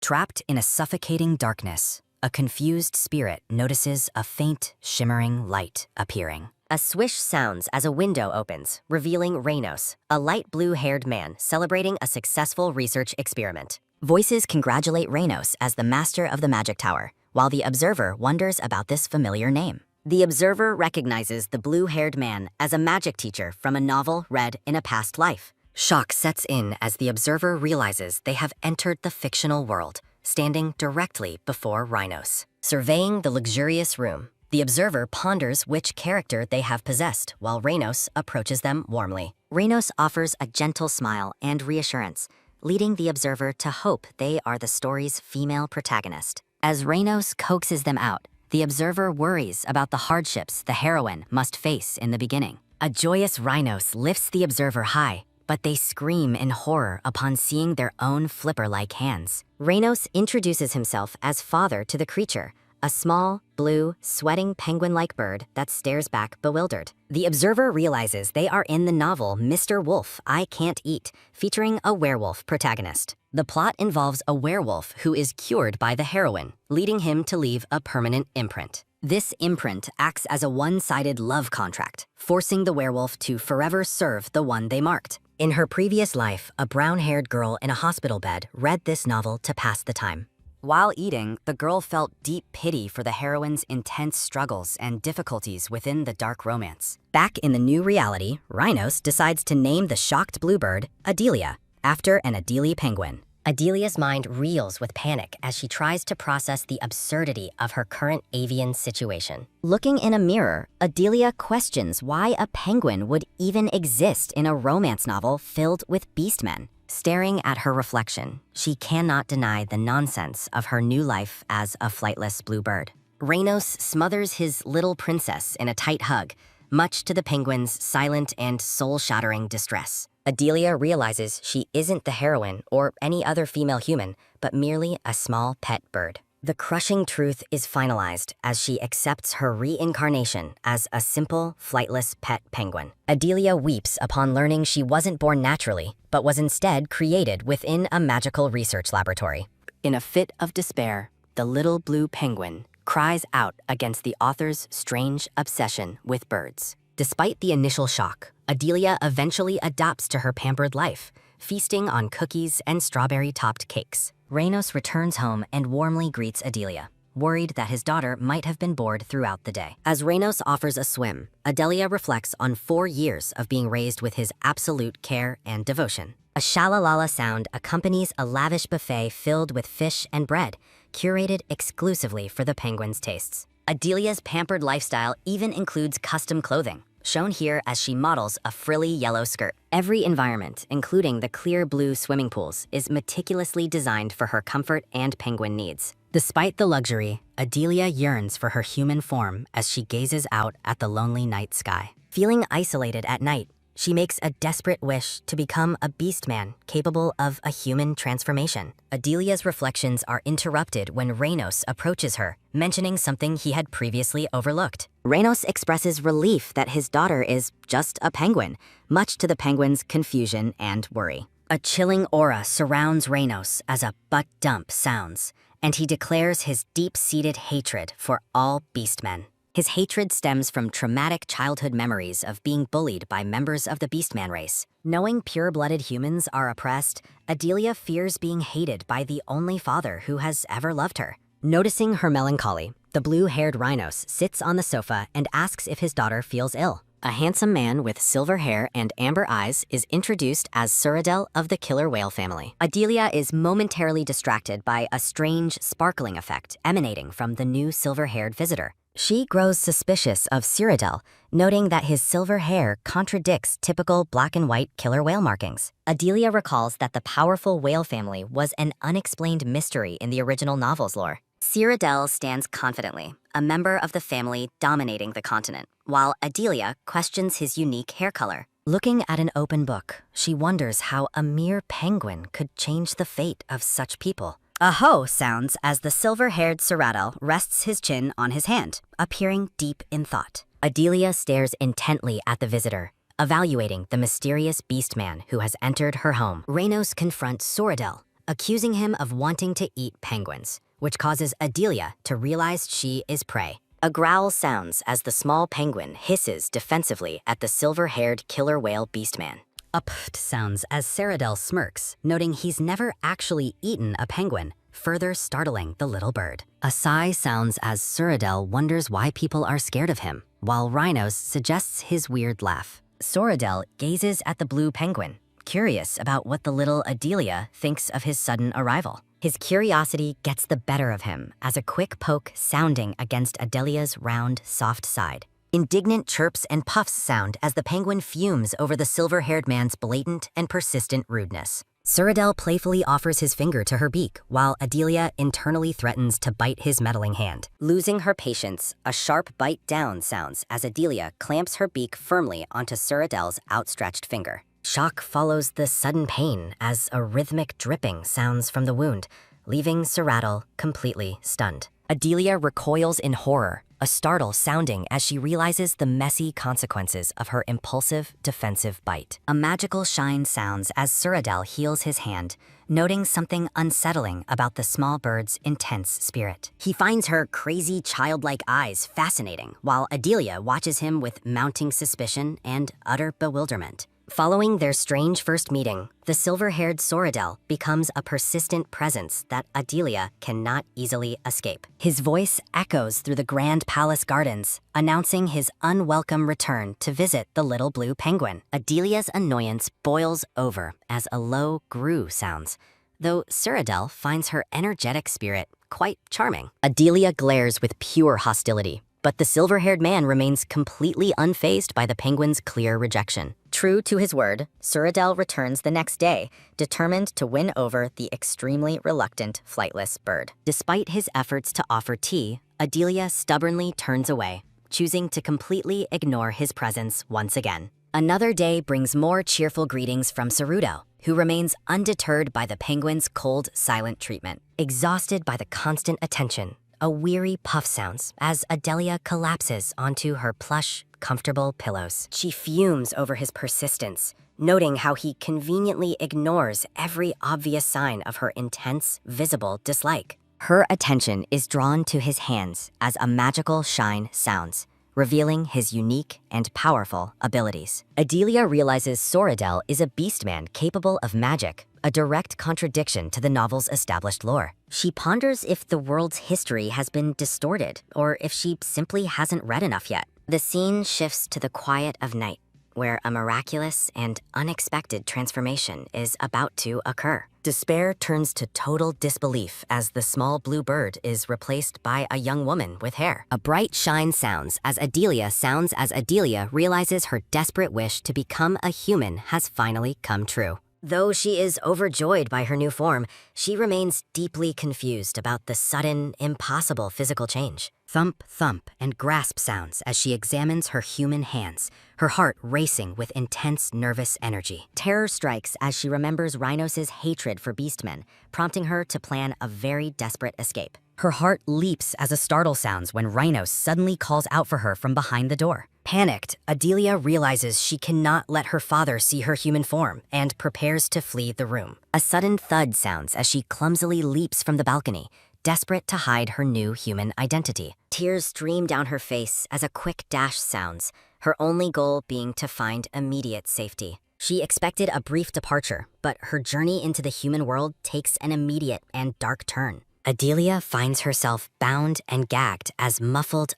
Trapped in a suffocating darkness, a confused spirit notices a faint, shimmering light appearing. A swish sounds as a window opens, revealing Reynos, a light blue-haired man celebrating a successful research experiment. Voices congratulate Reynos as the master of the magic tower, while the observer wonders about this familiar name. The observer recognizes the blue-haired man as a magic teacher from a novel read in a past life. Shock sets in as the observer realizes they have entered the fictional world, standing directly before Reynos. Surveying the luxurious room, the observer ponders which character they have possessed while Reynos approaches them warmly. Reynos offers a gentle smile and reassurance, leading the observer to hope they are the story's female protagonist. As Reynos coaxes them out, the observer worries about the hardships the heroine must face in the beginning. A joyous Reynos lifts the observer high, but they scream in horror upon seeing their own flipper-like hands. Reynos introduces himself as father to the creature, a small, blue, sweating penguin-like bird that stares back bewildered. The observer realizes they are in the novel Mr. Wolf, I Can't Eat, featuring a werewolf protagonist. The plot involves a werewolf who is cured by the heroine, leading him to leave a permanent imprint. This imprint acts as a one-sided love contract, forcing the werewolf to forever serve the one they marked. In her previous life, a brown-haired girl in a hospital bed read this novel to pass the time. While eating, the girl felt deep pity for the heroine's intense struggles and difficulties within the dark romance. Back in the new reality, Reynos decides to name the shocked bluebird Adelia, after an Adelie penguin. Adelia's mind reels with panic as she tries to process the absurdity of her current avian situation. Looking in a mirror, Adelia questions why a penguin would even exist in a romance novel filled with beastmen. Staring at her reflection, she cannot deny the nonsense of her new life as a flightless bluebird. Reynos smothers his little princess in a tight hug, much to the penguin's silent and soul-shattering distress. Adelia realizes she isn't the heroine or any other female human, but merely a small pet bird. The crushing truth is finalized as she accepts her reincarnation as a simple, flightless pet penguin. Adelia weeps upon learning she wasn't born naturally, but was instead created within a magical research laboratory. In a fit of despair, the little blue penguin cries out against the author's strange obsession with birds. Despite the initial shock, Adelia eventually adapts to her pampered life, feasting on cookies and strawberry-topped cakes. Reynos returns home and warmly greets Adelia, worried that his daughter might have been bored throughout the day. As Reynos offers a swim, Adelia reflects on 4 years of being raised with his absolute care and devotion. A shalalala sound accompanies a lavish buffet filled with fish and bread, curated exclusively for the penguin's tastes. Adelia's pampered lifestyle even includes custom clothing, shown here as she models a frilly yellow skirt. Every environment, including the clear blue swimming pools, is meticulously designed for her comfort and penguin needs. Despite the luxury, Adelia yearns for her human form as she gazes out at the lonely night sky. Feeling isolated at night, she makes a desperate wish to become a beastman capable of a human transformation. Adelia's reflections are interrupted when Reynos approaches her, mentioning something he had previously overlooked. Reynos expresses relief that his daughter is just a penguin, much to the penguin's confusion and worry. A chilling aura surrounds Reynos as a butt dump sounds, and he declares his deep-seated hatred for all beastmen. His hatred stems from traumatic childhood memories of being bullied by members of the beastman race. Knowing pure-blooded humans are oppressed, Adelia fears being hated by the only father who has ever loved her. Noticing her melancholy, the blue-haired Reynos sits on the sofa and asks if his daughter feels ill. A handsome man with silver hair and amber eyes is introduced as Cyrodiil of the killer whale family. Adelia is momentarily distracted by a strange, sparkling effect emanating from the new silver-haired visitor. She grows suspicious of Cyrodiil, noting that his silver hair contradicts typical black and white killer whale markings. Adelia recalls that the powerful whale family was an unexplained mystery in the original novel's lore. Cyrodiil stands confidently, a member of the family dominating the continent, while Adelia questions his unique hair color. Looking at an open book, she wonders how a mere penguin could change the fate of such people. A ho sounds as the silver-haired Cyrodiil rests his chin on his hand, appearing deep in thought. Adelia stares intently at the visitor, evaluating the mysterious beastman who has entered her home. Reynos confronts Cyrodiil, accusing him of wanting to eat penguins, which causes Adelia to realize she is prey. A growl sounds as the small penguin hisses defensively at the silver-haired killer whale beastman. A pft sounds as Cyrodiil smirks, noting he's never actually eaten a penguin, further startling the little bird. A sigh sounds as Cyrodiil wonders why people are scared of him, while Rhinos suggests his weird laugh. Cyrodiil gazes at the blue penguin, curious about what the little Adelia thinks of his sudden arrival. His curiosity gets the better of him as a quick poke sounding against Adelia's round, soft side. Indignant chirps and puffs sound as the penguin fumes over the silver-haired man's blatant and persistent rudeness. Cyrodiil playfully offers his finger to her beak, while Adelia internally threatens to bite his meddling hand. Losing her patience, a sharp bite down sounds as Adelia clamps her beak firmly onto Cyrodiil's outstretched finger. Shock follows the sudden pain as a rhythmic dripping sounds from the wound, leaving Cyrodiil completely stunned. Adelia recoils in horror, a startle sounding as she realizes the messy consequences of her impulsive, defensive bite. A magical shine sounds as Cyrodiil heals his hand, noting something unsettling about the small bird's intense spirit. He finds her crazy, childlike eyes fascinating, while Adelia watches him with mounting suspicion and utter bewilderment. Following their strange first meeting, the silver-haired Cyrodiil becomes a persistent presence that Adelia cannot easily escape. His voice echoes through the grand palace gardens, announcing his unwelcome return to visit the little blue penguin. Adelia's annoyance boils over as a low grue sounds, though Cyrodiil finds her energetic spirit quite charming. Adelia glares with pure hostility, but the silver-haired man remains completely unfazed by the penguin's clear rejection. True to his word, Cyrodiil returns the next day, determined to win over the extremely reluctant flightless bird. Despite his efforts to offer tea, Adelia stubbornly turns away, choosing to completely ignore his presence once again. Another day brings more cheerful greetings from Cyrodiil, who remains undeterred by the penguin's cold, silent treatment. Exhausted by the constant attention, a weary puff sounds as Adelia collapses onto her plush, comfortable pillows. She fumes over his persistence, noting how he conveniently ignores every obvious sign of her intense, visible dislike. Her attention is drawn to his hands as a magical shine sounds, revealing his unique and powerful abilities. Adelia realizes Cyrodiil is a beastman capable of magic, a direct contradiction to the novel's established lore. She ponders if the world's history has been distorted, or if she simply hasn't read enough yet. The scene shifts to the quiet of night, where a miraculous and unexpected transformation is about to occur. Despair turns to total disbelief as the small blue bird is replaced by a young woman with hair. A bright shine sounds as Adelia realizes her desperate wish to become a human has finally come true. Though she is overjoyed by her new form, she remains deeply confused about the sudden, impossible physical change. Thump, thump, and grasp sounds as she examines her human hands, her heart racing with intense nervous energy. Terror strikes as she remembers Rhinos' hatred for beastmen, prompting her to plan a very desperate escape. Her heart leaps as a startle sounds when Rhinos suddenly calls out for her from behind the door. Panicked, Adelia realizes she cannot let her father see her human form and prepares to flee the room. A sudden thud sounds as she clumsily leaps from the balcony, desperate to hide her new human identity. Tears stream down her face as a quick dash sounds, her only goal being to find immediate safety. She expected a brief departure, but her journey into the human world takes an immediate and dark turn. Adelia finds herself bound and gagged as muffled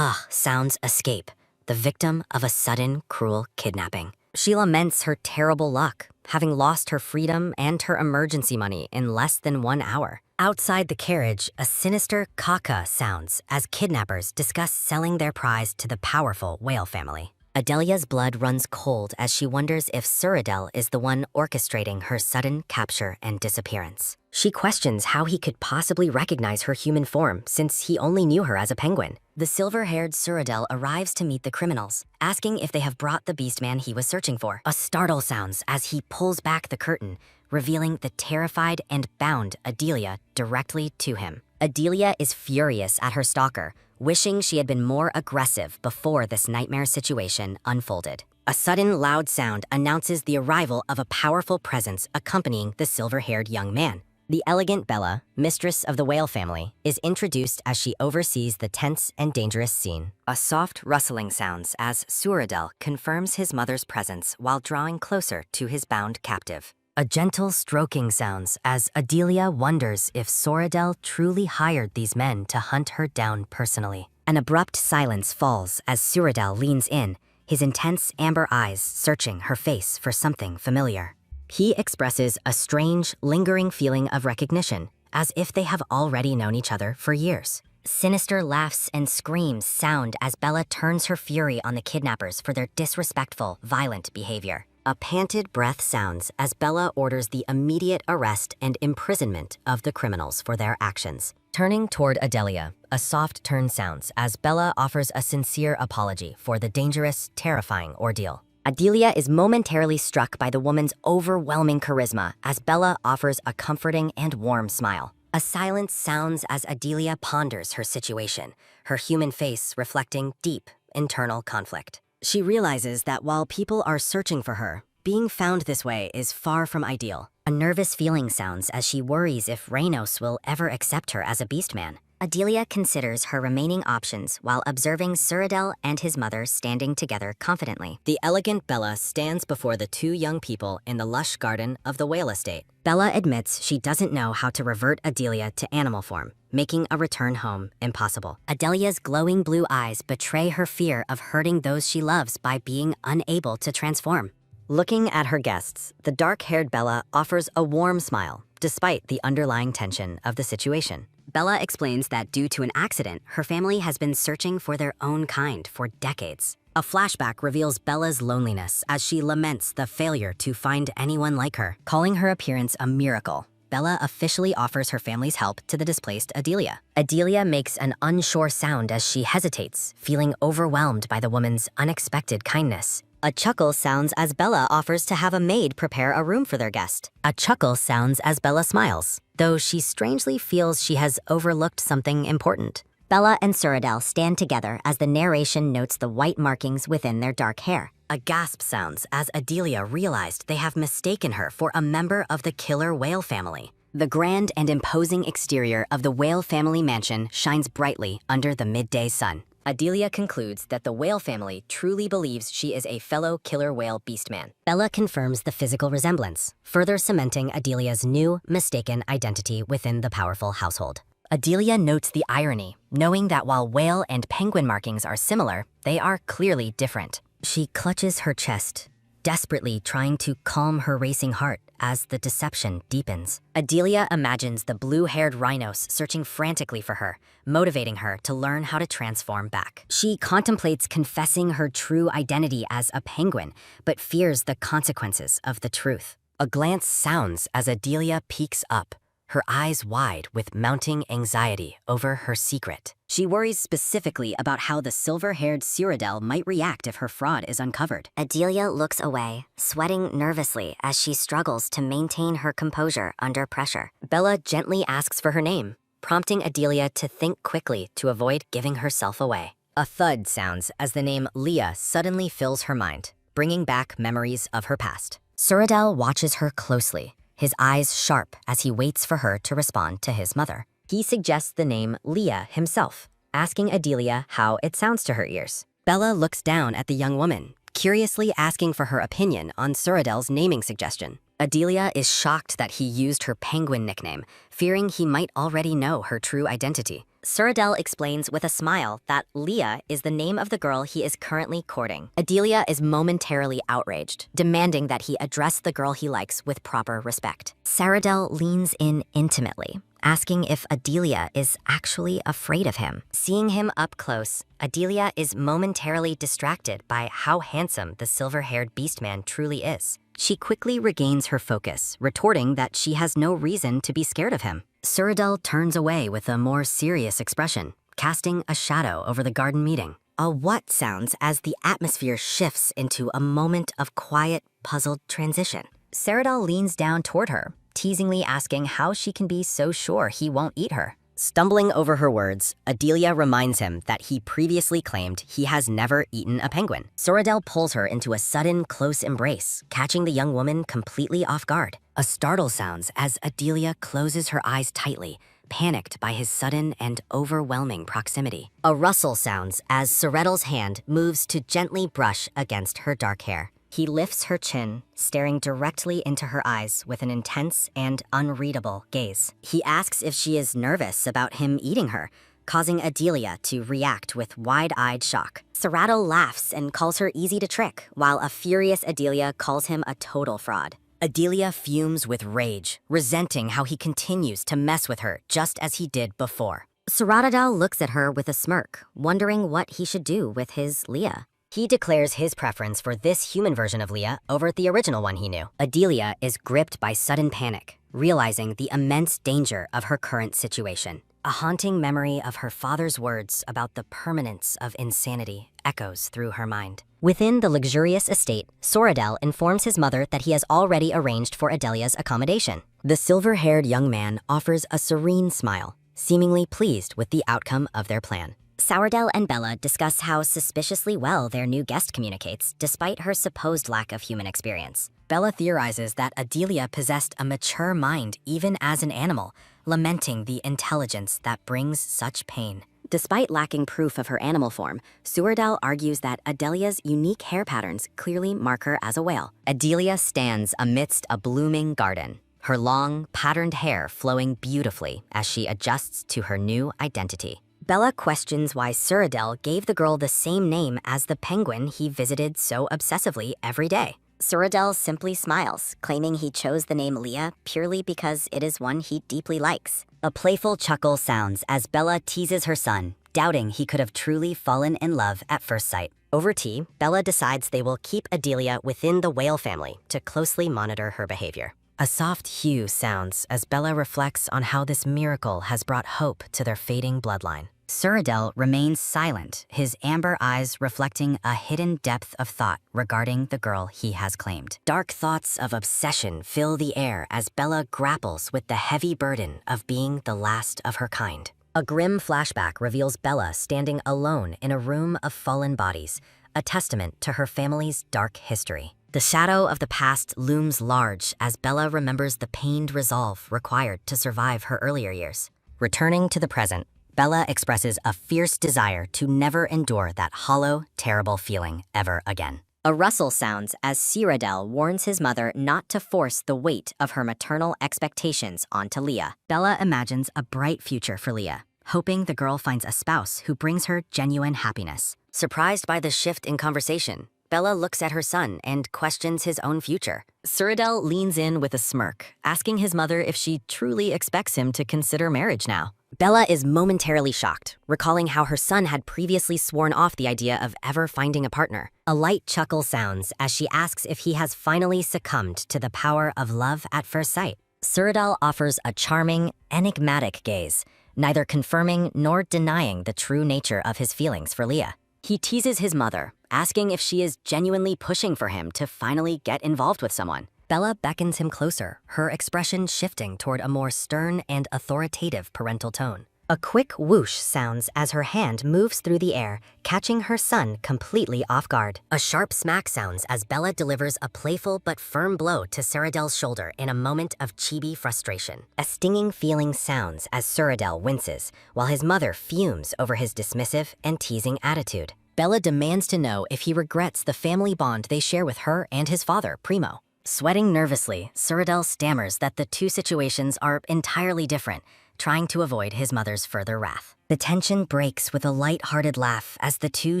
sounds escape, the victim of a sudden, cruel kidnapping. She laments her terrible luck, having lost her freedom and her emergency money in less than 1 hour. Outside the carriage, a sinister caca sounds as kidnappers discuss selling their prize to the powerful whale family. Adelia's blood runs cold as she wonders if Cyrodiil is the one orchestrating her sudden capture and disappearance. She questions how he could possibly recognize her human form since he only knew her as a penguin. The silver-haired Cyrodiil arrives to meet the criminals, asking if they have brought the beastman he was searching for. A startle sounds as he pulls back the curtain, revealing the terrified and bound Adelia directly to him. Adelia is furious at her stalker, wishing she had been more aggressive before this nightmare situation unfolded. A sudden loud sound announces the arrival of a powerful presence accompanying the silver-haired young man. The elegant Bella, mistress of the whale family, is introduced as she oversees the tense and dangerous scene. A soft rustling sounds as Suradel confirms his mother's presence while drawing closer to his bound captive. A gentle stroking sounds as Adelia wonders if Soradel truly hired these men to hunt her down personally. An abrupt silence falls as Suradel leans in, his intense amber eyes searching her face for something familiar. He expresses a strange, lingering feeling of recognition, as if they have already known each other for years. Sinister laughs and screams sound as Bella turns her fury on the kidnappers for their disrespectful, violent behavior. A panted breath sounds as Bella orders the immediate arrest and imprisonment of the criminals for their actions. Turning toward Adelia, a soft turn sounds as Bella offers a sincere apology for the dangerous, terrifying ordeal. Adelia is momentarily struck by the woman's overwhelming charisma as Bella offers a comforting and warm smile. A silence sounds as Adelia ponders her situation, her human face reflecting deep internal conflict. She realizes that while people are searching for her, being found this way is far from ideal. A nervous feeling sounds as she worries if Reynos will ever accept her as a beastman. Adelia considers her remaining options while observing Suradel and his mother standing together confidently. The elegant Bella stands before the two young people in the lush garden of the whale estate. Bella admits she doesn't know how to revert Adelia to animal form, making a return home impossible. Adelia's glowing blue eyes betray her fear of hurting those she loves by being unable to transform. Looking at her guests, the dark-haired Bella offers a warm smile, despite the underlying tension of the situation. Bella explains that due to an accident, her family has been searching for their own kind for decades. A flashback reveals Bella's loneliness as she laments the failure to find anyone like her. Calling her appearance a miracle, Bella officially offers her family's help to the displaced Adelia. Adelia makes an unsure sound as she hesitates, feeling overwhelmed by the woman's unexpected kindness. A chuckle sounds as Bella offers to have a maid prepare a room for their guest. A chuckle sounds as Bella smiles, though she strangely feels she has overlooked something important. Bella and Suradel stand together as the narration notes the white markings within their dark hair. A gasp sounds as Adelia realized they have mistaken her for a member of the killer whale family. The grand and imposing exterior of the whale family mansion shines brightly under the midday sun. Adelia concludes that the whale family truly believes she is a fellow killer whale beastman. Bella confirms the physical resemblance, further cementing Adelia's new, mistaken identity within the powerful household. Adelia notes the irony, knowing that while whale and penguin markings are similar, they are clearly different. She clutches her chest, desperately trying to calm her racing heart as the deception deepens. Adelia imagines the blue-haired rhinos searching frantically for her, motivating her to learn how to transform back. She contemplates confessing her true identity as a penguin, but fears the consequences of the truth. A glance sounds as Adelia peeks up, her eyes wide with mounting anxiety over her secret. She worries specifically about how the silver-haired Suradel might react if her fraud is uncovered. Adelia looks away, sweating nervously as she struggles to maintain her composure under pressure. Bella gently asks for her name, prompting Adelia to think quickly to avoid giving herself away. A thud sounds as the name Leah suddenly fills her mind, bringing back memories of her past. Suradel watches her closely, his eyes sharp as he waits for her to respond to his mother. He suggests the name Leah himself, asking Adelia how it sounds to her ears. Bella looks down at the young woman, curiously asking for her opinion on Suradel's naming suggestion. Adelia is shocked that he used her penguin nickname, fearing he might already know her true identity. Suradel explains with a smile that Leah is the name of the girl he is currently courting. Adelia is momentarily outraged, demanding that he address the girl he likes with proper respect. Suradel leans in intimately, asking if Adelia is actually afraid of him. Seeing him up close, Adelia is momentarily distracted by how handsome the silver-haired beastman truly is. She quickly regains her focus, retorting that she has no reason to be scared of him. Suradel turns away with a more serious expression, casting a shadow over the garden meeting. A what sounds as the atmosphere shifts into a moment of quiet, puzzled transition. Suradel leans down toward her, teasingly asking how she can be so sure he won't eat her. Stumbling over her words, Adelia reminds him that he previously claimed he has never eaten a penguin. Soradel pulls her into a sudden, close embrace, catching the young woman completely off guard. A startle sounds as Adelia closes her eyes tightly, panicked by his sudden and overwhelming proximity. A rustle sounds as Soredel's hand moves to gently brush against her dark hair. He lifts her chin, staring directly into her eyes with an intense and unreadable gaze. He asks if she is nervous about him eating her, causing Adelia to react with wide-eyed shock. Soradel laughs and calls her easy to trick, while a furious Adelia calls him a total fraud. Adelia fumes with rage, resenting how he continues to mess with her just as he did before. Soradel looks at her with a smirk, wondering what he should do with his Leah. He declares his preference for this human version of Leah over the original one he knew. Adelia is gripped by sudden panic, realizing the immense danger of her current situation. A haunting memory of her father's words about the permanence of insanity echoes through her mind. Within the luxurious estate, Soradel informs his mother that he has already arranged for Adelia's accommodation. The silver-haired young man offers a serene smile, seemingly pleased with the outcome of their plan. Sourdel and Bella discuss how suspiciously well their new guest communicates, despite her supposed lack of human experience. Bella theorizes that Adelia possessed a mature mind even as an animal, lamenting the intelligence that brings such pain. Despite lacking proof of her animal form, Sourdel argues that Adelia's unique hair patterns clearly mark her as a whale. Adelia stands amidst a blooming garden, her long, patterned hair flowing beautifully as she adjusts to her new identity. Bella questions why Sourdel gave the girl the same name as the penguin he visited so obsessively every day. Sourdel simply smiles, claiming he chose the name Leah purely because it is one he deeply likes. A playful chuckle sounds as Bella teases her son, doubting he could have truly fallen in love at first sight. Over tea, Bella decides they will keep Adelia within the whale family to closely monitor her behavior. A soft hue sounds as Bella reflects on how this miracle has brought hope to their fading bloodline. Sourdel remains silent, his amber eyes reflecting a hidden depth of thought regarding the girl he has claimed. Dark thoughts of obsession fill the air as Bella grapples with the heavy burden of being the last of her kind. A grim flashback reveals Bella standing alone in a room of fallen bodies, a testament to her family's dark history. The shadow of the past looms large as Bella remembers the pained resolve required to survive her earlier years. Returning to the present, Bella expresses a fierce desire to never endure that hollow, terrible feeling ever again. A rustle sounds as Sourdel warns his mother not to force the weight of her maternal expectations onto Leah. Bella imagines a bright future for Leah, hoping the girl finds a spouse who brings her genuine happiness. Surprised by the shift in conversation, Bella looks at her son and questions his own future. Sourdel leans in with a smirk, asking his mother if she truly expects him to consider marriage now. Bella is momentarily shocked, recalling how her son had previously sworn off the idea of ever finding a partner. A light chuckle sounds as she asks if he has finally succumbed to the power of love at first sight. Sourdel offers a charming, enigmatic gaze, neither confirming nor denying the true nature of his feelings for Leah. He teases his mother, asking if she is genuinely pushing for him to finally get involved with someone. Bella beckons him closer, her expression shifting toward a more stern and authoritative parental tone. A quick whoosh sounds as her hand moves through the air, catching her son completely off guard. A sharp smack sounds as Bella delivers a playful but firm blow to Sourdel's shoulder in a moment of chibi frustration. A stinging feeling sounds as Sourdel winces, while his mother fumes over his dismissive and teasing attitude. Bella demands to know if he regrets the family bond they share with her and his father, Primo. Sweating nervously, Sourdel stammers that the two situations are entirely different, trying to avoid his mother's further wrath. The tension breaks with a light-hearted laugh as the two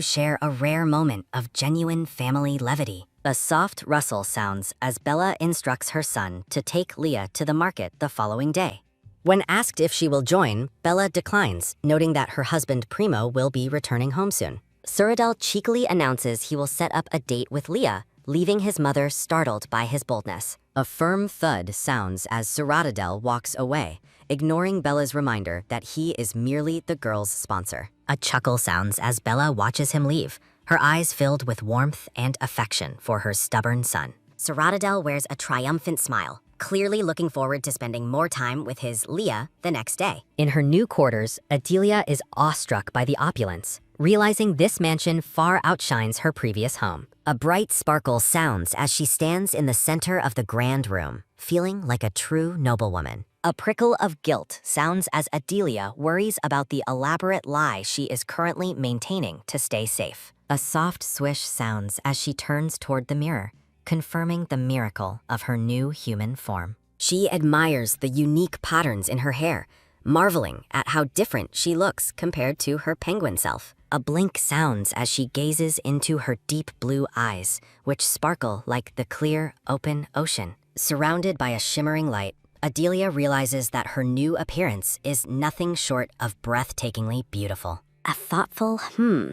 share a rare moment of genuine family levity. A soft rustle sounds as Bella instructs her son to take Leah to the market the following day. When asked if she will join, Bella declines, noting that her husband Primo will be returning home soon. Sourdel cheekily announces he will set up a date with Leah, leaving his mother startled by his boldness. A firm thud sounds as Sourdel walks away, ignoring Bella's reminder that he is merely the girl's sponsor. A chuckle sounds as Bella watches him leave, her eyes filled with warmth and affection for her stubborn son. Sourdel wears a triumphant smile, clearly looking forward to spending more time with his Leah the next day. In her new quarters, Adelia is awestruck by the opulence, realizing this mansion far outshines her previous home. A bright sparkle sounds as she stands in the center of the grand room, feeling like a true noblewoman. A prickle of guilt sounds as Adelia worries about the elaborate lie she is currently maintaining to stay safe. A soft swish sounds as she turns toward the mirror, confirming the miracle of her new human form. She admires the unique patterns in her hair, marveling at how different she looks compared to her penguin self. A blink sounds as she gazes into her deep blue eyes, which sparkle like the clear, open ocean. Surrounded by a shimmering light, Adelia realizes that her new appearance is nothing short of breathtakingly beautiful. A thoughtful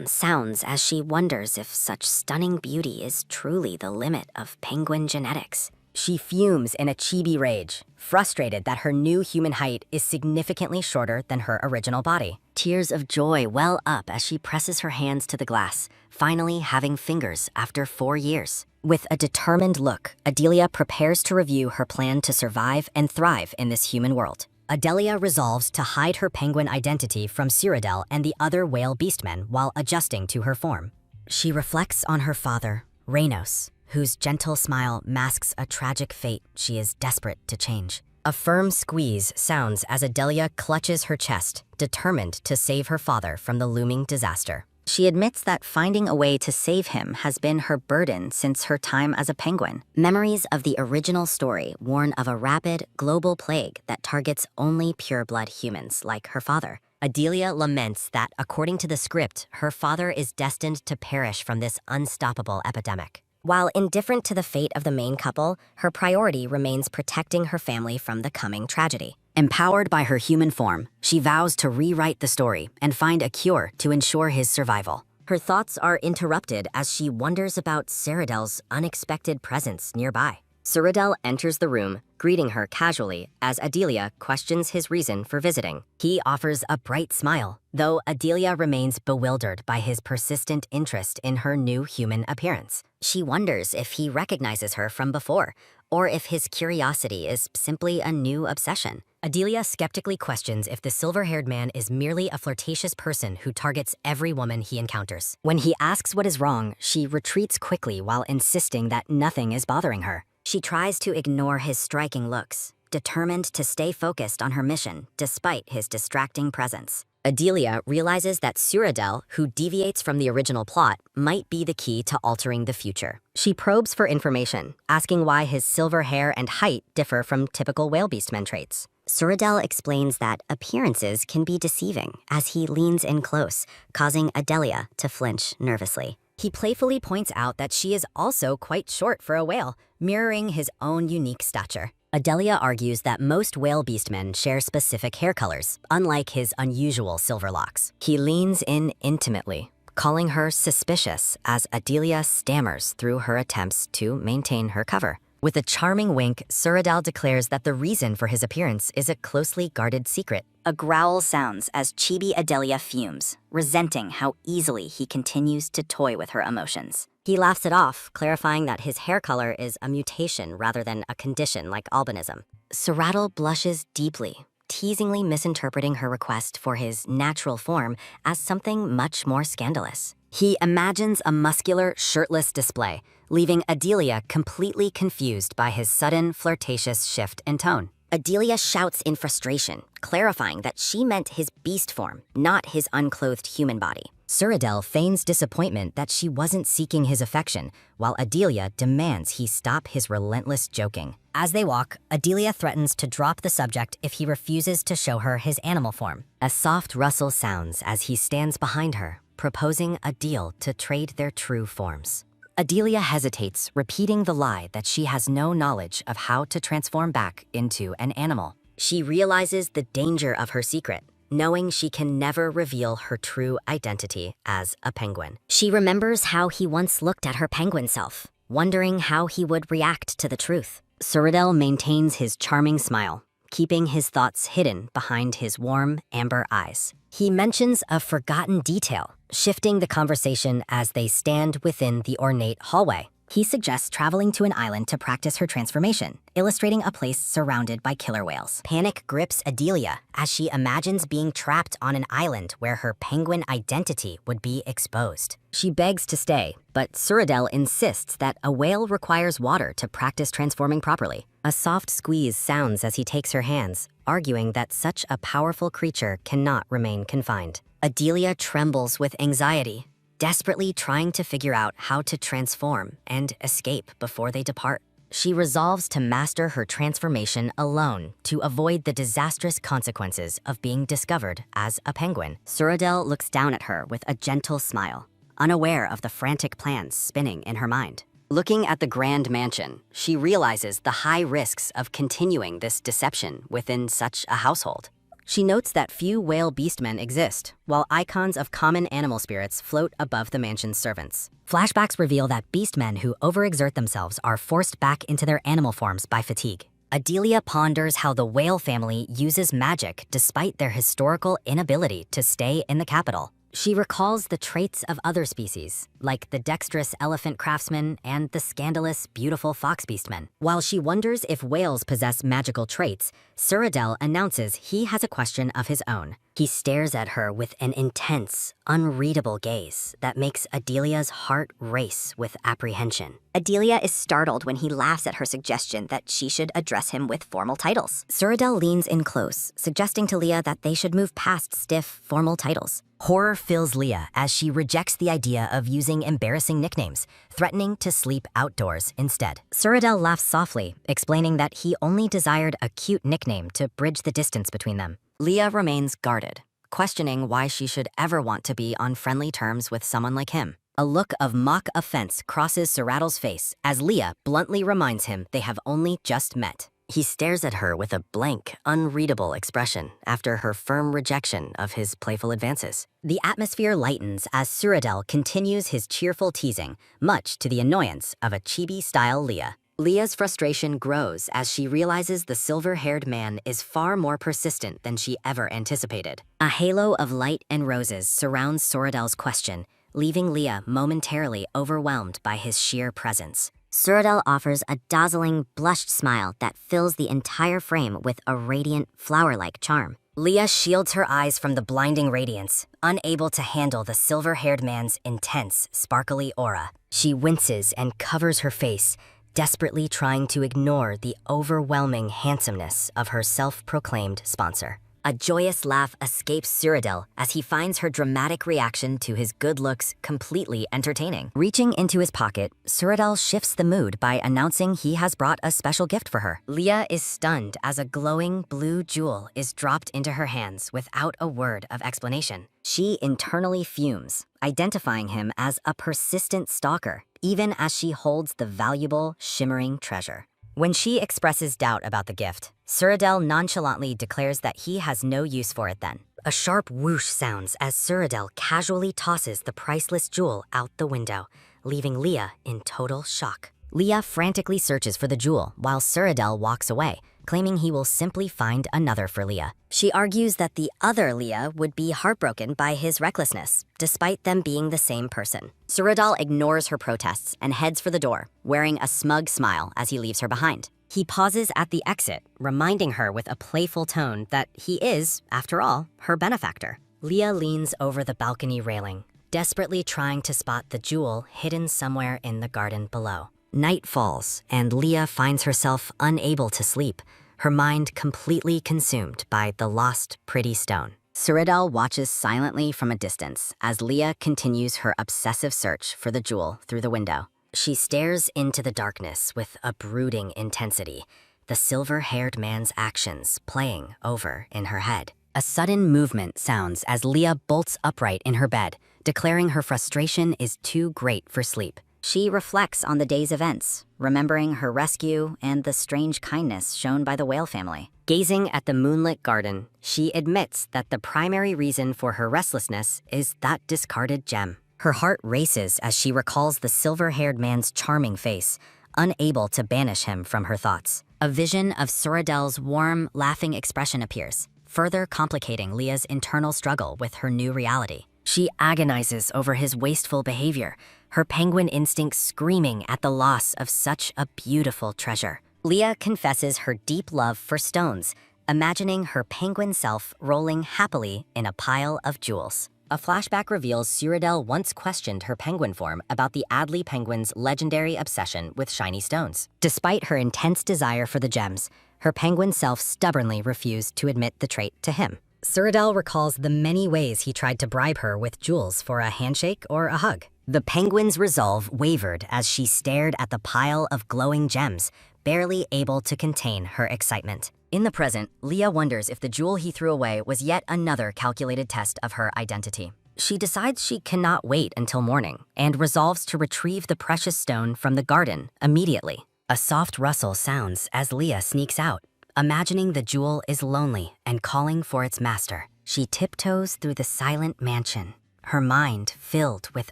sounds as she wonders if such stunning beauty is truly the limit of penguin genetics. She fumes in a chibi rage, frustrated that her new human height is significantly shorter than her original body. Tears of joy well up as she presses her hands to the glass, finally having fingers after 4 years. With a determined look, Adelia prepares to review her plan to survive and thrive in this human world. Adelia resolves to hide her penguin identity from Cyrodiil and the other whale beastmen while adjusting to her form. She reflects on her father, Reynos, whose gentle smile masks a tragic fate she is desperate to change. A firm squeeze sounds as Adelia clutches her chest, determined to save her father from the looming disaster. She admits that finding a way to save him has been her burden since her time as a penguin. Memories of the original story warn of a rapid, global plague that targets only pure-blood humans like her father. Adelia laments that, according to the script, her father is destined to perish from this unstoppable epidemic. While indifferent to the fate of the main couple, her priority remains protecting her family from the coming tragedy. Empowered by her human form, she vows to rewrite the story and find a cure to ensure his survival. Her thoughts are interrupted as she wonders about Cyrodiil's unexpected presence nearby. Cyrodiil enters the room, greeting her casually as Adelia questions his reason for visiting. He offers a bright smile, though Adelia remains bewildered by his persistent interest in her new human appearance. She wonders if he recognizes her from before, or if his curiosity is simply a new obsession. Adelia skeptically questions if the silver-haired man is merely a flirtatious person who targets every woman he encounters. When he asks what is wrong, she retreats quickly while insisting that nothing is bothering her. She tries to ignore his striking looks, determined to stay focused on her mission despite his distracting presence. Adelia realizes that Cyrodiil, who deviates from the original plot, might be the key to altering the future. She probes for information, asking why his silver hair and height differ from typical whale beastmen traits. Cyrodiil explains that appearances can be deceiving as he leans in close, causing Adelia to flinch nervously. He playfully points out that she is also quite short for a whale, mirroring his own unique stature. Adelia argues that most whale beastmen share specific hair colors, unlike his unusual silver locks. He leans in intimately, calling her suspicious as Adelia stammers through her attempts to maintain her cover. With a charming wink, Cyrodiil declares that the reason for his appearance is a closely guarded secret. A growl sounds as chibi Adelia fumes, resenting how easily he continues to toy with her emotions. He laughs it off, clarifying that his hair color is a mutation rather than a condition like albinism. Cyrodiil blushes deeply, teasingly misinterpreting her request for his natural form as something much more scandalous. He imagines a muscular, shirtless display, leaving Adelia completely confused by his sudden, flirtatious shift in tone. Adelia shouts in frustration, clarifying that she meant his beast form, not his unclothed human body. Cyrodiil feigns disappointment that she wasn't seeking his affection, while Adelia demands he stop his relentless joking. As they walk, Adelia threatens to drop the subject if he refuses to show her his animal form. A soft rustle sounds as he stands behind her, proposing a deal to trade their true forms. Adelia hesitates, repeating the lie that she has no knowledge of how to transform back into an animal. She realizes the danger of her secret, knowing she can never reveal her true identity as a penguin. She remembers how he once looked at her penguin self, wondering how he would react to the truth. Cyrodiil maintains his charming smile, keeping his thoughts hidden behind his warm, amber eyes. He mentions a forgotten detail, shifting the conversation as they stand within the ornate hallway. He suggests traveling to an island to practice her transformation, illustrating a place surrounded by killer whales. Panic grips Adelia as she imagines being trapped on an island where her penguin identity would be exposed. She begs to stay, but Cyrodiil insists that a whale requires water to practice transforming properly. A soft squeeze sounds as he takes her hands, arguing that such a powerful creature cannot remain confined. Adelia trembles with anxiety, desperately trying to figure out how to transform and escape before they depart. She resolves to master her transformation alone to avoid the disastrous consequences of being discovered as a penguin. Cyrodiil looks down at her with a gentle smile, unaware of the frantic plans spinning in her mind. Looking at the grand mansion, she realizes the high risks of continuing this deception within such a household. She notes that few whale beastmen exist, while icons of common animal spirits float above the mansion's servants. Flashbacks reveal that beastmen who overexert themselves are forced back into their animal forms by fatigue. Adelia ponders how the whale family uses magic despite their historical inability to stay in the capital. She recalls the traits of other species, like the dexterous elephant craftsman and the scandalous, beautiful fox beastman. While she wonders if whales possess magical traits, Cyrodiil announces he has a question of his own. He stares at her with an intense, unreadable gaze that makes Adelia's heart race with apprehension. Adelia is startled when he laughs at her suggestion that she should address him with formal titles. Cyrodiil leans in close, suggesting to Leah that they should move past stiff, formal titles. Horror fills Leah as she rejects the idea of using embarrassing nicknames, threatening to sleep outdoors instead. Cyrodiil laughs softly, explaining that he only desired a cute nickname to bridge the distance between them. Leah remains guarded, questioning why she should ever want to be on friendly terms with someone like him. A look of mock offense crosses Cyrodiil's face as Leah bluntly reminds him they have only just met. He stares at her with a blank, unreadable expression after her firm rejection of his playful advances. The atmosphere lightens as Cyrodiil continues his cheerful teasing, much to the annoyance of a chibi-style Leah. Leah's frustration grows as she realizes the silver-haired man is far more persistent than she ever anticipated. A halo of light and roses surrounds Cyrodiil's question, leaving Leah momentarily overwhelmed by his sheer presence. Cyrodiil offers a dazzling, blushed smile that fills the entire frame with a radiant, flower-like charm. Leah shields her eyes from the blinding radiance, unable to handle the silver-haired man's intense, sparkly aura. She winces and covers her face, desperately trying to ignore the overwhelming handsomeness of her self-proclaimed sponsor. A joyous laugh escapes Cyrodiil as he finds her dramatic reaction to his good looks completely entertaining. Reaching into his pocket, Cyrodiil shifts the mood by announcing he has brought a special gift for her. Leah is stunned as a glowing blue jewel is dropped into her hands without a word of explanation. She internally fumes, identifying him as a persistent stalker, even as she holds the valuable, shimmering treasure. When she expresses doubt about the gift, Cyrodiil nonchalantly declares that he has no use for it then. A sharp whoosh sounds as Cyrodiil casually tosses the priceless jewel out the window, leaving Leah in total shock. Leah frantically searches for the jewel while Cyrodiil walks away, claiming he will simply find another for Leah. She argues that the other Leah would be heartbroken by his recklessness, despite them being the same person. Cyrodiil ignores her protests and heads for the door, wearing a smug smile as he leaves her behind. He pauses at the exit, reminding her with a playful tone that he is, after all, her benefactor. Leah leans over the balcony railing, desperately trying to spot the jewel hidden somewhere in the garden below. Night falls, and Leah finds herself unable to sleep, her mind completely consumed by the lost pretty stone. Cyrodiil watches silently from a distance as Leah continues her obsessive search for the jewel through the window. She stares into the darkness with a brooding intensity, the silver-haired man's actions playing over in her head. A sudden movement sounds as Leah bolts upright in her bed, declaring her frustration is too great for sleep. She reflects on the day's events, remembering her rescue and the strange kindness shown by the whale family. Gazing at the moonlit garden, she admits that the primary reason for her restlessness is that discarded gem. Her heart races as she recalls the silver-haired man's charming face, unable to banish him from her thoughts. A vision of Cyrodiil's warm, laughing expression appears, further complicating Leah's internal struggle with her new reality. She agonizes over his wasteful behavior, her penguin instinct screaming at the loss of such a beautiful treasure. Leah confesses her deep love for stones, imagining her penguin self rolling happily in a pile of jewels. A flashback reveals Cyrodiil once questioned her penguin form about the Adley penguin's legendary obsession with shiny stones. Despite her intense desire for the gems, her penguin self stubbornly refused to admit the trait to him. Cyrodiil recalls the many ways he tried to bribe her with jewels for a handshake or a hug. The penguin's resolve wavered as she stared at the pile of glowing gems, barely able to contain her excitement. In the present, Leah wonders if the jewel he threw away was yet another calculated test of her identity. She decides she cannot wait until morning and resolves to retrieve the precious stone from the garden immediately. A soft rustle sounds as Leah sneaks out, imagining the jewel is lonely and calling for its master. She tiptoes through the silent mansion, her mind filled with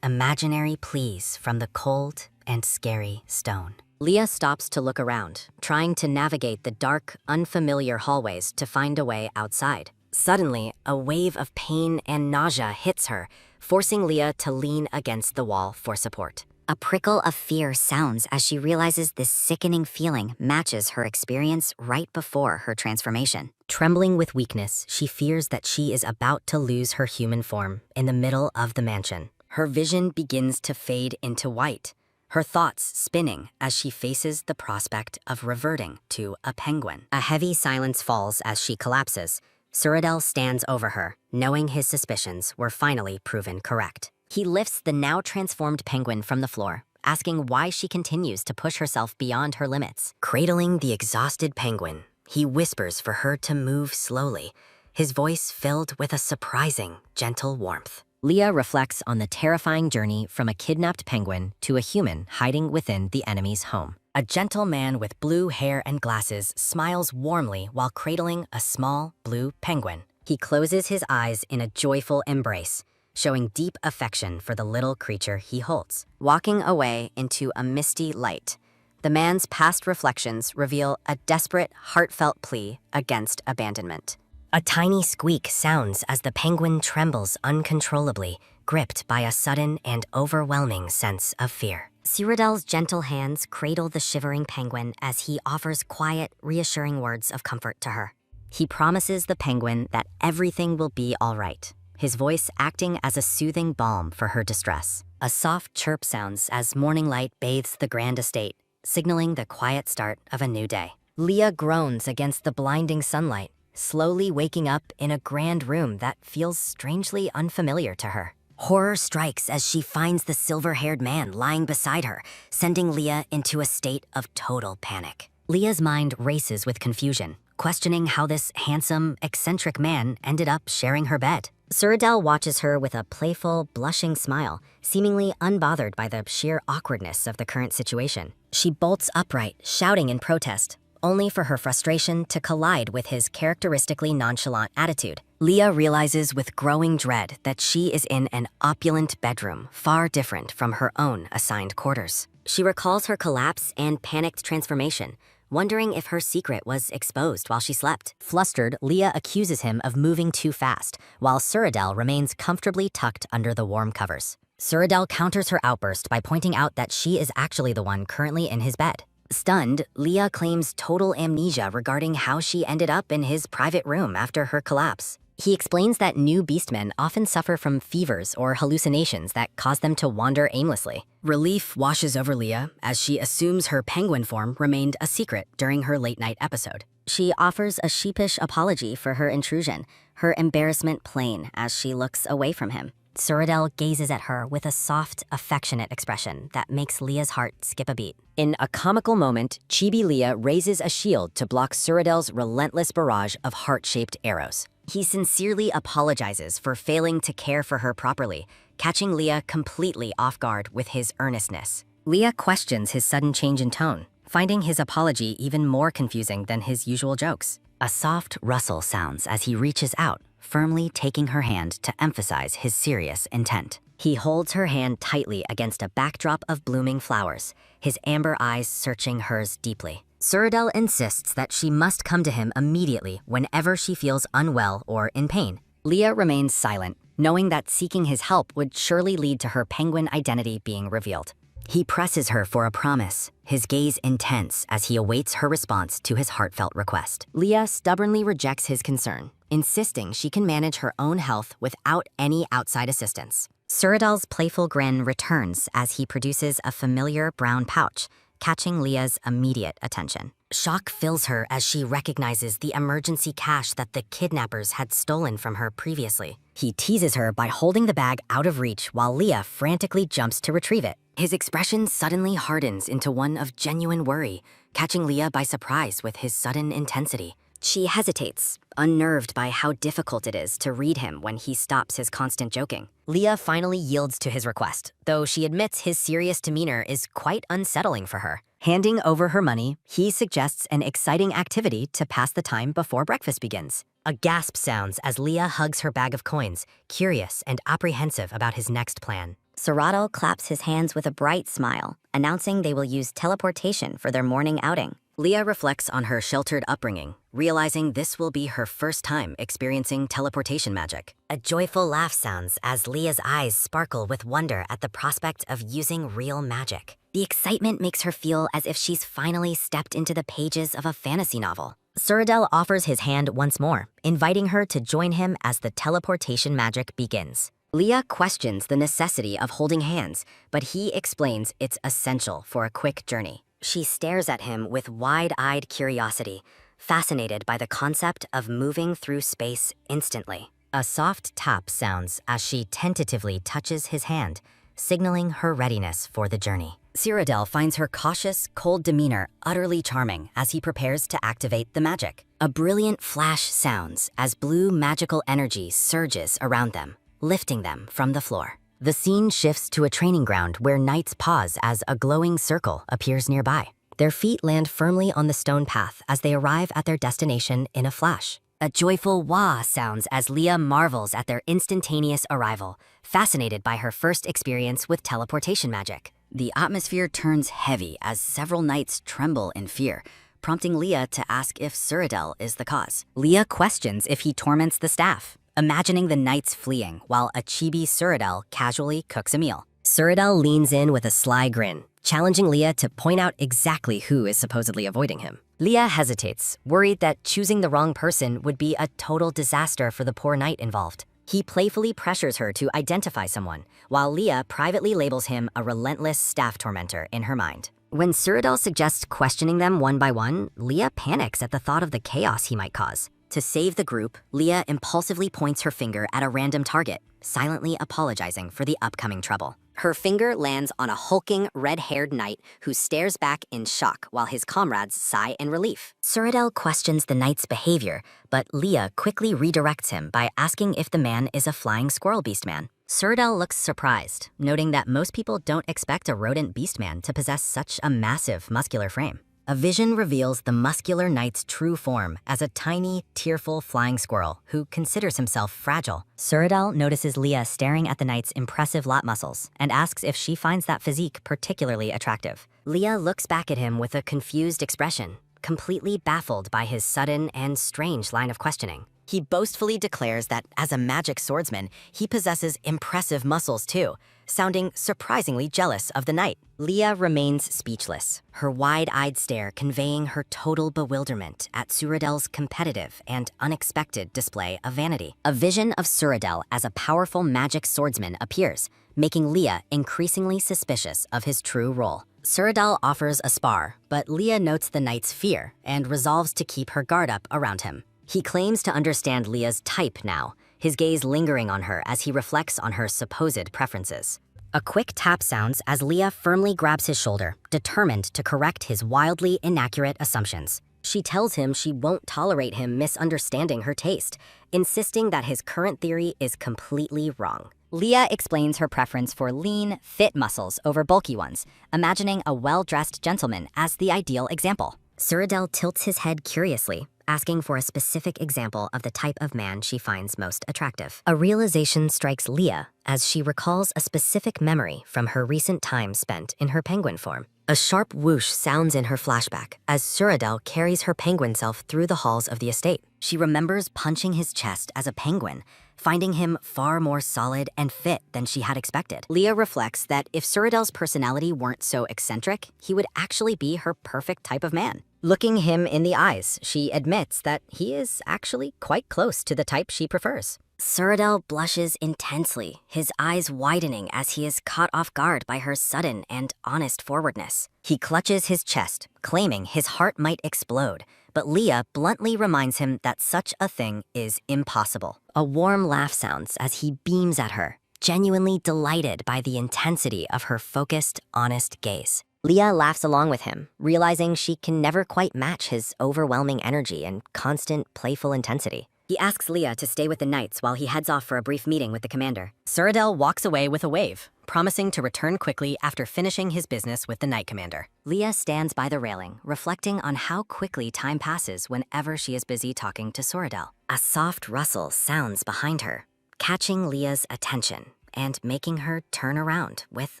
imaginary pleas from the cold and scary stone. Leah stops to look around, trying to navigate the dark, unfamiliar hallways to find a way outside. Suddenly, a wave of pain and nausea hits her, forcing Leah to lean against the wall for support. A prickle of fear sounds as she realizes this sickening feeling matches her experience right before her transformation. Trembling with weakness, she fears that she is about to lose her human form in the middle of the mansion. Her vision begins to fade into white, her thoughts spinning as she faces the prospect of reverting to a penguin. A heavy silence falls as she collapses. Cyrodiil stands over her, knowing his suspicions were finally proven correct. He lifts the now transformed penguin from the floor, asking why she continues to push herself beyond her limits. Cradling the exhausted penguin, he whispers for her to move slowly, his voice filled with a surprising, gentle warmth. Leah reflects on the terrifying journey from a kidnapped penguin to a human hiding within the enemy's home. A gentle man with blue hair and glasses smiles warmly while cradling a small blue penguin. He closes his eyes in a joyful embrace, showing deep affection for the little creature he holds. Walking away into a misty light, the man's past reflections reveal a desperate, heartfelt plea against abandonment. A tiny squeak sounds as the penguin trembles uncontrollably, gripped by a sudden and overwhelming sense of fear. Cyrodiil's gentle hands cradle the shivering penguin as he offers quiet, reassuring words of comfort to her. He promises the penguin that everything will be all right, his voice acting as a soothing balm for her distress. A soft chirp sounds as morning light bathes the grand estate, signaling the quiet start of a new day. Leah groans against the blinding sunlight, slowly waking up in a grand room that feels strangely unfamiliar to her. Horror strikes as she finds the silver-haired man lying beside her, sending Leah into a state of total panic. Leah's mind races with confusion, questioning how this handsome, eccentric man ended up sharing her bed. Cyrodiil watches her with a playful, blushing smile, seemingly unbothered by the sheer awkwardness of the current situation. She bolts upright, shouting in protest, only for her frustration to collide with his characteristically nonchalant attitude. Leah realizes with growing dread that she is in an opulent bedroom, far different from her own assigned quarters. She recalls her collapse and panicked transformation, wondering if her secret was exposed while she slept. Flustered, Leah accuses him of moving too fast, while Cyrodiil remains comfortably tucked under the warm covers. Cyrodiil counters her outburst by pointing out that she is actually the one currently in his bed. Stunned, Leah claims total amnesia regarding how she ended up in his private room after her collapse. He explains that new beastmen often suffer from fevers or hallucinations that cause them to wander aimlessly. Relief washes over Leah as she assumes her penguin form remained a secret during her late-night episode. She offers a sheepish apology for her intrusion, her embarrassment plain as she looks away from him. Cyrodiil gazes at her with a soft, affectionate expression that makes Leah's heart skip a beat. In a comical moment, Chibi Leah raises a shield to block Cyrodiil's relentless barrage of heart-shaped arrows. He sincerely apologizes for failing to care for her properly, catching Leah completely off guard with his earnestness. Leah questions his sudden change in tone, finding his apology even more confusing than his usual jokes. A soft rustle sounds as he reaches out, firmly taking her hand to emphasize his serious intent. He holds her hand tightly against a backdrop of blooming flowers, his amber eyes searching hers deeply. Cyrodiil insists that she must come to him immediately whenever she feels unwell or in pain. Leah remains silent, knowing that seeking his help would surely lead to her penguin identity being revealed. He presses her for a promise, his gaze intense as he awaits her response to his heartfelt request. Leah stubbornly rejects his concern, insisting she can manage her own health without any outside assistance. Suradal's playful grin returns as he produces a familiar brown pouch, catching Leah's immediate attention. Shock fills her as she recognizes the emergency cash that the kidnappers had stolen from her previously. He teases her by holding the bag out of reach while Leah frantically jumps to retrieve it. His expression suddenly hardens into one of genuine worry, catching Leah by surprise with his sudden intensity. She hesitates, unnerved by how difficult it is to read him when he stops his constant joking. Leah finally yields to his request, though she admits his serious demeanor is quite unsettling for her. Handing over her money, he suggests an exciting activity to pass the time before breakfast begins. A gasp sounds as Leah hugs her bag of coins, curious and apprehensive about his next plan. Suradal claps his hands with a bright smile, announcing they will use teleportation for their morning outing. Leah reflects on her sheltered upbringing, realizing this will be her first time experiencing teleportation magic. A joyful laugh sounds as Leah's eyes sparkle with wonder at the prospect of using real magic. The excitement makes her feel as if she's finally stepped into the pages of a fantasy novel. Suradal offers his hand once more, inviting her to join him as the teleportation magic begins. Leah questions the necessity of holding hands, but he explains it's essential for a quick journey. She stares at him with wide-eyed curiosity, fascinated by the concept of moving through space instantly. A soft tap sounds as she tentatively touches his hand, signaling her readiness for the journey. Cyrodiil finds her cautious, cold demeanor utterly charming as he prepares to activate the magic. A brilliant flash sounds as blue magical energy surges around them, lifting them from the floor. The scene shifts to a training ground where knights pause as a glowing circle appears nearby. Their feet land firmly on the stone path as they arrive at their destination in a flash. A joyful wah sounds as Leah marvels at their instantaneous arrival, fascinated by her first experience with teleportation magic. The atmosphere turns heavy as several knights tremble in fear, prompting Leah to ask if Cyrodiil is the cause. Leah questions if he torments the staff, imagining the knights fleeing while a chibi Cyrodiil casually cooks a meal. Cyrodiil leans in with a sly grin, challenging Leah to point out exactly who is supposedly avoiding him. Leah hesitates, worried that choosing the wrong person would be a total disaster for the poor knight involved. He playfully pressures her to identify someone, while Leah privately labels him a relentless staff tormentor in her mind. When Cyrodiil suggests questioning them one by one, Leah panics at the thought of the chaos he might cause. To save the group, Leah impulsively points her finger at a random target, silently apologizing for the upcoming trouble. Her finger lands on a hulking, red-haired knight who stares back in shock while his comrades sigh in relief. Cyrodiil questions the knight's behavior, but Leah quickly redirects him by asking if the man is a flying squirrel beastman. Cyrodiil looks surprised, noting that most people don't expect a rodent beastman to possess such a massive, muscular frame. A vision reveals the muscular knight's true form as a tiny, tearful flying squirrel who considers himself fragile. Cyrodiil notices Leah staring at the knight's impressive lat muscles and asks if she finds that physique particularly attractive. Leah looks back at him with a confused expression, completely baffled by his sudden and strange line of questioning. He boastfully declares that as a magic swordsman, he possesses impressive muscles too, sounding surprisingly jealous of the knight. Leah remains speechless, her wide-eyed stare conveying her total bewilderment at Cyrodiil's competitive and unexpected display of vanity. A vision of Cyrodiil as a powerful magic swordsman appears, making Leah increasingly suspicious of his true role. Cyrodiil offers a spar, but Leah notes the knight's fear and resolves to keep her guard up around him. He claims to understand Leah's type now, his gaze lingering on her as he reflects on her supposed preferences. A quick tap sounds as Leah firmly grabs his shoulder, determined to correct his wildly inaccurate assumptions. She tells him she won't tolerate him misunderstanding her taste, insisting that his current theory is completely wrong. Leah explains her preference for lean, fit muscles over bulky ones, imagining a well-dressed gentleman as the ideal example. Cyrodiil tilts his head curiously, asking for a specific example of the type of man she finds most attractive. A realization strikes Leah as she recalls a specific memory from her recent time spent in her penguin form. A sharp whoosh sounds in her flashback as Cyrodiil carries her penguin self through the halls of the estate. She remembers punching his chest as a penguin, finding him far more solid and fit than she had expected. Leah reflects that if Suridel's personality weren't so eccentric, he would actually be her perfect type of man. Looking him in the eyes, she admits that he is actually quite close to the type she prefers. Suridel blushes intensely, his eyes widening as he is caught off guard by her sudden and honest forwardness. He clutches his chest, claiming his heart might explode, but Leah bluntly reminds him that such a thing is impossible. A warm laugh sounds as he beams at her, genuinely delighted by the intensity of her focused, honest gaze. Leah laughs along with him, realizing she can never quite match his overwhelming energy and constant, playful intensity. He asks Leah to stay with the knights while he heads off for a brief meeting with the commander. Suridel walks away with a wave, promising to return quickly after finishing his business with the knight commander. Leah stands by the railing, reflecting on how quickly time passes whenever she is busy talking to Suridel. A soft rustle sounds behind her, catching Leah's attention and making her turn around with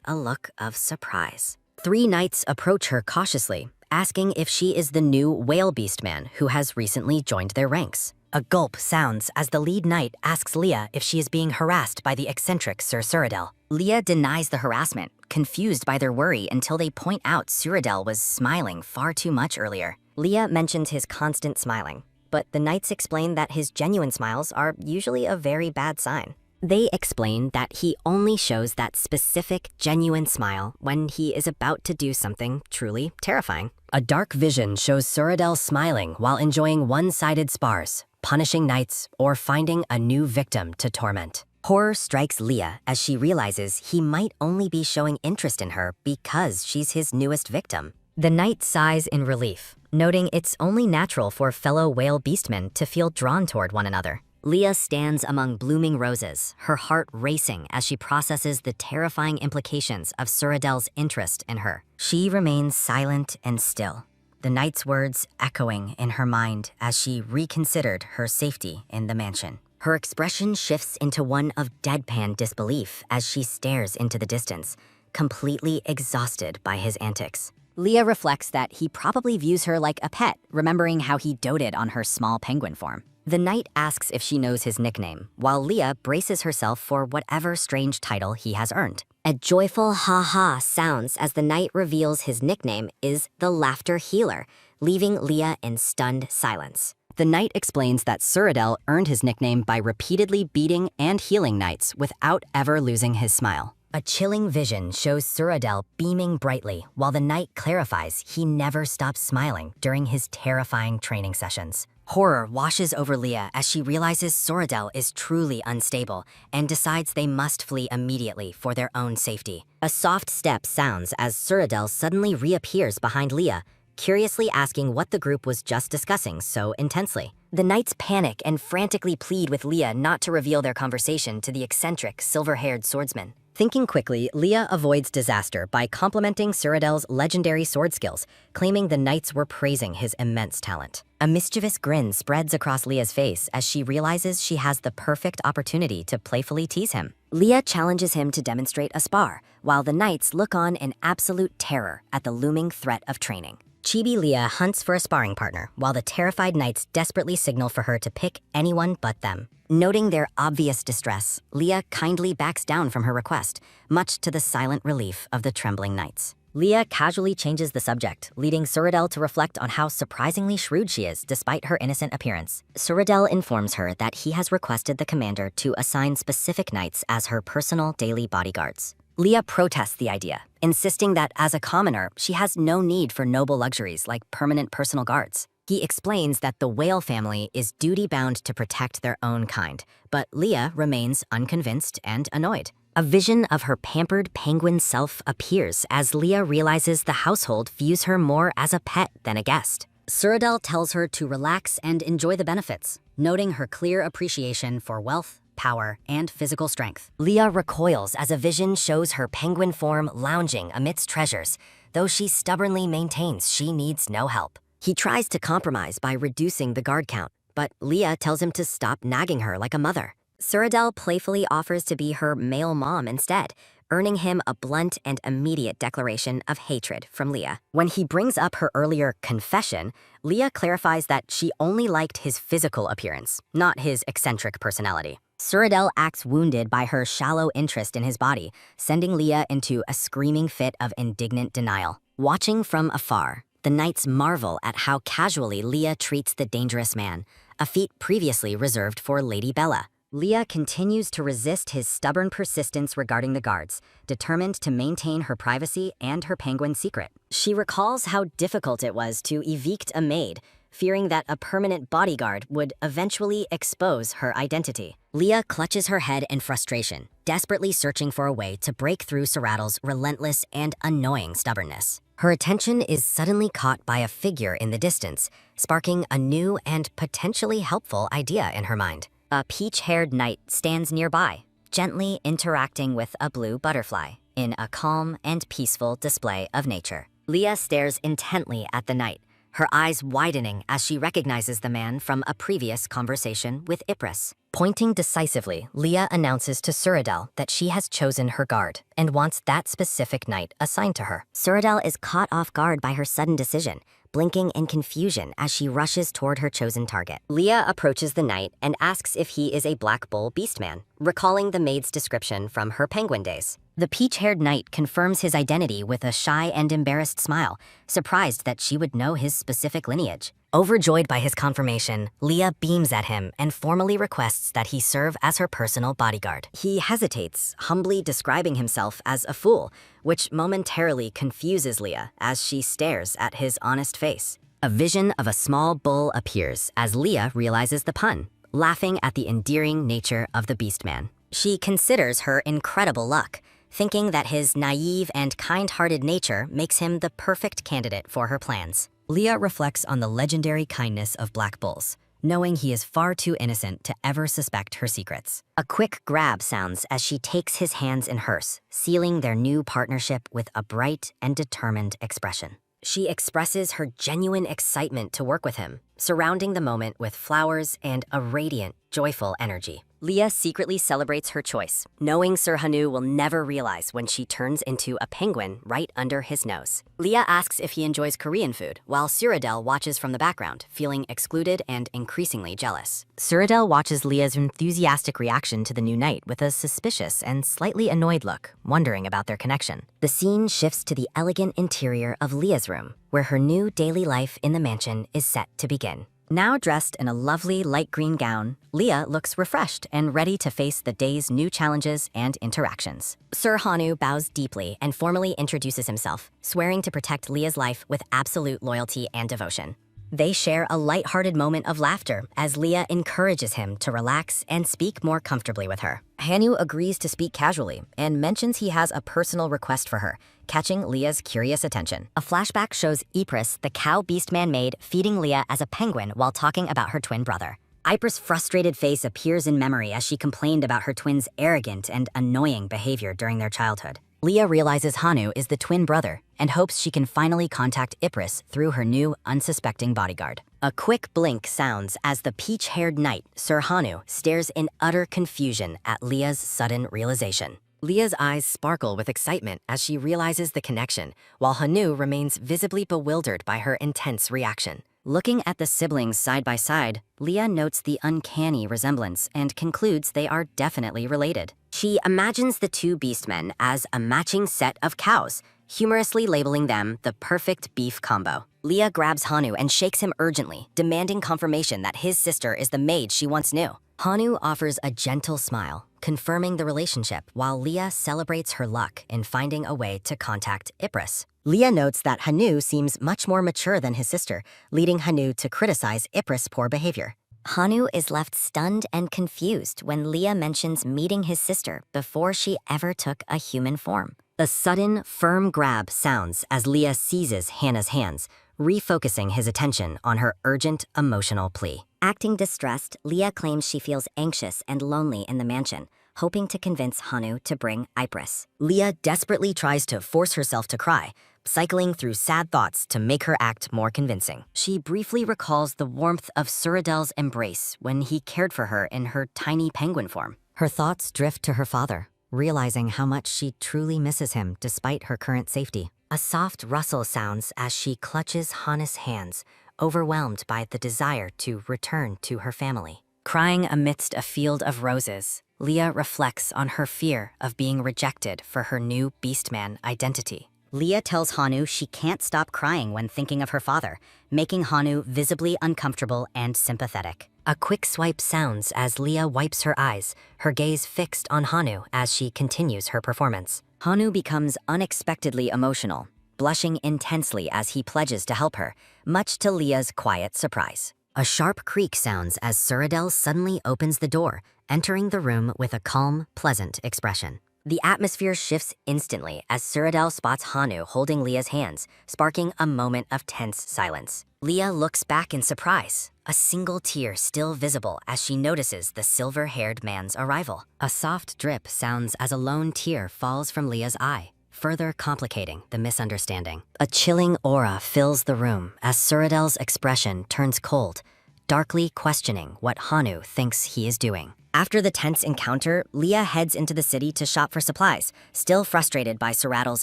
a look of surprise. 3 knights approach her cautiously, asking if she is the new whale beast man who has recently joined their ranks. A gulp sounds as the lead knight asks Leah if she is being harassed by the eccentric Sir Suridel. Leah denies the harassment, confused by their worry until they point out Suridel was smiling far too much earlier. Leah mentions his constant smiling, but the knights explain that his genuine smiles are usually a very bad sign. They explain that he only shows that specific, genuine smile when he is about to do something truly terrifying. A dark vision shows Suridel smiling while enjoying one-sided spars, punishing knights, or finding a new victim to torment. Horror strikes Leah as she realizes he might only be showing interest in her because she's his newest victim. The knight sighs in relief, noting it's only natural for fellow whale beastmen to feel drawn toward one another. Leah stands among blooming roses, her heart racing as she processes the terrifying implications of Suridel's interest in her. She remains silent and still, the knight's words echoing in her mind as she reconsidered her safety in the mansion. Her expression shifts into one of deadpan disbelief as she stares into the distance, completely exhausted by his antics. Leah reflects that he probably views her like a pet, remembering how he doted on her small penguin form. The knight asks if she knows his nickname, while Leah braces herself for whatever strange title he has earned. A joyful ha-ha sounds as the knight reveals his nickname is the Laughter Healer, leaving Leah in stunned silence. The knight explains that Suridel earned his nickname by repeatedly beating and healing knights without ever losing his smile. A chilling vision shows Suridel beaming brightly, while the knight clarifies he never stops smiling during his terrifying training sessions. Horror washes over Leah as she realizes Suridel is truly unstable and decides they must flee immediately for their own safety. A soft step sounds as Suridel suddenly reappears behind Leah, curiously asking what the group was just discussing so intensely. The knights panic and frantically plead with Leah not to reveal their conversation to the eccentric, silver-haired swordsman. Thinking quickly, Leah avoids disaster by complimenting Suridel's legendary sword skills, claiming the knights were praising his immense talent. A mischievous grin spreads across Leah's face as she realizes she has the perfect opportunity to playfully tease him. Leah challenges him to demonstrate a spar, while the knights look on in absolute terror at the looming threat of training. Chibi Leah hunts for a sparring partner, while the terrified knights desperately signal for her to pick anyone but them. Noting their obvious distress, Leah kindly backs down from her request, much to the silent relief of the trembling knights. Leah casually changes the subject, leading Suridel to reflect on how surprisingly shrewd she is despite her innocent appearance. Suridel informs her that he has requested the commander to assign specific knights as her personal daily bodyguards. Leah protests the idea, insisting that as a commoner, she has no need for noble luxuries like permanent personal guards. He explains that the whale family is duty-bound to protect their own kind, but Leah remains unconvinced and annoyed. A vision of her pampered penguin self appears as Leah realizes the household views her more as a pet than a guest. Suridel tells her to relax and enjoy the benefits, noting her clear appreciation for wealth, power, and physical strength. Leah recoils as a vision shows her penguin form lounging amidst treasures, though she stubbornly maintains she needs no help. He tries to compromise by reducing the guard count, but Leah tells him to stop nagging her like a mother. Suridel playfully offers to be her male mom instead, earning him a blunt and immediate declaration of hatred from Leah. When he brings up her earlier confession, Leah clarifies that she only liked his physical appearance, not his eccentric personality. Suradel acts wounded by her shallow interest in his body, sending Leah into a screaming fit of indignant denial. Watching from afar, the knights marvel at how casually Leah treats the dangerous man, a feat previously reserved for Lady Bella. Leah continues to resist his stubborn persistence regarding the guards, determined to maintain her privacy and her penguin secret. She recalls how difficult it was to evict a maid, fearing that a permanent bodyguard would eventually expose her identity. Leah clutches her head in frustration, desperately searching for a way to break through Seradel's relentless and annoying stubbornness. Her attention is suddenly caught by a figure in the distance, sparking a new and potentially helpful idea in her mind. A peach-haired knight stands nearby, gently interacting with a blue butterfly in a calm and peaceful display of nature. Leah stares intently at the knight, her eyes widening as she recognizes the man from a previous conversation with Ypres. Pointing decisively, Leah announces to Suradel that she has chosen her guard and wants that specific knight assigned to her. Suradel is caught off guard by her sudden decision, blinking in confusion as she rushes toward her chosen target. Leah approaches the knight and asks if he is a black bull beastman, recalling the maid's description from her penguin days. The peach-haired knight confirms his identity with a shy and embarrassed smile, surprised that she would know his specific lineage. Overjoyed by his confirmation, Leah beams at him and formally requests that he serve as her personal bodyguard. He hesitates, humbly describing himself as a fool, which momentarily confuses Leah as she stares at his honest face. A vision of a small bull appears as Leah realizes the pun, laughing at the endearing nature of the beastman. She considers her incredible luck, thinking that his naive and kind-hearted nature makes him the perfect candidate for her plans. Leah reflects on the legendary kindness of black bulls, knowing he is far too innocent to ever suspect her secrets. A quick grab sounds as she takes his hands in hers, sealing their new partnership with a bright and determined expression. She expresses her genuine excitement to work with him, surrounding the moment with flowers and a radiant, joyful energy. Leah secretly celebrates her choice, knowing Sir Hanu will never realize when she turns into a penguin right under his nose. Leah asks if he enjoys Korean food, while Suradel watches from the background, feeling excluded and increasingly jealous. Suradel watches Leah's enthusiastic reaction to the new knight with a suspicious and slightly annoyed look, wondering about their connection. The scene shifts to the elegant interior of Leah's room, where her new daily life in the mansion is set to begin. Now dressed in a lovely light green gown, Leah looks refreshed and ready to face the day's new challenges and interactions. Sir Hanu bows deeply and formally introduces himself, swearing to protect Leah's life with absolute loyalty and devotion. They share a light-hearted moment of laughter as Leah encourages him to relax and speak more comfortably with her. Hanu agrees to speak casually and mentions he has a personal request for her, catching Leah's curious attention. A flashback shows Ypres, the cow beastman maid, feeding Leah as a penguin while talking about her twin brother. Ypres' frustrated face appears in memory as she complained about her twin's arrogant and annoying behavior during their childhood. Leah realizes Hanu is the twin brother and hopes she can finally contact Ypres through her new, unsuspecting bodyguard. A quick blink sounds as the peach-haired knight, Sir Hanu, stares in utter confusion at Leah's sudden realization. Leah's eyes sparkle with excitement as she realizes the connection, while Hanu remains visibly bewildered by her intense reaction. Looking at the siblings side by side, Leah notes the uncanny resemblance and concludes they are definitely related. She imagines the two beastmen as a matching set of cows, humorously labeling them the perfect beef combo. Leah grabs Hanu and shakes him urgently, demanding confirmation that his sister is the maid she once knew. Hanu offers a gentle smile, confirming the relationship, while Leah celebrates her luck in finding a way to contact Ypres. Leah notes that Hanu seems much more mature than his sister, leading Hanu to criticize Ypres' poor behavior. Hanu is left stunned and confused when Leah mentions meeting his sister before she ever took a human form. A sudden, firm grab sounds as Leah seizes Hannah's hands, refocusing his attention on her urgent emotional plea. Acting distressed, Leah claims she feels anxious and lonely in the mansion, hoping to convince Hanu to bring Ypres. Leah desperately tries to force herself to cry, cycling through sad thoughts to make her act more convincing. She briefly recalls the warmth of Suradel's embrace when he cared for her in her tiny penguin form. Her thoughts drift to her father, realizing how much she truly misses him despite her current safety. A soft rustle sounds as she clutches Hanna's hands, overwhelmed by the desire to return to her family. Crying amidst a field of roses, Leah reflects on her fear of being rejected for her new Beastman identity. Leah tells Hanu she can't stop crying when thinking of her father, making Hanu visibly uncomfortable and sympathetic. A quick swipe sounds as Leah wipes her eyes, her gaze fixed on Hanu as she continues her performance. Hanu becomes unexpectedly emotional, blushing intensely as he pledges to help her, much to Leah's quiet surprise. A sharp creak sounds as Suradel suddenly opens the door, entering the room with a calm, pleasant expression. The atmosphere shifts instantly as Suradel spots Hanu holding Leah's hands, sparking a moment of tense silence. Leah looks back in surprise, a single tear still visible as she notices the silver-haired man's arrival. A soft drip sounds as a lone tear falls from Leah's eye, further complicating the misunderstanding. A chilling aura fills the room as Suradel's expression turns cold, darkly questioning what Hanu thinks he is doing. After the tense encounter, Leah heads into the city to shop for supplies, still frustrated by Suradel's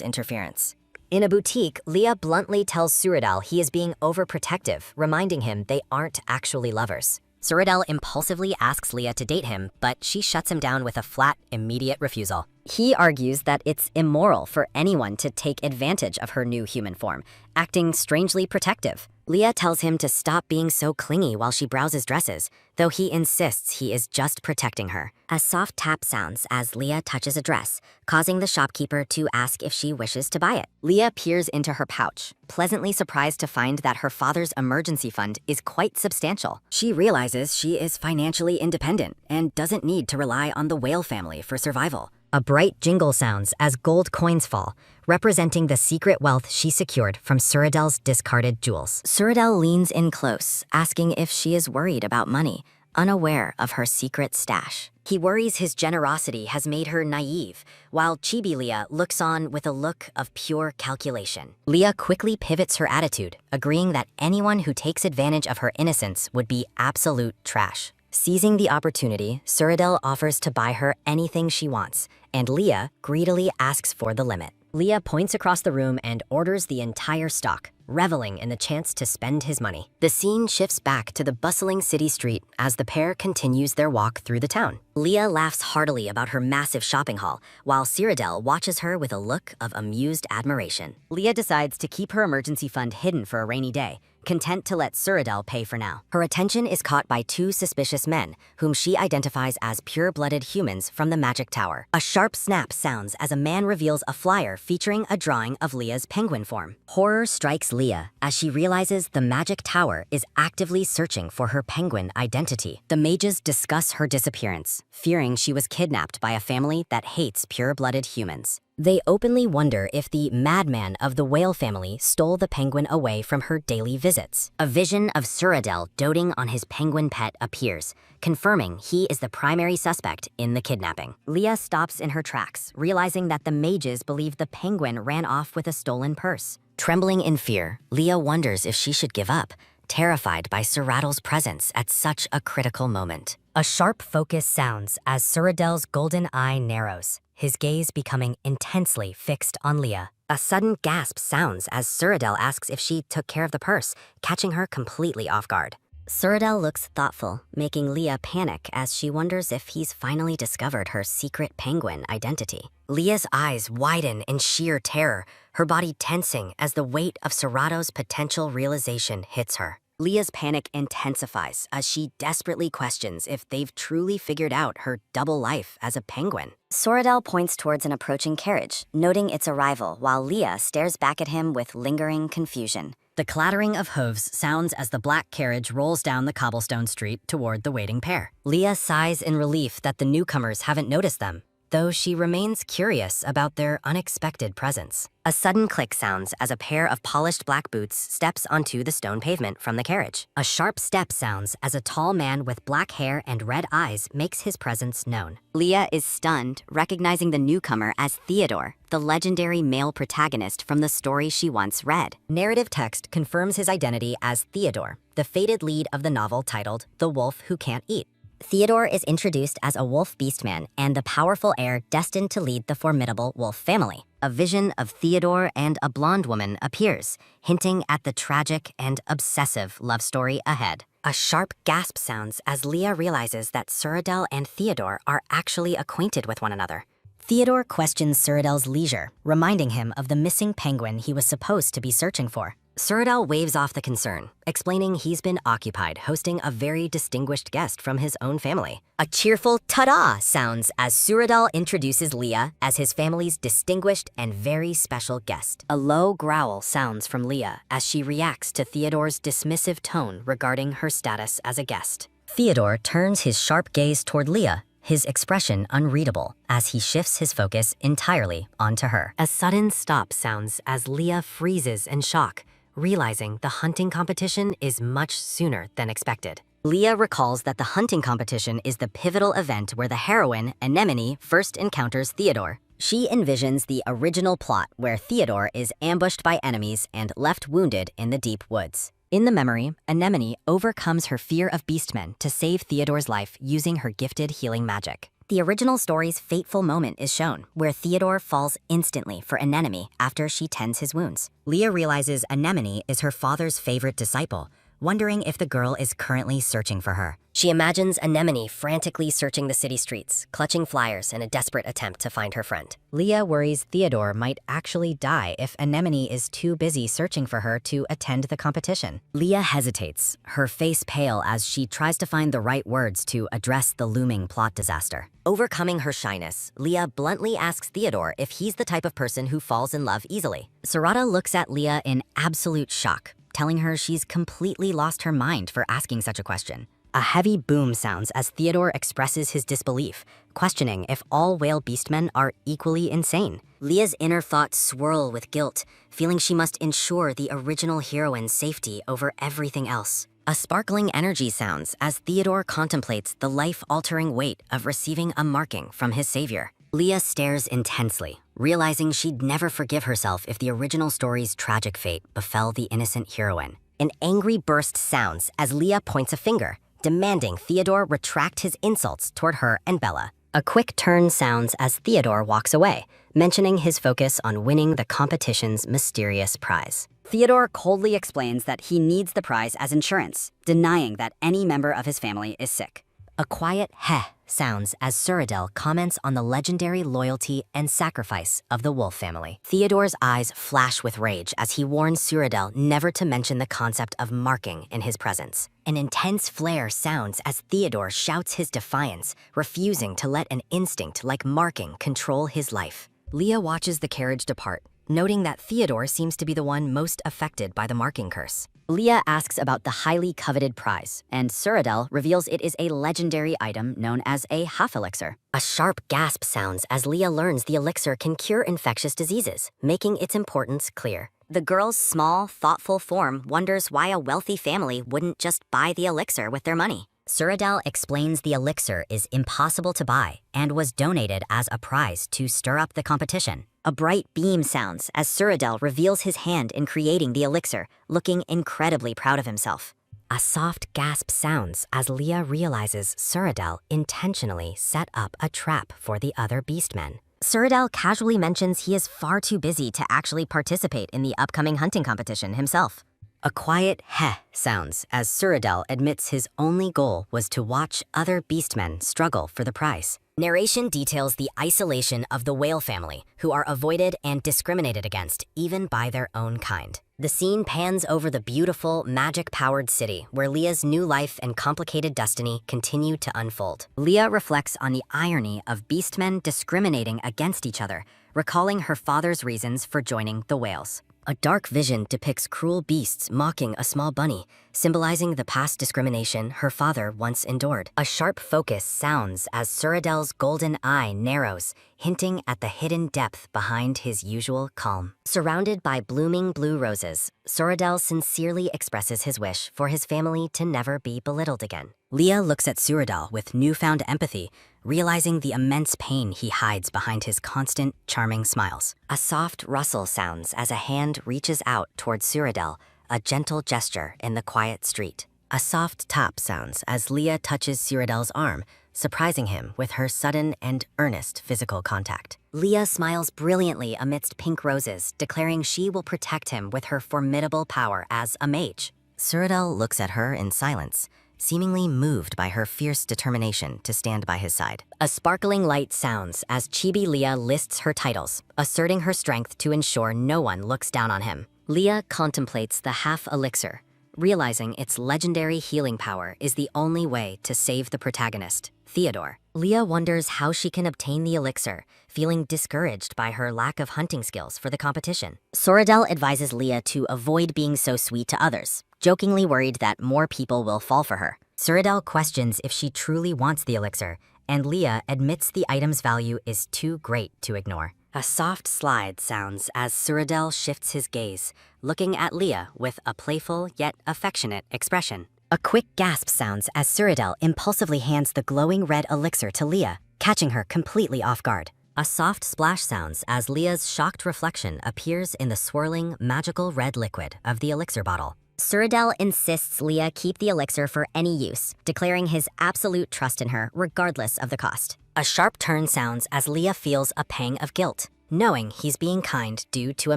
interference. In a boutique, Leah bluntly tells Suradel he is being overprotective, reminding him they aren't actually lovers. Suradel impulsively asks Leah to date him, but she shuts him down with a flat, immediate refusal. He argues that it's immoral for anyone to take advantage of her new human form, acting strangely protective. Leah tells him to stop being so clingy while she browses dresses, though he insists he is just protecting her. A soft tap sounds as Leah touches a dress, causing the shopkeeper to ask if she wishes to buy it. Leah peers into her pouch, pleasantly surprised to find that her father's emergency fund is quite substantial. She realizes she is financially independent and doesn't need to rely on the whale family for survival. A bright jingle sounds as gold coins fall, representing the secret wealth she secured from Suradel's discarded jewels. Suradel leans in close, asking if she is worried about money, unaware of her secret stash. He worries his generosity has made her naive, while Chibi Leah looks on with a look of pure calculation. Leah quickly pivots her attitude, agreeing that anyone who takes advantage of her innocence would be absolute trash. Seizing the opportunity, Suradel offers to buy her anything she wants, and Leah greedily asks for the limit. Leah points across the room and orders the entire stock, reveling in the chance to spend his money. The scene shifts back to the bustling city street as the pair continues their walk through the town. Leah laughs heartily about her massive shopping haul, while Suradel watches her with a look of amused admiration. Leah decides to keep her emergency fund hidden for a rainy day, content to let Suradel pay for now. Her attention is caught by two suspicious men, whom she identifies as pure-blooded humans from the Magic Tower. A sharp snap sounds as a man reveals a flyer featuring a drawing of Leah's penguin form. Horror strikes Leah as she realizes the Magic Tower is actively searching for her penguin identity. The mages discuss her disappearance, fearing she was kidnapped by a family that hates pure-blooded humans. They openly wonder if the madman of the whale family stole the penguin away from her daily visits. A vision of Suradel doting on his penguin pet appears, confirming he is the primary suspect in the kidnapping. Leah stops in her tracks, realizing that the mages believe the penguin ran off with a stolen purse. Trembling in fear, Leah wonders if she should give up, terrified by Suradel's presence at such a critical moment. A sharp focus sounds as Suradel's golden eye narrows, his gaze becoming intensely fixed on Leah. A sudden gasp sounds as Suradel asks if she took care of the purse, catching her completely off guard. Suradel looks thoughtful, making Leah panic as she wonders if he's finally discovered her secret penguin identity. Leah's eyes widen in sheer terror, her body tensing as the weight of Suradel's potential realization hits her. Leah's panic intensifies as she desperately questions if they've truly figured out her double life as a penguin. Suradel points towards an approaching carriage, noting its arrival while Leah stares back at him with lingering confusion. The clattering of hooves sounds as the black carriage rolls down the cobblestone street toward the waiting pair. Leah sighs in relief that the newcomers haven't noticed them, though she remains curious about their unexpected presence. A sudden click sounds as a pair of polished black boots steps onto the stone pavement from the carriage. A sharp step sounds as a tall man with black hair and red eyes makes his presence known. Leah is stunned, recognizing the newcomer as Theodore, the legendary male protagonist from the story she once read. Narrative text confirms his identity as Theodore, the fated lead of the novel titled The Wolf Who Can't Eat. Theodore is introduced as a wolf beastman and the powerful heir destined to lead the formidable wolf family. A vision of Theodore and a blonde woman appears, hinting at the tragic and obsessive love story ahead. A sharp gasp sounds as Leah realizes that Cyrodiil and Theodore are actually acquainted with one another. Theodore questions Cyrodiil's leisure, reminding him of the missing penguin he was supposed to be searching for. Cyrodiil waves off the concern, explaining he's been occupied hosting a very distinguished guest from his own family. A cheerful ta-da sounds as Cyrodiil introduces Leah as his family's distinguished and very special guest. A low growl sounds from Leah as she reacts to Theodore's dismissive tone regarding her status as a guest. Theodore turns his sharp gaze toward Leah, his expression unreadable as he shifts his focus entirely onto her. A sudden stop sounds as Leah freezes in shock, realizing the hunting competition is much sooner than expected. Leah recalls that the hunting competition is the pivotal event where the heroine, Anemone, first encounters Theodore. She envisions the original plot where Theodore is ambushed by enemies and left wounded in the deep woods. In the memory, Anemone overcomes her fear of beastmen to save Theodore's life using her gifted healing magic. The original story's fateful moment is shown, where Theodore falls instantly for Anemone after she tends his wounds. Leah realizes Anemone is her father's favorite disciple, wondering if the girl is currently searching for her. She imagines Anemone frantically searching the city streets, clutching flyers in a desperate attempt to find her friend. Leah worries Theodore might actually die if Anemone is too busy searching for her to attend the competition. Leah hesitates, her face pale as she tries to find the right words to address the looming plot disaster. Overcoming her shyness, Leah bluntly asks Theodore if he's the type of person who falls in love easily. Cyrodiil looks at Leah in absolute shock, telling her she's completely lost her mind for asking such a question. A heavy boom sounds as Theodore expresses his disbelief, questioning if all whale beastmen are equally insane. Leah's inner thoughts swirl with guilt, feeling she must ensure the original heroine's safety over everything else. A sparkling energy sounds as Theodore contemplates the life-altering weight of receiving a marking from his savior. Leah stares intensely, realizing she'd never forgive herself if the original story's tragic fate befell the innocent heroine. An angry burst sounds as Leah points a finger, demanding Theodore retract his insults toward her and Bella. A quick turn sounds as Theodore walks away, mentioning his focus on winning the competition's mysterious prize. Theodore coldly explains that he needs the prize as insurance, denying that any member of his family is sick. A quiet heh sounds as Cyrodiil comments on the legendary loyalty and sacrifice of the wolf family. Theodore's eyes flash with rage as he warns Cyrodiil never to mention the concept of marking in his presence. An intense flare sounds as Theodore shouts his defiance, refusing to let an instinct like marking control his life. Leah watches the carriage depart, noting that Theodore seems to be the one most affected by the marking curse. Leah asks about the highly coveted prize, and Cyrodiil reveals it is a legendary item known as a half elixir. A sharp gasp sounds as Leah learns the elixir can cure infectious diseases, making its importance clear. The girl's small, thoughtful form wonders why a wealthy family wouldn't just buy the elixir with their money. Cyrodiil explains the elixir is impossible to buy and was donated as a prize to stir up the competition. A bright beam sounds as Cyrodiil reveals his hand in creating the elixir, looking incredibly proud of himself. A soft gasp sounds as Leah realizes Cyrodiil intentionally set up a trap for the other beastmen. Cyrodiil casually mentions he is far too busy to actually participate in the upcoming hunting competition himself. A quiet heh sounds as Cyrodiil admits his only goal was to watch other beastmen struggle for the prize. Narration details the isolation of the whale family, who are avoided and discriminated against, even by their own kind. The scene pans over the beautiful, magic-powered city where Leah's new life and complicated destiny continue to unfold. Leah reflects on the irony of beastmen discriminating against each other, recalling her father's reasons for joining the whales. A dark vision depicts cruel beasts mocking a small bunny, symbolizing the past discrimination her father once endured. A sharp focus sounds as Cyrodiil's golden eye narrows, hinting at the hidden depth behind his usual calm. Surrounded by blooming blue roses, Cyrodiil sincerely expresses his wish for his family to never be belittled again. Leah looks at Cyrodiil with newfound empathy, realizing the immense pain he hides behind his constant, charming smiles. A soft rustle sounds as a hand reaches out towards Cyrodiil, a gentle gesture in the quiet street. A soft tap sounds as Leah touches Cyrodiil's arm, surprising him with her sudden and earnest physical contact. Leah smiles brilliantly amidst pink roses, declaring she will protect him with her formidable power as a mage. Cyrodiil looks at her in silence, seemingly moved by her fierce determination to stand by his side. A sparkling light sounds as Chibi Leah lists her titles, asserting her strength to ensure no one looks down on him. Leah contemplates the half elixir, realizing its legendary healing power is the only way to save the protagonist, Theodore. Leah wonders how she can obtain the elixir, feeling discouraged by her lack of hunting skills for the competition. Cyrodiil advises Leah to avoid being so sweet to others, jokingly worried that more people will fall for her. Cyrodiil questions if she truly wants the elixir, and Leah admits the item's value is too great to ignore. A soft slide sounds as Cyrodiil shifts his gaze, looking at Leah with a playful yet affectionate expression. A quick gasp sounds as Cyrodiil impulsively hands the glowing red elixir to Leah, catching her completely off guard. A soft splash sounds as Leah's shocked reflection appears in the swirling, magical red liquid of the elixir bottle. Cyrodiil insists Leah keep the elixir for any use, declaring his absolute trust in her regardless of the cost. A sharp turn sounds as Leah feels a pang of guilt, knowing he's being kind due to a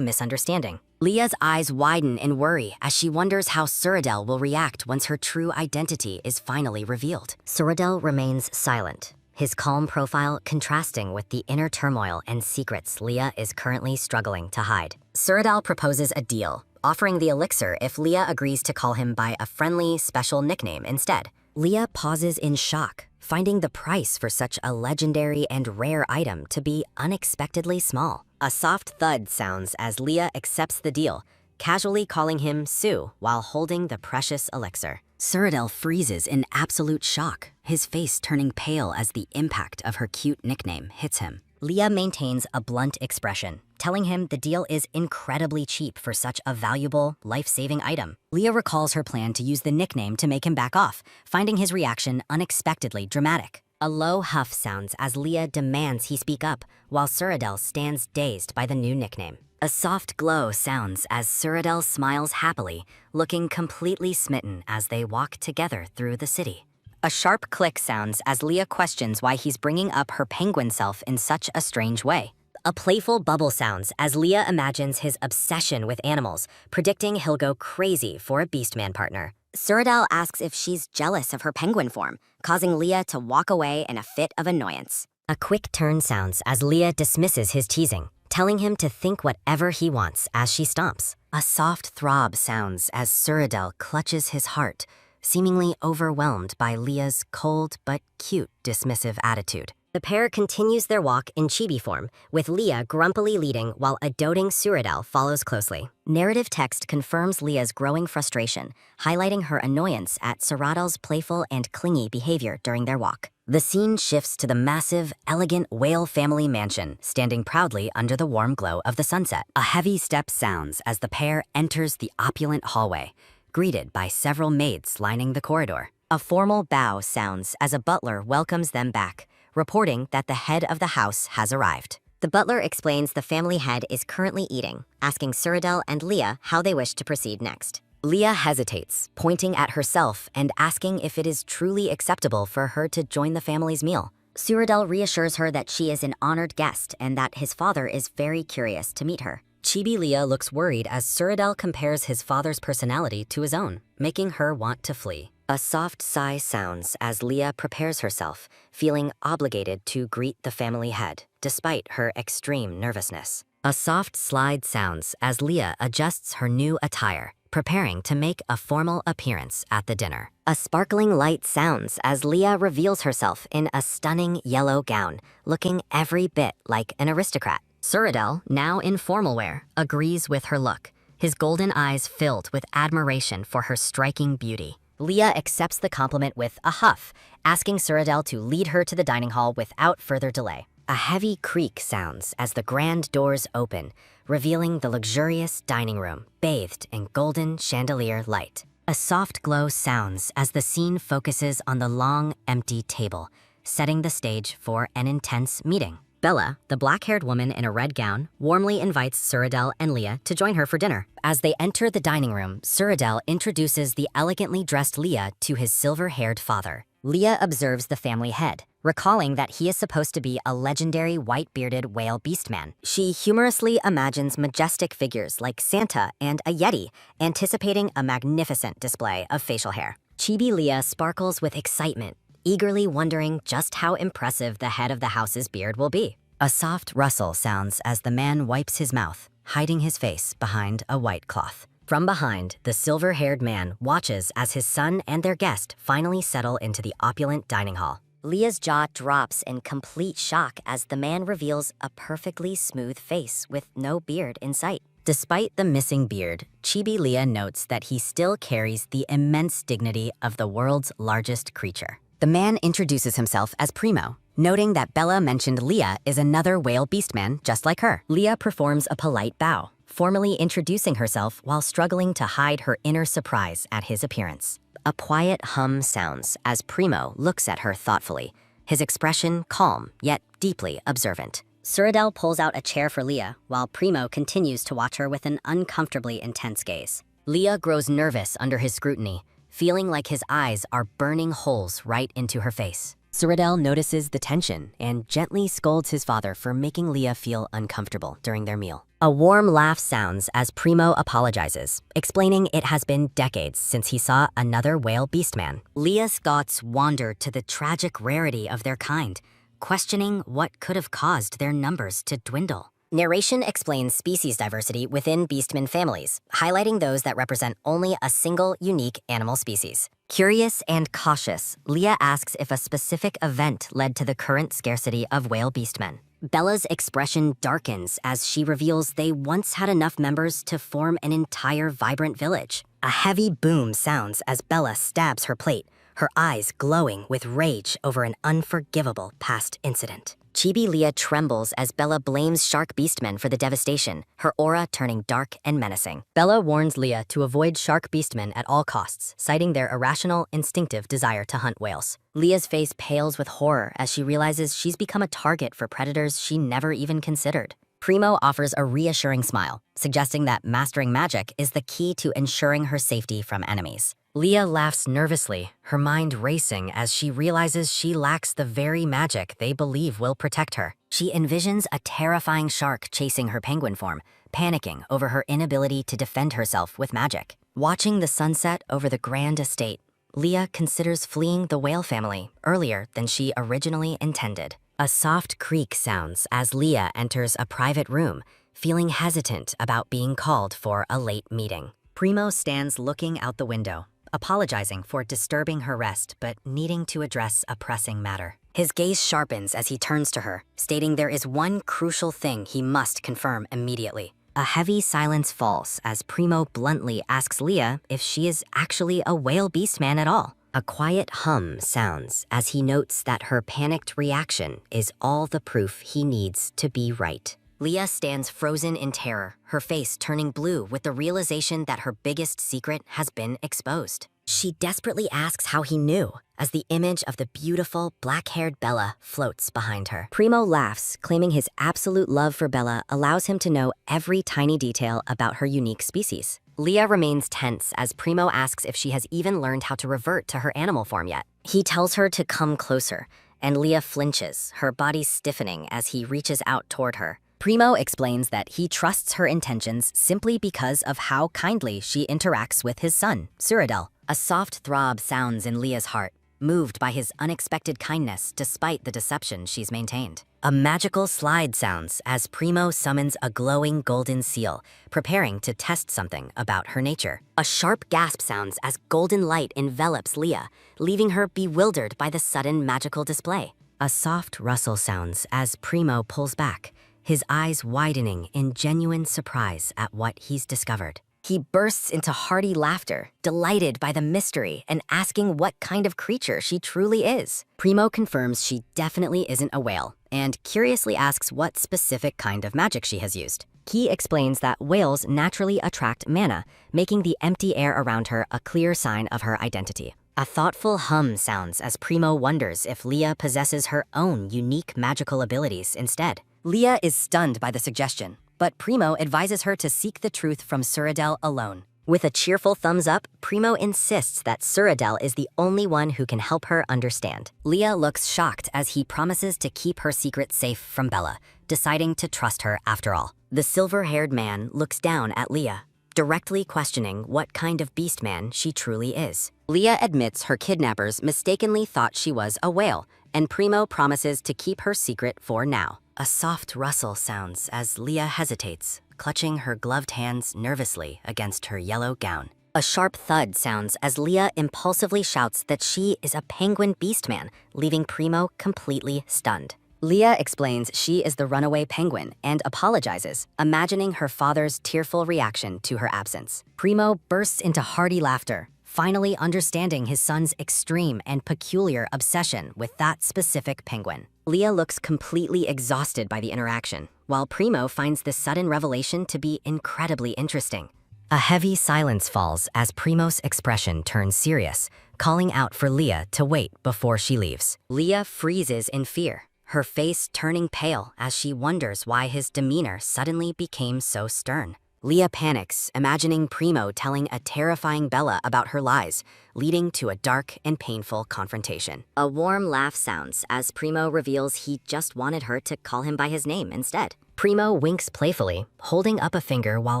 misunderstanding. Leah's eyes widen in worry as she wonders how Cyrodiil will react once her true identity is finally revealed. Cyrodiil remains silent, his calm profile contrasting with the inner turmoil and secrets Leah is currently struggling to hide. Cyrodiil proposes a deal, offering the elixir if Leah agrees to call him by a friendly, special nickname instead. Leah pauses in shock, finding the price for such a legendary and rare item to be unexpectedly small. A soft thud sounds as Leah accepts the deal, casually calling him Sue while holding the precious elixir. Cyrodiil freezes in absolute shock, his face turning pale as the impact of her cute nickname hits him. Leah maintains a blunt expression, telling him the deal is incredibly cheap for such a valuable, life-saving item. Leah recalls her plan to use the nickname to make him back off, finding his reaction unexpectedly dramatic. A low huff sounds as Leah demands he speak up, while Cyrodiil stands dazed by the new nickname. A soft glow sounds as Cyrodiil smiles happily, looking completely smitten as they walk together through the city. A sharp click sounds as Leah questions why he's bringing up her penguin self in such a strange way. A playful bubble sounds as Leah imagines his obsession with animals, predicting he'll go crazy for a beastman partner. Cyrodiil asks if she's jealous of her penguin form, causing Leah to walk away in a fit of annoyance. A quick turn sounds as Leah dismisses his teasing, telling him to think whatever he wants as she stomps. A soft throb sounds as Cyrodiil clutches his heart, seemingly overwhelmed by Leah's cold but cute dismissive attitude. The pair continues their walk in chibi form, with Leah grumpily leading while a doting Cyrodiil follows closely. Narrative text confirms Leah's growing frustration, highlighting her annoyance at Cyrodiil's playful and clingy behavior during their walk. The scene shifts to the massive, elegant whale family mansion, standing proudly under the warm glow of the sunset. A heavy step sounds as the pair enters the opulent hallway, greeted by several maids lining the corridor. A formal bow sounds as a butler welcomes them back, reporting that the head of the house has arrived. The butler explains the family head is currently eating, asking Cyrodiil and Leah how they wish to proceed next. Leah hesitates, pointing at herself and asking if it is truly acceptable for her to join the family's meal. Cyrodiil reassures her that she is an honored guest and that his father is very curious to meet her. Chibi Leah looks worried as Cyrodiil compares his father's personality to his own, making her want to flee. A soft sigh sounds as Leah prepares herself, feeling obligated to greet the family head, despite her extreme nervousness. A soft slide sounds as Leah adjusts her new attire, preparing to make a formal appearance at the dinner. A sparkling light sounds as Leah reveals herself in a stunning yellow gown, looking every bit like an aristocrat. Cyrodiil, now in formal wear, agrees with her look, his golden eyes filled with admiration for her striking beauty. Leah accepts the compliment with a huff, asking Cyrodiil to lead her to the dining hall without further delay. A heavy creak sounds as the grand doors open, revealing the luxurious dining room, bathed in golden chandelier light. A soft glow sounds as the scene focuses on the long, empty table, setting the stage for an intense meeting. Bella, the black-haired woman in a red gown, warmly invites Cyrodiil and Leah to join her for dinner. As they enter the dining room, Cyrodiil introduces the elegantly dressed Leah to his silver-haired father. Leah observes the family head, recalling that he is supposed to be a legendary white-bearded whale beastman. She humorously imagines majestic figures like Santa and a Yeti, anticipating a magnificent display of facial hair. Chibi Leah sparkles with excitement, eagerly wondering just how impressive the head of the house's beard will be. A soft rustle sounds as the man wipes his mouth, hiding his face behind a white cloth. From behind, the silver-haired man watches as his son and their guest finally settle into the opulent dining hall. Leah's jaw drops in complete shock as the man reveals a perfectly smooth face with no beard in sight. Despite the missing beard, Chibi Leah notes that he still carries the immense dignity of the world's largest creature. The man introduces himself as Primo, noting that Bella mentioned Leah is another whale beastman just like her. Leah performs a polite bow, formally introducing herself while struggling to hide her inner surprise at his appearance. A quiet hum sounds as Primo looks at her thoughtfully, his expression calm yet deeply observant. Suradel pulls out a chair for Leah while Primo continues to watch her with an uncomfortably intense gaze. Leah grows nervous under his scrutiny, feeling like his eyes are burning holes right into her face. Suradel notices the tension and gently scolds his father for making Leah feel uncomfortable during their meal. A warm laugh sounds as Primo apologizes, explaining it has been decades since he saw another whale beastman. Leah's thoughts wander to the tragic rarity of their kind, questioning what could have caused their numbers to dwindle. Narration explains species diversity within beastman families, highlighting those that represent only a single unique animal species. Curious and cautious, Leah asks if a specific event led to the current scarcity of whale beastmen. Bella's expression darkens as she reveals they once had enough members to form an entire vibrant village. A heavy boom sounds as Bella stabs her plate, her eyes glowing with rage over an unforgivable past incident. Chibi Leah trembles as Bella blames shark beastmen for the devastation, her aura turning dark and menacing. Bella warns Leah to avoid shark beastmen at all costs, citing their irrational, instinctive desire to hunt whales. Leah's face pales with horror as she realizes she's become a target for predators she never even considered. Primo offers a reassuring smile, suggesting that mastering magic is the key to ensuring her safety from enemies. Leah laughs nervously, her mind racing as she realizes she lacks the very magic they believe will protect her. She envisions a terrifying shark chasing her penguin form, panicking over her inability to defend herself with magic. Watching the sunset over the grand estate, Leah considers fleeing the whale family earlier than she originally intended. A soft creak sounds as Leah enters a private room, feeling hesitant about being called for a late meeting. Primo stands looking out the window, apologizing for disturbing her rest but needing to address a pressing matter. His gaze sharpens as he turns to her, stating there is one crucial thing he must confirm immediately. A heavy silence falls as Primo bluntly asks Leah if she is actually a whale beastman at all. A quiet hum sounds as he notes that her panicked reaction is all the proof he needs to be right. Leah stands frozen in terror, her face turning blue with the realization that her biggest secret has been exposed. She desperately asks how he knew, as the image of the beautiful, black-haired Bella floats behind her. Primo laughs, claiming his absolute love for Bella allows him to know every tiny detail about her unique species. Leah remains tense as Primo asks if she has even learned how to revert to her animal form yet. He tells her to come closer, and Leah flinches, her body stiffening as he reaches out toward her. Primo explains that he trusts her intentions simply because of how kindly she interacts with his son, Suradel. A soft throb sounds in Leah's heart, moved by his unexpected kindness despite the deception she's maintained. A magical slide sounds as Primo summons a glowing golden seal, preparing to test something about her nature. A sharp gasp sounds as golden light envelops Leah, leaving her bewildered by the sudden magical display. A soft rustle sounds as Primo pulls back, his eyes widening in genuine surprise at what he's discovered. He bursts into hearty laughter, delighted by the mystery and asking what kind of creature she truly is. Primo confirms she definitely isn't a whale and curiously asks what specific kind of magic she has used. He explains that whales naturally attract mana, making the empty air around her a clear sign of her identity. A thoughtful hum sounds as Primo wonders if Leah possesses her own unique magical abilities instead. Leah is stunned by the suggestion, but Primo advises her to seek the truth from Suradel alone. With a cheerful thumbs up, Primo insists that Suradel is the only one who can help her understand. Leah looks shocked as he promises to keep her secret safe from Bella, deciding to trust her after all. The silver-haired man looks down at Leah, directly questioning what kind of beastman she truly is. Leah admits her kidnappers mistakenly thought she was a whale, and Primo promises to keep her secret for now. A soft rustle sounds as Leah hesitates, clutching her gloved hands nervously against her yellow gown. A sharp thud sounds as Leah impulsively shouts that she is a penguin beastman, leaving Primo completely stunned. Leah explains she is the runaway penguin and apologizes, imagining her father's tearful reaction to her absence. Primo bursts into hearty laughter, finally understanding his son's extreme and peculiar obsession with that specific penguin. Leah looks completely exhausted by the interaction, while Primo finds this sudden revelation to be incredibly interesting. A heavy silence falls as Primo's expression turns serious, calling out for Leah to wait before she leaves. Leah freezes in fear, her face turning pale as she wonders why his demeanor suddenly became so stern. Leah panics, imagining Primo telling a terrifying Bella about her lies, leading to a dark and painful confrontation. A warm laugh sounds as Primo reveals he just wanted her to call him by his name instead. Primo winks playfully, holding up a finger while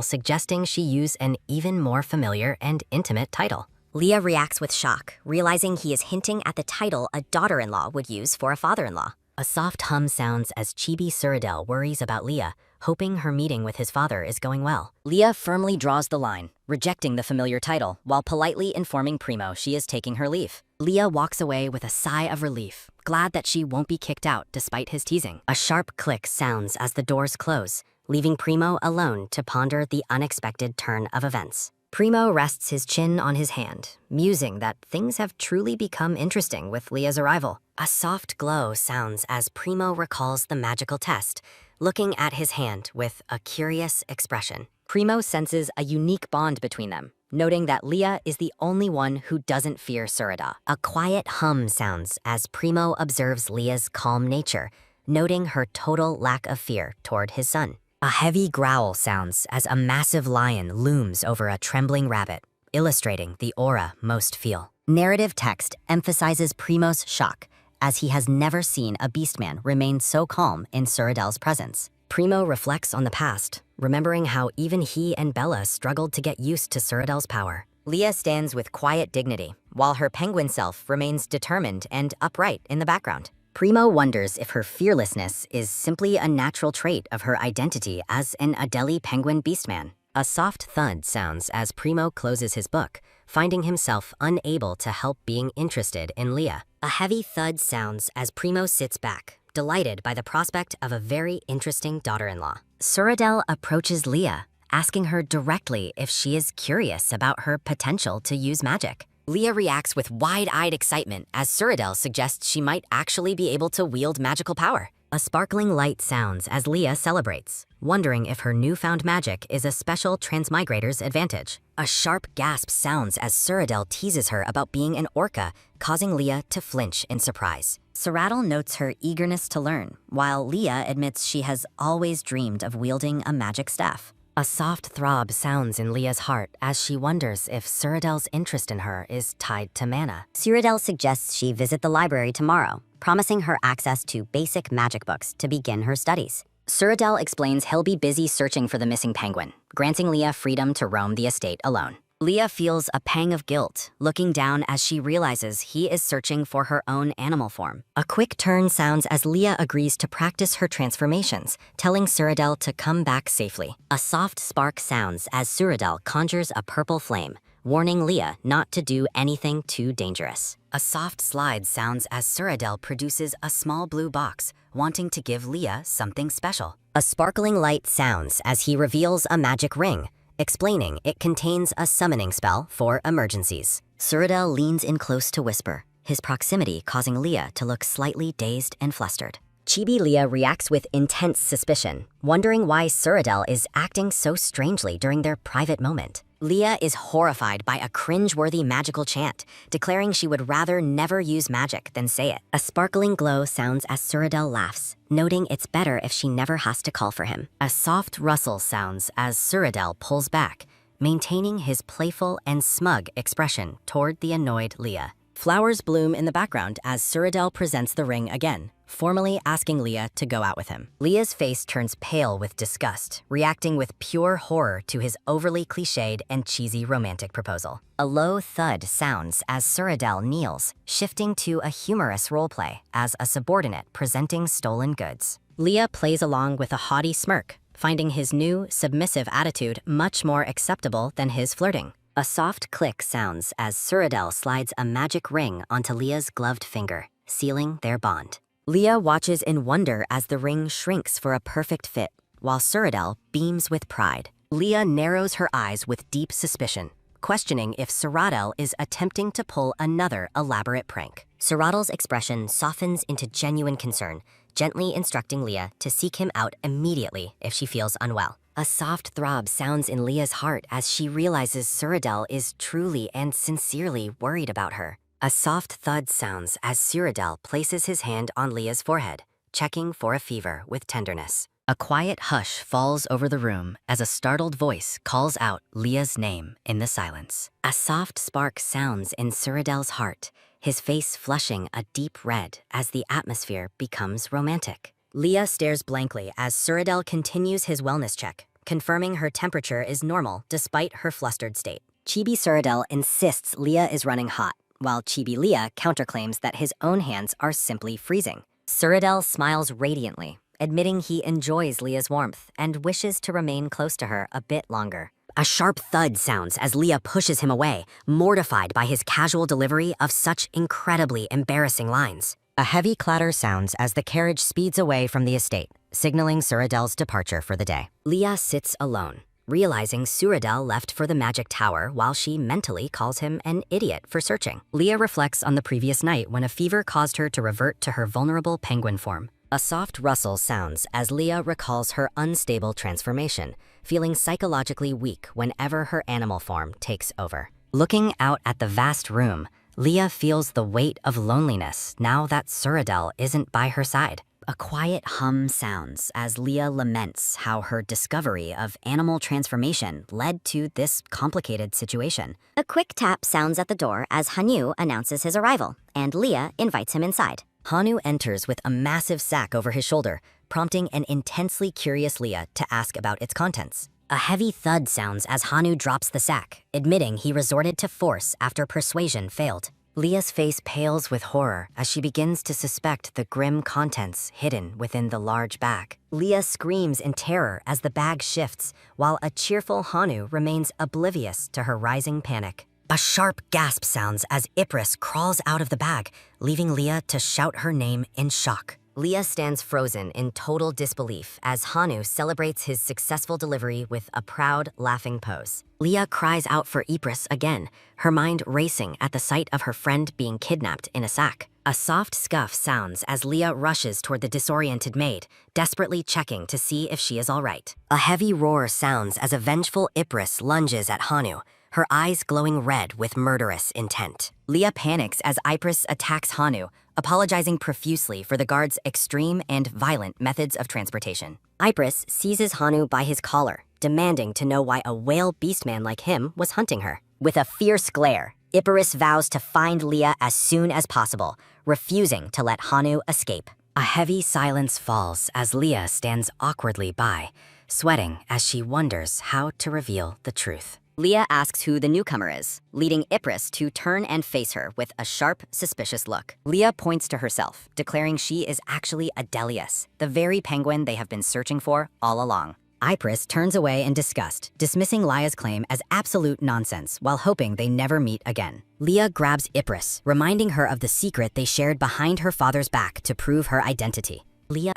suggesting she use an even more familiar and intimate title. Leah reacts with shock, realizing he is hinting at the title a daughter-in-law would use for a father-in-law. A soft hum sounds as Chibi Suradel worries about Leah, hoping her meeting with his father is going well. Leah firmly draws the line, rejecting the familiar title, while politely informing Primo she is taking her leave. Leah walks away with a sigh of relief, glad that she won't be kicked out despite his teasing. A sharp click sounds as the doors close, leaving Primo alone to ponder the unexpected turn of events. Primo rests his chin on his hand, musing that things have truly become interesting with Leah's arrival. A soft glow sounds as Primo recalls the magical test, looking at his hand with a curious expression. Primo senses a unique bond between them, noting that Leah is the only one who doesn't fear Surada. A quiet hum sounds as Primo observes Leah's calm nature, noting her total lack of fear toward his son. A heavy growl sounds as a massive lion looms over a trembling rabbit, illustrating the aura most feel. Narrative text emphasizes Primo's shock, as he has never seen a beastman remain so calm in Suradel's presence. Primo reflects on the past, remembering how even he and Bella struggled to get used to Suradel's power. Leah stands with quiet dignity, while her penguin self remains determined and upright in the background. Primo wonders if her fearlessness is simply a natural trait of her identity as an Adelie penguin beastman. A soft thud sounds as Primo closes his book, finding himself unable to help being interested in Leah. A heavy thud sounds as Primo sits back, delighted by the prospect of a very interesting daughter-in-law. Suradel approaches Leah, asking her directly if she is curious about her potential to use magic. Leah reacts with wide-eyed excitement as Suradel suggests she might actually be able to wield magical power. A sparkling light sounds as Leah celebrates, wondering if her newfound magic is a special transmigrator's advantage. A sharp gasp sounds as Suradel teases her about being an orca, causing Leah to flinch in surprise. Suradel notes her eagerness to learn, while Leah admits she has always dreamed of wielding a magic staff. A soft throb sounds in Leah's heart as she wonders if Suradel's interest in her is tied to mana. Suradel suggests she visit the library tomorrow, promising her access to basic magic books to begin her studies. Suradel explains he'll be busy searching for the missing penguin, granting Leah freedom to roam the estate alone. Leah feels a pang of guilt, looking down as she realizes he is searching for her own animal form. A quick turn sounds as Leah agrees to practice her transformations, telling Suradel to come back safely. A soft spark sounds as Suradel conjures a purple flame, warning Leah not to do anything too dangerous. A soft slide sounds as Suradel produces a small blue box, wanting to give Leah something special. A sparkling light sounds as he reveals a magic ring, explaining it contains a summoning spell for emergencies. Suradel leans in close to whisper, his proximity causing Leah to look slightly dazed and flustered. Chibi Leah reacts with intense suspicion, wondering why Suradel is acting so strangely during their private moment. Leah is horrified by a cringe-worthy magical chant, declaring she would rather never use magic than say it. A sparkling glow sounds as Suradel laughs, noting it's better if she never has to call for him. A soft rustle sounds as Suradel pulls back, maintaining his playful and smug expression toward the annoyed Leah. Flowers bloom in the background as Cyrodiil presents the ring again, formally asking Leah to go out with him. Leah's face turns pale with disgust, reacting with pure horror to his overly cliched and cheesy romantic proposal. A low thud sounds as Cyrodiil kneels, shifting to a humorous roleplay as a subordinate presenting stolen goods. Leah plays along with a haughty smirk, finding his new, submissive attitude much more acceptable than his flirting. A soft click sounds as Cyrodiil slides a magic ring onto Leah's gloved finger, sealing their bond. Leah watches in wonder as the ring shrinks for a perfect fit, while Cyrodiil beams with pride. Leah narrows her eyes with deep suspicion, questioning if Cyrodiil is attempting to pull another elaborate prank. Cyrodiil's expression softens into genuine concern, gently instructing Leah to seek him out immediately if she feels unwell. A soft throb sounds in Leah's heart as she realizes Cyrodiil is truly and sincerely worried about her. A soft thud sounds as Cyrodiil places his hand on Leah's forehead, checking for a fever with tenderness. A quiet hush falls over the room as a startled voice calls out Leah's name in the silence. A soft spark sounds in Cyrodiil's heart, his face flushing a deep red as the atmosphere becomes romantic. Leah stares blankly as Cyrodiil continues his wellness check, confirming her temperature is normal despite her flustered state. Chibi Cyrodiil insists Leah is running hot, while Chibi Leah counterclaims that his own hands are simply freezing. Cyrodiil smiles radiantly, admitting he enjoys Leah's warmth and wishes to remain close to her a bit longer. A sharp thud sounds as Leah pushes him away, mortified by his casual delivery of such incredibly embarrassing lines. A heavy clatter sounds as the carriage speeds away from the estate, signaling Cyrodiil's departure for the day. Leah sits alone, realizing Cyrodiil left for the magic tower while she mentally calls him an idiot for searching. Leah reflects on the previous night when a fever caused her to revert to her vulnerable penguin form. A soft rustle sounds as Leah recalls her unstable transformation, feeling psychologically weak whenever her animal form takes over. Looking out at the vast room, Leah feels the weight of loneliness now that Cyrodiil isn't by her side. A quiet hum sounds as Leah laments how her discovery of animal transformation led to this complicated situation. A quick tap sounds at the door as Hanyu announces his arrival, and Leah invites him inside. Hanyu enters with a massive sack over his shoulder, prompting an intensely curious Leah to ask about its contents. A heavy thud sounds as Hanyu drops the sack, admitting he resorted to force after persuasion failed. Leah's face pales with horror as she begins to suspect the grim contents hidden within the large bag. Leah screams in terror as the bag shifts, while a cheerful Hanyu remains oblivious to her rising panic. A sharp gasp sounds as Ypres crawls out of the bag, leaving Leah to shout her name in shock. Leah stands frozen in total disbelief as Hanyu celebrates his successful delivery with a proud, laughing pose. Leah cries out for Ypres again, her mind racing at the sight of her friend being kidnapped in a sack. A soft scuff sounds as Leah rushes toward the disoriented maid, desperately checking to see if she is all right. A heavy roar sounds as a vengeful Ypres lunges at Hanyu, her eyes glowing red with murderous intent. Leah panics as Ypres attacks Hanyu, apologizing profusely for the guard's extreme and violent methods of transportation. Ypres seizes Hanyu by his collar, demanding to know why a whale beastman like him was hunting her. With a fierce glare, Ypres vows to find Leah as soon as possible, refusing to let Hanyu escape. A heavy silence falls as Leah stands awkwardly by, sweating as she wonders how to reveal the truth. Leah asks who the newcomer is, leading Ypres to turn and face her with a sharp, suspicious look. Leah points to herself, declaring she is actually Adelius, the very penguin they have been searching for all along. Ypres turns away in disgust, dismissing Leah's claim as absolute nonsense while hoping they never meet again. Leah grabs Ypres, reminding her of the secret they shared behind her father's back to prove her identity.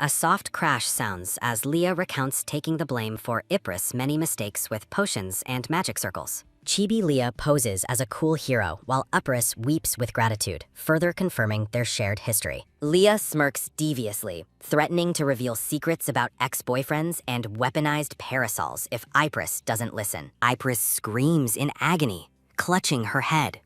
A soft crash sounds as Leah recounts taking the blame for Ypres' many mistakes with potions and magic circles. Chibi Leah poses as a cool hero while Ypres weeps with gratitude, further confirming their shared history. Leah smirks deviously, threatening to reveal secrets about ex-boyfriends and weaponized parasols if Ypres doesn't listen. Ypres screams in agony, clutching her head,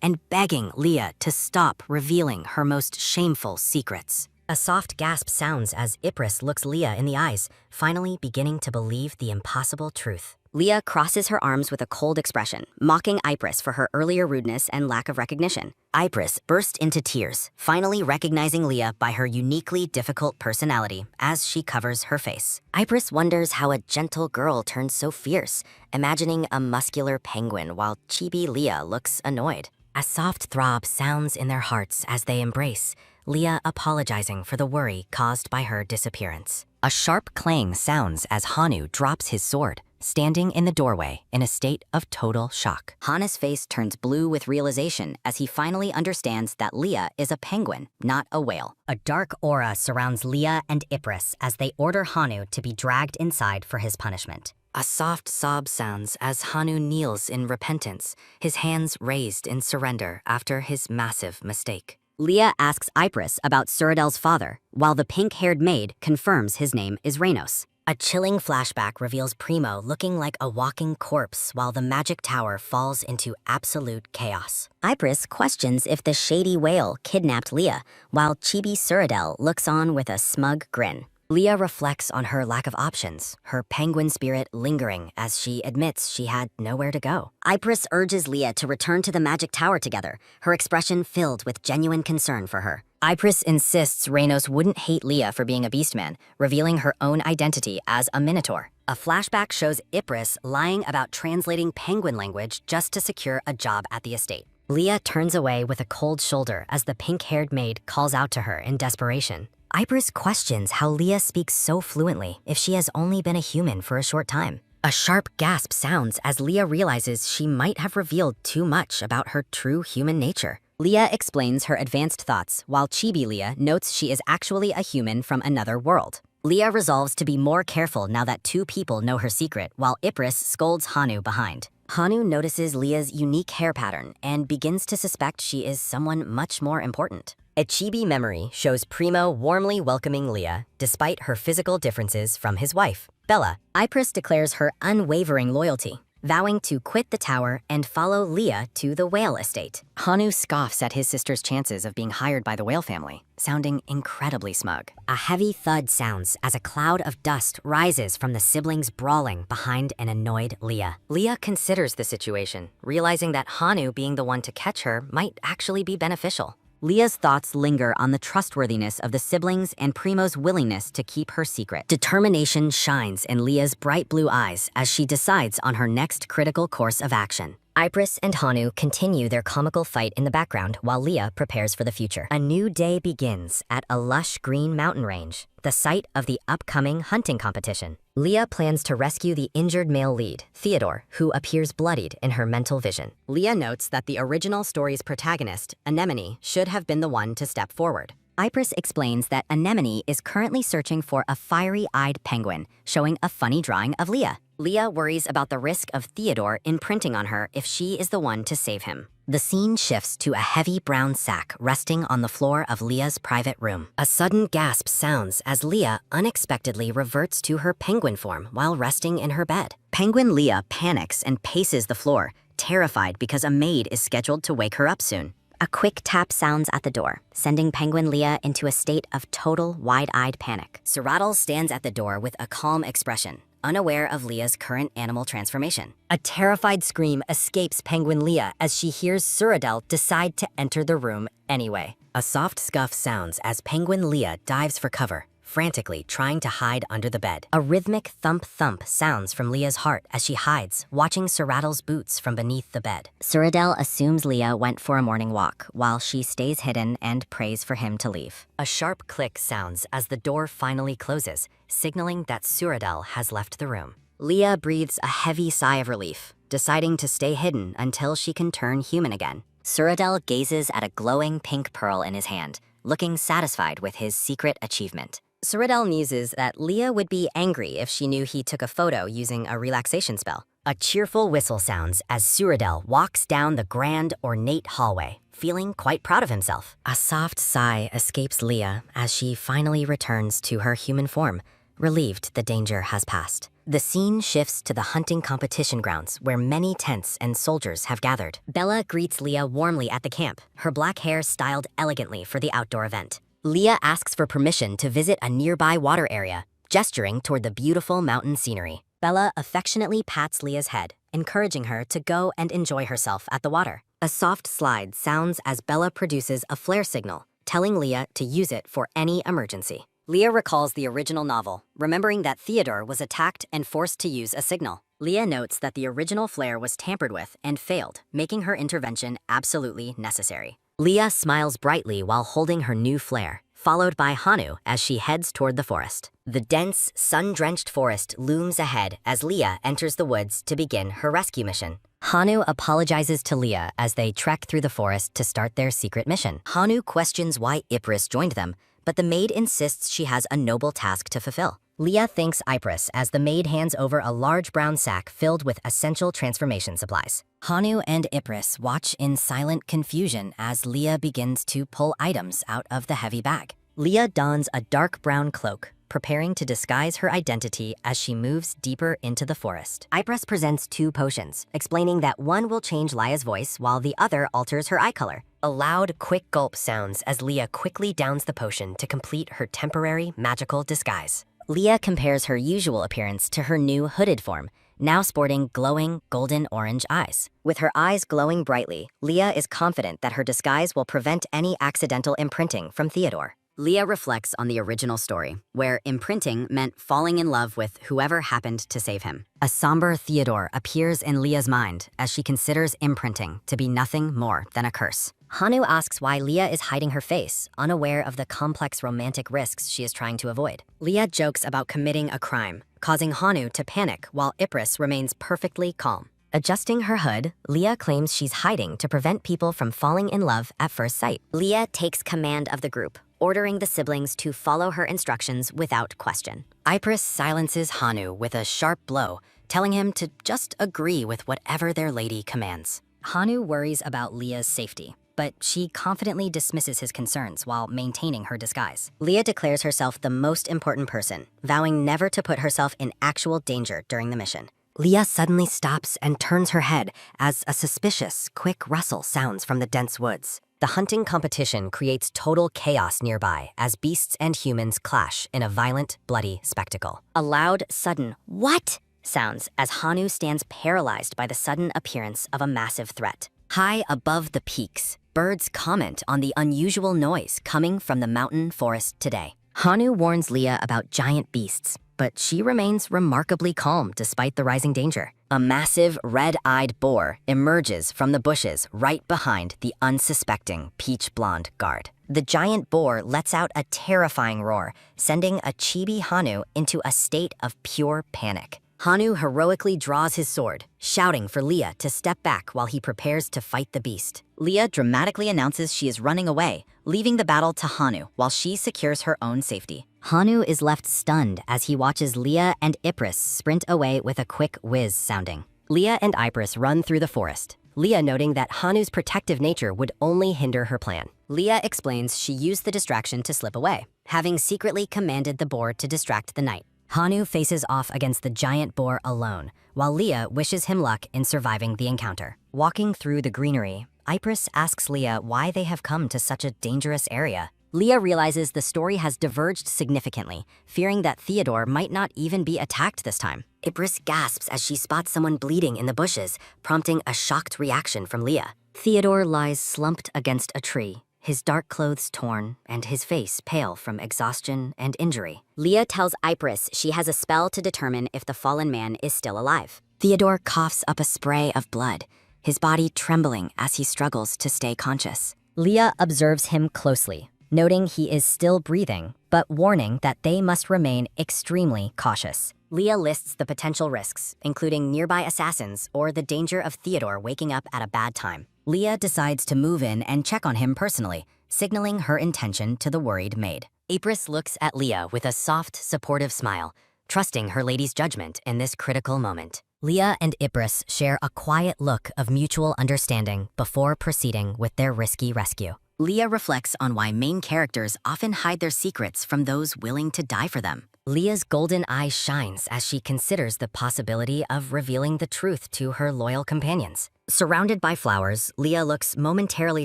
and begging Leah to stop revealing her most shameful secrets. A soft gasp sounds as Ypres looks Leah in the eyes, finally beginning to believe the impossible truth. Leah crosses her arms with a cold expression, mocking Ypres for her earlier rudeness and lack of recognition. Ypres burst into tears, finally recognizing Leah by her uniquely difficult personality as she covers her face. Ypres wonders how a gentle girl turns so fierce, imagining a muscular penguin while chibi Leah looks annoyed. A soft throb sounds in their hearts as they embrace, Leah apologizing for the worry caused by her disappearance. A sharp clang sounds as Hanu drops his sword, standing in the doorway in a state of total shock. Hana's face turns blue with realization as he finally understands that Leah is a penguin, not a whale. A dark aura surrounds Leah and Ypres as they order Hanu to be dragged inside for his punishment. A soft sob sounds as Hanu kneels in repentance, his hands raised in surrender after his massive mistake. Leah asks Ypres about Suradel's father, while the pink-haired maid confirms his name is Reynos. A chilling flashback reveals Primo looking like a walking corpse while the magic tower falls into absolute chaos. Ypres questions if the shady whale kidnapped Leah, while Chibi Suradel looks on with a smug grin. Leah reflects on her lack of options, her penguin spirit lingering as she admits she had nowhere to go. Ypres urges Leah to return to the magic tower together, her expression filled with genuine concern for her. Ypres insists Reynos wouldn't hate Leah for being a beastman, revealing her own identity as a minotaur. A flashback shows Ypres lying about translating penguin language just to secure a job at the estate. Leah turns away with a cold shoulder as the pink-haired maid calls out to her in desperation. Ypres questions how Leah speaks so fluently if she has only been a human for a short time. A sharp gasp sounds as Leah realizes she might have revealed too much about her true human nature. Leah explains her advanced thoughts, while Chibi Leah notes she is actually a human from another world. Leah resolves to be more careful now that two people know her secret, while Ypres scolds Hanu behind. Hanu notices Leah's unique hair pattern and begins to suspect she is someone much more important. A chibi memory shows Primo warmly welcoming Leah despite her physical differences from his wife, Bella. Ypres declares her unwavering loyalty, vowing to quit the tower and follow Leah to the whale estate. Hanu scoffs at his sister's chances of being hired by the whale family, sounding incredibly smug. A heavy thud sounds as a cloud of dust rises from the siblings brawling behind an annoyed Leah. Leah considers the situation, realizing that Hanu being the one to catch her might actually be beneficial. Leah's thoughts linger on the trustworthiness of the siblings and Primo's willingness to keep her secret. Determination shines in Leah's bright blue eyes as she decides on her next critical course of action. Ypres and Hanu continue their comical fight in the background while Leah prepares for the future. A new day begins at a lush green mountain range, the site of the upcoming hunting competition. Leah plans to rescue the injured male lead, Theodore, who appears bloodied in her mental vision. Leah notes that the original story's protagonist, Anemone, should have been the one to step forward. Ypres explains that Anemone is currently searching for a fiery-eyed penguin, showing a funny drawing of Leah. Leah worries about the risk of Theodore imprinting on her if she is the one to save him. The scene shifts to a heavy brown sack resting on the floor of Leah's private room. A sudden gasp sounds as Leah unexpectedly reverts to her penguin form while resting in her bed. Penguin Leah panics and paces the floor, terrified because a maid is scheduled to wake her up soon. A quick tap sounds at the door, sending Penguin Leah into a state of total wide-eyed panic. Suradel stands at the door with a calm expression, unaware of Leah's current animal transformation. A terrified scream escapes Penguin Leah as she hears Suradel decide to enter the room anyway. A soft scuff sounds as Penguin Leah dives for cover, frantically trying to hide under the bed. A rhythmic thump-thump sounds from Leah's heart as she hides, watching Suradel's boots from beneath the bed. Suradel assumes Leah went for a morning walk, while she stays hidden and prays for him to leave. A sharp click sounds as the door finally closes, signaling that Suradel has left the room. Leah breathes a heavy sigh of relief, deciding to stay hidden until she can turn human again. Suradel gazes at a glowing pink pearl in his hand, looking satisfied with his secret achievement. Suradel muses that Leah would be angry if she knew he took a photo using a relaxation spell. A cheerful whistle sounds as Suradel walks down the grand, ornate hallway, feeling quite proud of himself. A soft sigh escapes Leah as she finally returns to her human form, relieved the danger has passed. The scene shifts to the hunting competition grounds where many tents and soldiers have gathered. Bella greets Leah warmly at the camp, her black hair styled elegantly for the outdoor event. Leah asks for permission to visit a nearby water area, gesturing toward the beautiful mountain scenery. Bella affectionately pats Leah's head, encouraging her to go and enjoy herself at the water. A soft slide sounds as Bella produces a flare signal, telling Leah to use it for any emergency. Leah recalls the original novel, remembering that Theodore was attacked and forced to use a signal. Leah notes that the original flare was tampered with and failed, making her intervention absolutely necessary. Leah smiles brightly while holding her new flare, followed by Hanu as she heads toward the forest. The dense, sun-drenched forest looms ahead as Leah enters the woods to begin her rescue mission. Hanu apologizes to Leah as they trek through the forest to start their secret mission. Hanu questions why Ypres joined them, but the maid insists she has a noble task to fulfill. Leah thanks Ypres as the maid hands over a large brown sack filled with essential transformation supplies. Hanu and Ypres watch in silent confusion as Leah begins to pull items out of the heavy bag. Leah dons a dark brown cloak, preparing to disguise her identity as she moves deeper into the forest. Ypres presents 2 potions, explaining that one will change Leah's voice while the other alters her eye color. A loud, quick gulp sounds as Leah quickly downs the potion to complete her temporary magical disguise. Leah compares her usual appearance to her new hooded form, now sporting glowing golden-orange eyes. With her eyes glowing brightly, Leah is confident that her disguise will prevent any accidental imprinting from Theodore. Leah reflects on the original story, where imprinting meant falling in love with whoever happened to save him. A somber Theodore appears in Leah's mind as she considers imprinting to be nothing more than a curse. Hanu asks why Leah is hiding her face, unaware of the complex romantic risks she is trying to avoid. Leah jokes about committing a crime, causing Hanu to panic while Ypres remains perfectly calm. Adjusting her hood, Leah claims she's hiding to prevent people from falling in love at first sight. Leah takes command of the group, ordering the siblings to follow her instructions without question. Ypres silences Hanu with a sharp blow, telling him to just agree with whatever their lady commands. Hanu worries about Leah's safety, but she confidently dismisses his concerns while maintaining her disguise. Leah declares herself the most important person, vowing never to put herself in actual danger during the mission. Leah suddenly stops and turns her head as a suspicious, quick rustle sounds from the dense woods. The hunting competition creates total chaos nearby as beasts and humans clash in a violent, bloody spectacle. A loud, sudden, "What?" sounds as Hanu stands paralyzed by the sudden appearance of a massive threat. High above the peaks, birds comment on the unusual noise coming from the mountain forest today. Hanu warns Leah about giant beasts, but she remains remarkably calm despite the rising danger. A massive, red-eyed boar emerges from the bushes right behind the unsuspecting peach-blonde guard. The giant boar lets out a terrifying roar, sending a chibi Hanu into a state of pure panic. Hanu heroically draws his sword, shouting for Leah to step back while he prepares to fight the beast. Leah dramatically announces she is running away, leaving the battle to Hanu while she secures her own safety. Hanu is left stunned as he watches Leah and Ypres sprint away with a quick whiz sounding. Leah and Ypres run through the forest, Leah noting that Hanu's protective nature would only hinder her plan. Leah explains she used the distraction to slip away, having secretly commanded the boar to distract the knight. Hanu faces off against the giant boar alone, while Leah wishes him luck in surviving the encounter. Walking through the greenery, Ypres asks Leah why they have come to such a dangerous area. Leah realizes the story has diverged significantly, fearing that Theodore might not even be attacked this time. Ypres gasps as she spots someone bleeding in the bushes, prompting a shocked reaction from Leah. Theodore lies slumped against a tree, his dark clothes torn and his face pale from exhaustion and injury. Leah tells Ypres she has a spell to determine if the fallen man is still alive. Theodore coughs up a spray of blood, his body trembling as he struggles to stay conscious. Leah observes him closely, noting he is still breathing, but warning that they must remain extremely cautious. Leah lists the potential risks, including nearby assassins or the danger of Theodore waking up at a bad time. Leah decides to move in and check on him personally, signaling her intention to the worried maid. Ypres looks at Leah with a soft, supportive smile, trusting her lady's judgment in this critical moment. Leah and Ypres share a quiet look of mutual understanding before proceeding with their risky rescue. Leah reflects on why main characters often hide their secrets from those willing to die for them. Leah's golden eye shines as she considers the possibility of revealing the truth to her loyal companions. Surrounded by flowers, Leah looks momentarily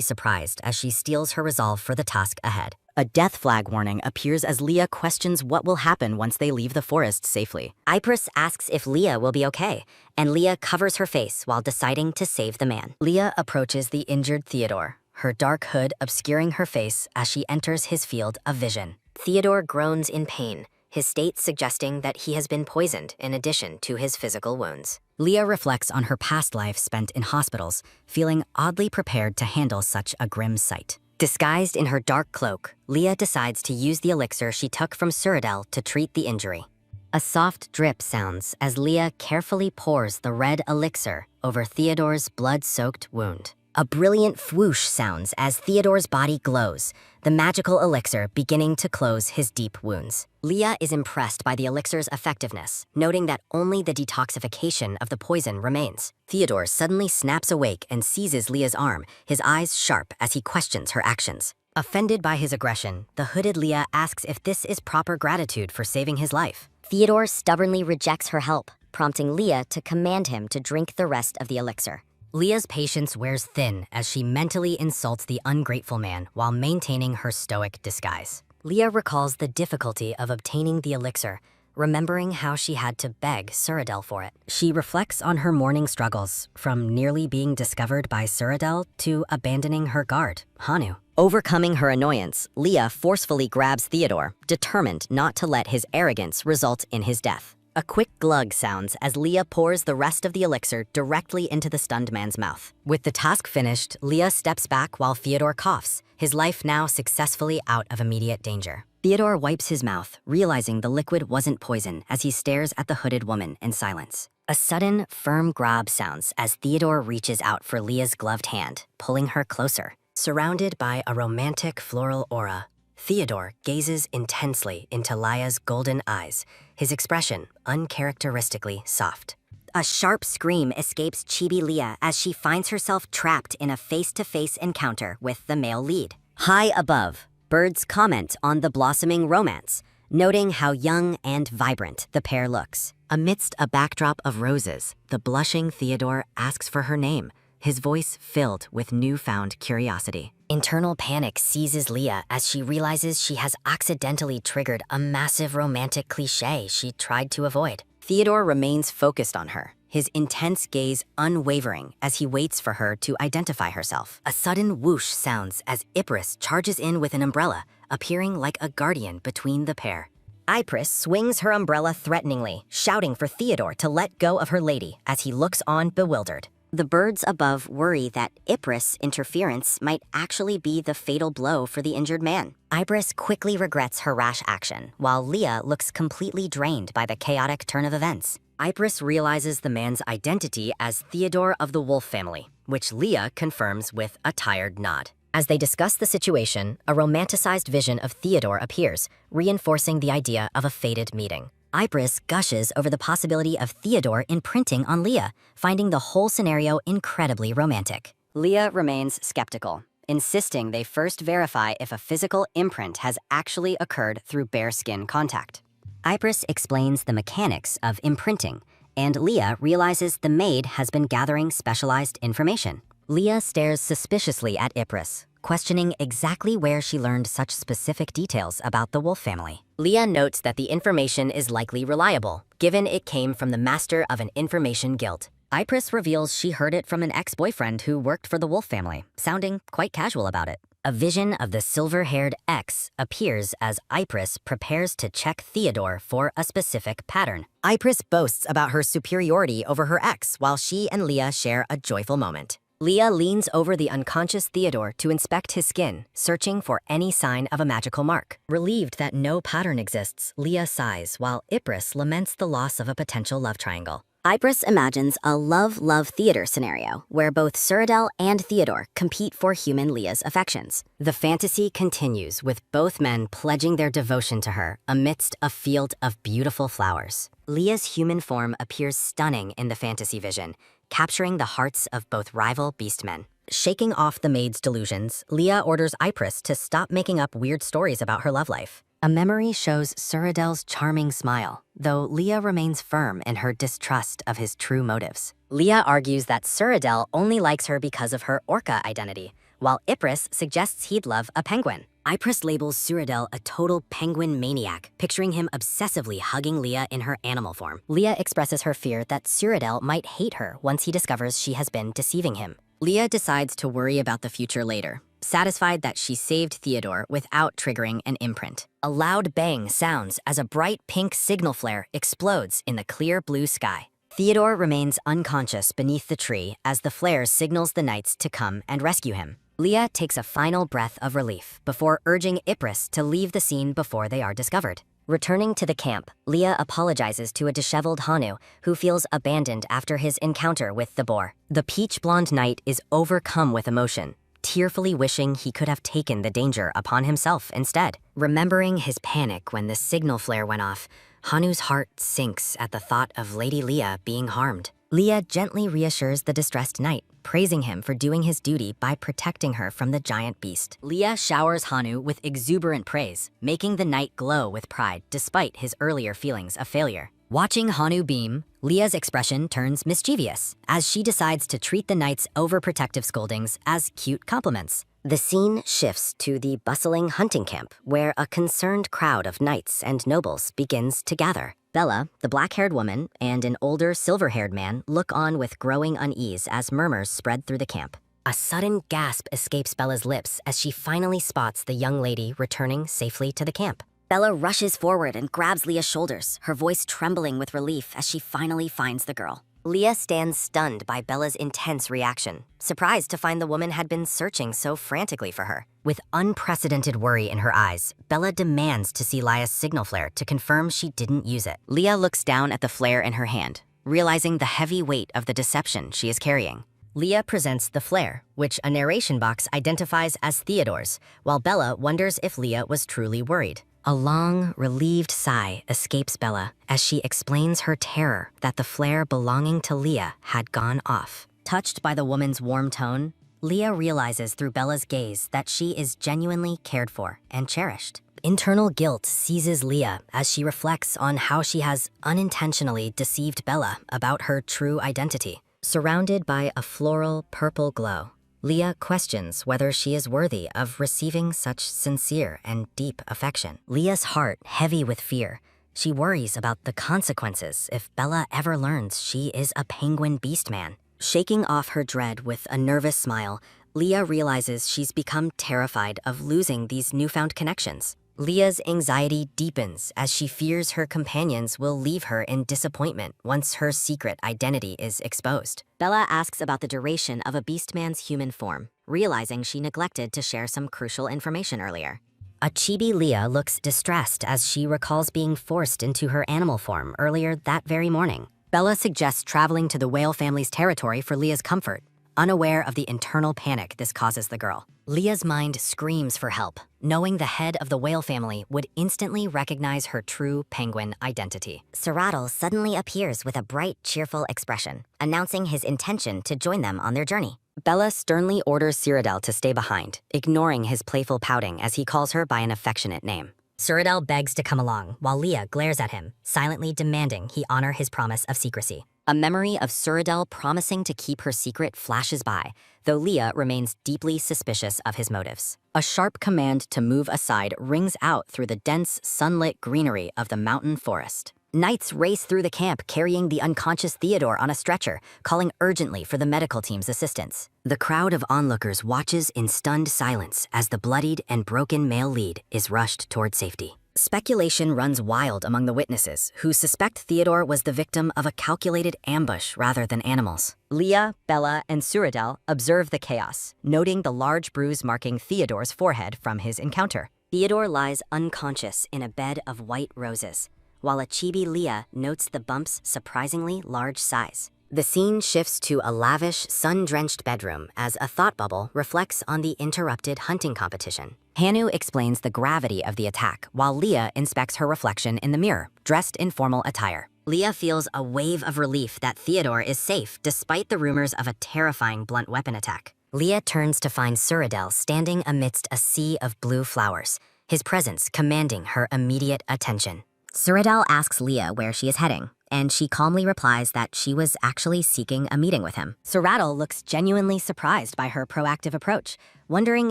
surprised as she steels her resolve for the task ahead. A death flag warning appears as Leah questions what will happen once they leave the forest safely. Ypres asks if Leah will be okay, and Leah covers her face while deciding to save the man. Leah approaches the injured Theodore, her dark hood obscuring her face as she enters his field of vision. Theodore groans in pain, his state suggesting that he has been poisoned in addition to his physical wounds. Leah reflects on her past life spent in hospitals, feeling oddly prepared to handle such a grim sight. Disguised in her dark cloak, Leah decides to use the elixir she took from Cyrodiil to treat the injury. A soft drip sounds as Leah carefully pours the red elixir over Theodore's blood-soaked wound. A brilliant whoosh sounds as Theodore's body glows, the magical elixir beginning to close his deep wounds. Leah is impressed by the elixir's effectiveness, noting that only the detoxification of the poison remains. Theodore suddenly snaps awake and seizes Leah's arm, his eyes sharp as he questions her actions. Offended by his aggression, the hooded Leah asks if this is proper gratitude for saving his life. Theodore stubbornly rejects her help, prompting Leah to command him to drink the rest of the elixir. Leah's patience wears thin as she mentally insults the ungrateful man while maintaining her stoic disguise. Leah recalls the difficulty of obtaining the elixir, remembering how she had to beg Cyrodiil for it. She reflects on her morning struggles, from nearly being discovered by Cyrodiil to abandoning her guard, Hanu. Overcoming her annoyance, Leah forcefully grabs Theodore, determined not to let his arrogance result in his death. A quick glug sounds as Leah pours the rest of the elixir directly into the stunned man's mouth. With the task finished, Leah steps back while Theodore coughs, his life now successfully out of immediate danger. Theodore wipes his mouth, realizing the liquid wasn't poison as he stares at the hooded woman in silence. A sudden, firm grab sounds as Theodore reaches out for Leah's gloved hand, pulling her closer. Surrounded by a romantic floral aura, Theodore gazes intensely into Leah's golden eyes, his expression uncharacteristically soft. A sharp scream escapes Chibi Leah as she finds herself trapped in a face-to-face encounter with the male lead. High above, birds comment on the blossoming romance, noting how young and vibrant the pair looks. Amidst a backdrop of roses, the blushing Theodore asks for her name, his voice filled with newfound curiosity. Internal panic seizes Leah as she realizes she has accidentally triggered a massive romantic cliché she tried to avoid. Theodore remains focused on her, his intense gaze unwavering as he waits for her to identify herself. A sudden whoosh sounds as Ypres charges in with an umbrella, appearing like a guardian between the pair. Ypres swings her umbrella threateningly, shouting for Theodore to let go of her lady as he looks on bewildered. The birds above worry that Ypres' interference might actually be the fatal blow for the injured man. Ypres quickly regrets her rash action, while Leah looks completely drained by the chaotic turn of events. Ypres realizes the man's identity as Theodore of the Wolf family, which Leah confirms with a tired nod. As they discuss the situation, a romanticized vision of Theodore appears, reinforcing the idea of a fated meeting. Ypres gushes over the possibility of Theodore imprinting on Leah, finding the whole scenario incredibly romantic. Leah remains skeptical, insisting they first verify if a physical imprint has actually occurred through bare skin contact. Ypres explains the mechanics of imprinting, and Leah realizes the maid has been gathering specialized information. Leah stares suspiciously at Ypres, questioning exactly where she learned such specific details about the Wolf family. Leah notes that the information is likely reliable, given it came from the master of an information guild. Ypres reveals she heard it from an ex-boyfriend who worked for the Wolf family, sounding quite casual about it. A vision of the silver-haired ex appears as Ypres prepares to check Theodore for a specific pattern. Ypres boasts about her superiority over her ex while she and Leah share a joyful moment. Leah leans over the unconscious Theodore to inspect his skin, searching for any sign of a magical mark. Relieved that no pattern exists, Leah sighs while Ypres laments the loss of a potential love triangle. Ypres imagines a love-love theater scenario where both Cyrodiil and Theodore compete for human Leah's affections. The fantasy continues with both men pledging their devotion to her amidst a field of beautiful flowers. Leah's human form appears stunning in the fantasy vision, capturing the hearts of both rival beastmen. Shaking off the maid's delusions, Leah orders Ypres to stop making up weird stories about her love life. A memory shows Cyrodiil's charming smile, though Leah remains firm in her distrust of his true motives. Leah argues that Cyrodiil only likes her because of her orca identity, while Ypres suggests he'd love a penguin. Ypres labels Cyrodiil a total penguin maniac, picturing him obsessively hugging Leah in her animal form. Leah expresses her fear that Cyrodiil might hate her once he discovers she has been deceiving him. Leah decides to worry about the future later, satisfied that she saved Theodore without triggering an imprint. A loud bang sounds as a bright pink signal flare explodes in the clear blue sky. Theodore remains unconscious beneath the tree as the flare signals the knights to come and rescue him. Leah takes a final breath of relief before urging Ypres to leave the scene before they are discovered. Returning to the camp, Leah apologizes to a disheveled Hanu who feels abandoned after his encounter with the boar. The peach-blonde knight is overcome with emotion, tearfully wishing he could have taken the danger upon himself instead. Remembering his panic when the signal flare went off, Hanu's heart sinks at the thought of Lady Leah being harmed. Leah gently reassures the distressed knight, praising him for doing his duty by protecting her from the giant beast. Leah showers Hanu with exuberant praise, making the knight glow with pride despite his earlier feelings of failure. Watching Hanu beam, Leah's expression turns mischievous as she decides to treat the knight's overprotective scoldings as cute compliments. The scene shifts to the bustling hunting camp, where a concerned crowd of knights and nobles begins to gather. Bella, the black-haired woman, and an older silver-haired man look on with growing unease as murmurs spread through the camp. A sudden gasp escapes Bella's lips as she finally spots the young lady returning safely to the camp. Bella rushes forward and grabs Leah's shoulders, her voice trembling with relief as she finally finds the girl. Leah stands stunned by Bella's intense reaction, surprised to find the woman had been searching so frantically for her. With unprecedented worry in her eyes, Bella demands to see Leah's signal flare to confirm she didn't use it. Leah looks down at the flare in her hand, realizing the heavy weight of the deception she is carrying. Leah presents the flare, which a narration box identifies as Theodore's, while Bella wonders if Leah was truly worried. A long, relieved sigh escapes Bella as she explains her terror that the flare belonging to Leah had gone off. Touched by the woman's warm tone, Leah realizes through Bella's gaze that she is genuinely cared for and cherished. Internal guilt seizes Leah as she reflects on how she has unintentionally deceived Bella about her true identity. Surrounded by a floral purple glow, Leah questions whether she is worthy of receiving such sincere and deep affection. Leah's heart heavy with fear, she worries about the consequences if Bella ever learns she is a penguin beastman. Shaking off her dread with a nervous smile, Leah realizes she's become terrified of losing these newfound connections. Leah's anxiety deepens as she fears her companions will leave her in disappointment once her secret identity is exposed. Bella asks about the duration of a beastman's human form, realizing she neglected to share some crucial information earlier. A chibi Leah looks distressed as she recalls being forced into her animal form earlier that very morning. Bella suggests traveling to the whale family's territory for Leah's comfort, unaware of the internal panic this causes the girl. Leah's mind screams for help, knowing the head of the whale family would instantly recognize her true penguin identity. Cyrodiil suddenly appears with a bright, cheerful expression, announcing his intention to join them on their journey. Bella sternly orders Cyrodiil to stay behind, ignoring his playful pouting as he calls her by an affectionate name. Cyrodiil begs to come along, while Leah glares at him, silently demanding he honor his promise of secrecy. A memory of Cyrodiil promising to keep her secret flashes by, though Leah remains deeply suspicious of his motives. A sharp command to move aside rings out through the dense, sunlit greenery of the mountain forest. Knights race through the camp carrying the unconscious Theodore on a stretcher, calling urgently for the medical team's assistance. The crowd of onlookers watches in stunned silence as the bloodied and broken male lead is rushed toward safety. Speculation runs wild among the witnesses, who suspect Theodore was the victim of a calculated ambush rather than animals. Leah, Bella, and Cyrodiil observe the chaos, noting the large bruise marking Theodore's forehead from his encounter. Theodore lies unconscious in a bed of white roses, while a chibi Leah notes the bump's surprisingly large size. The scene shifts to a lavish, sun-drenched bedroom as a thought bubble reflects on the interrupted hunting competition. Hanu explains the gravity of the attack, while Leah inspects her reflection in the mirror, dressed in formal attire. Leah feels a wave of relief that Theodore is safe despite the rumors of a terrifying blunt weapon attack. Leah turns to find Cyrodiil standing amidst a sea of blue flowers, his presence commanding her immediate attention. Cyrodiil asks Leah where she is heading, and she calmly replies that she was actually seeking a meeting with him. Cyrodiil looks genuinely surprised by her proactive approach, wondering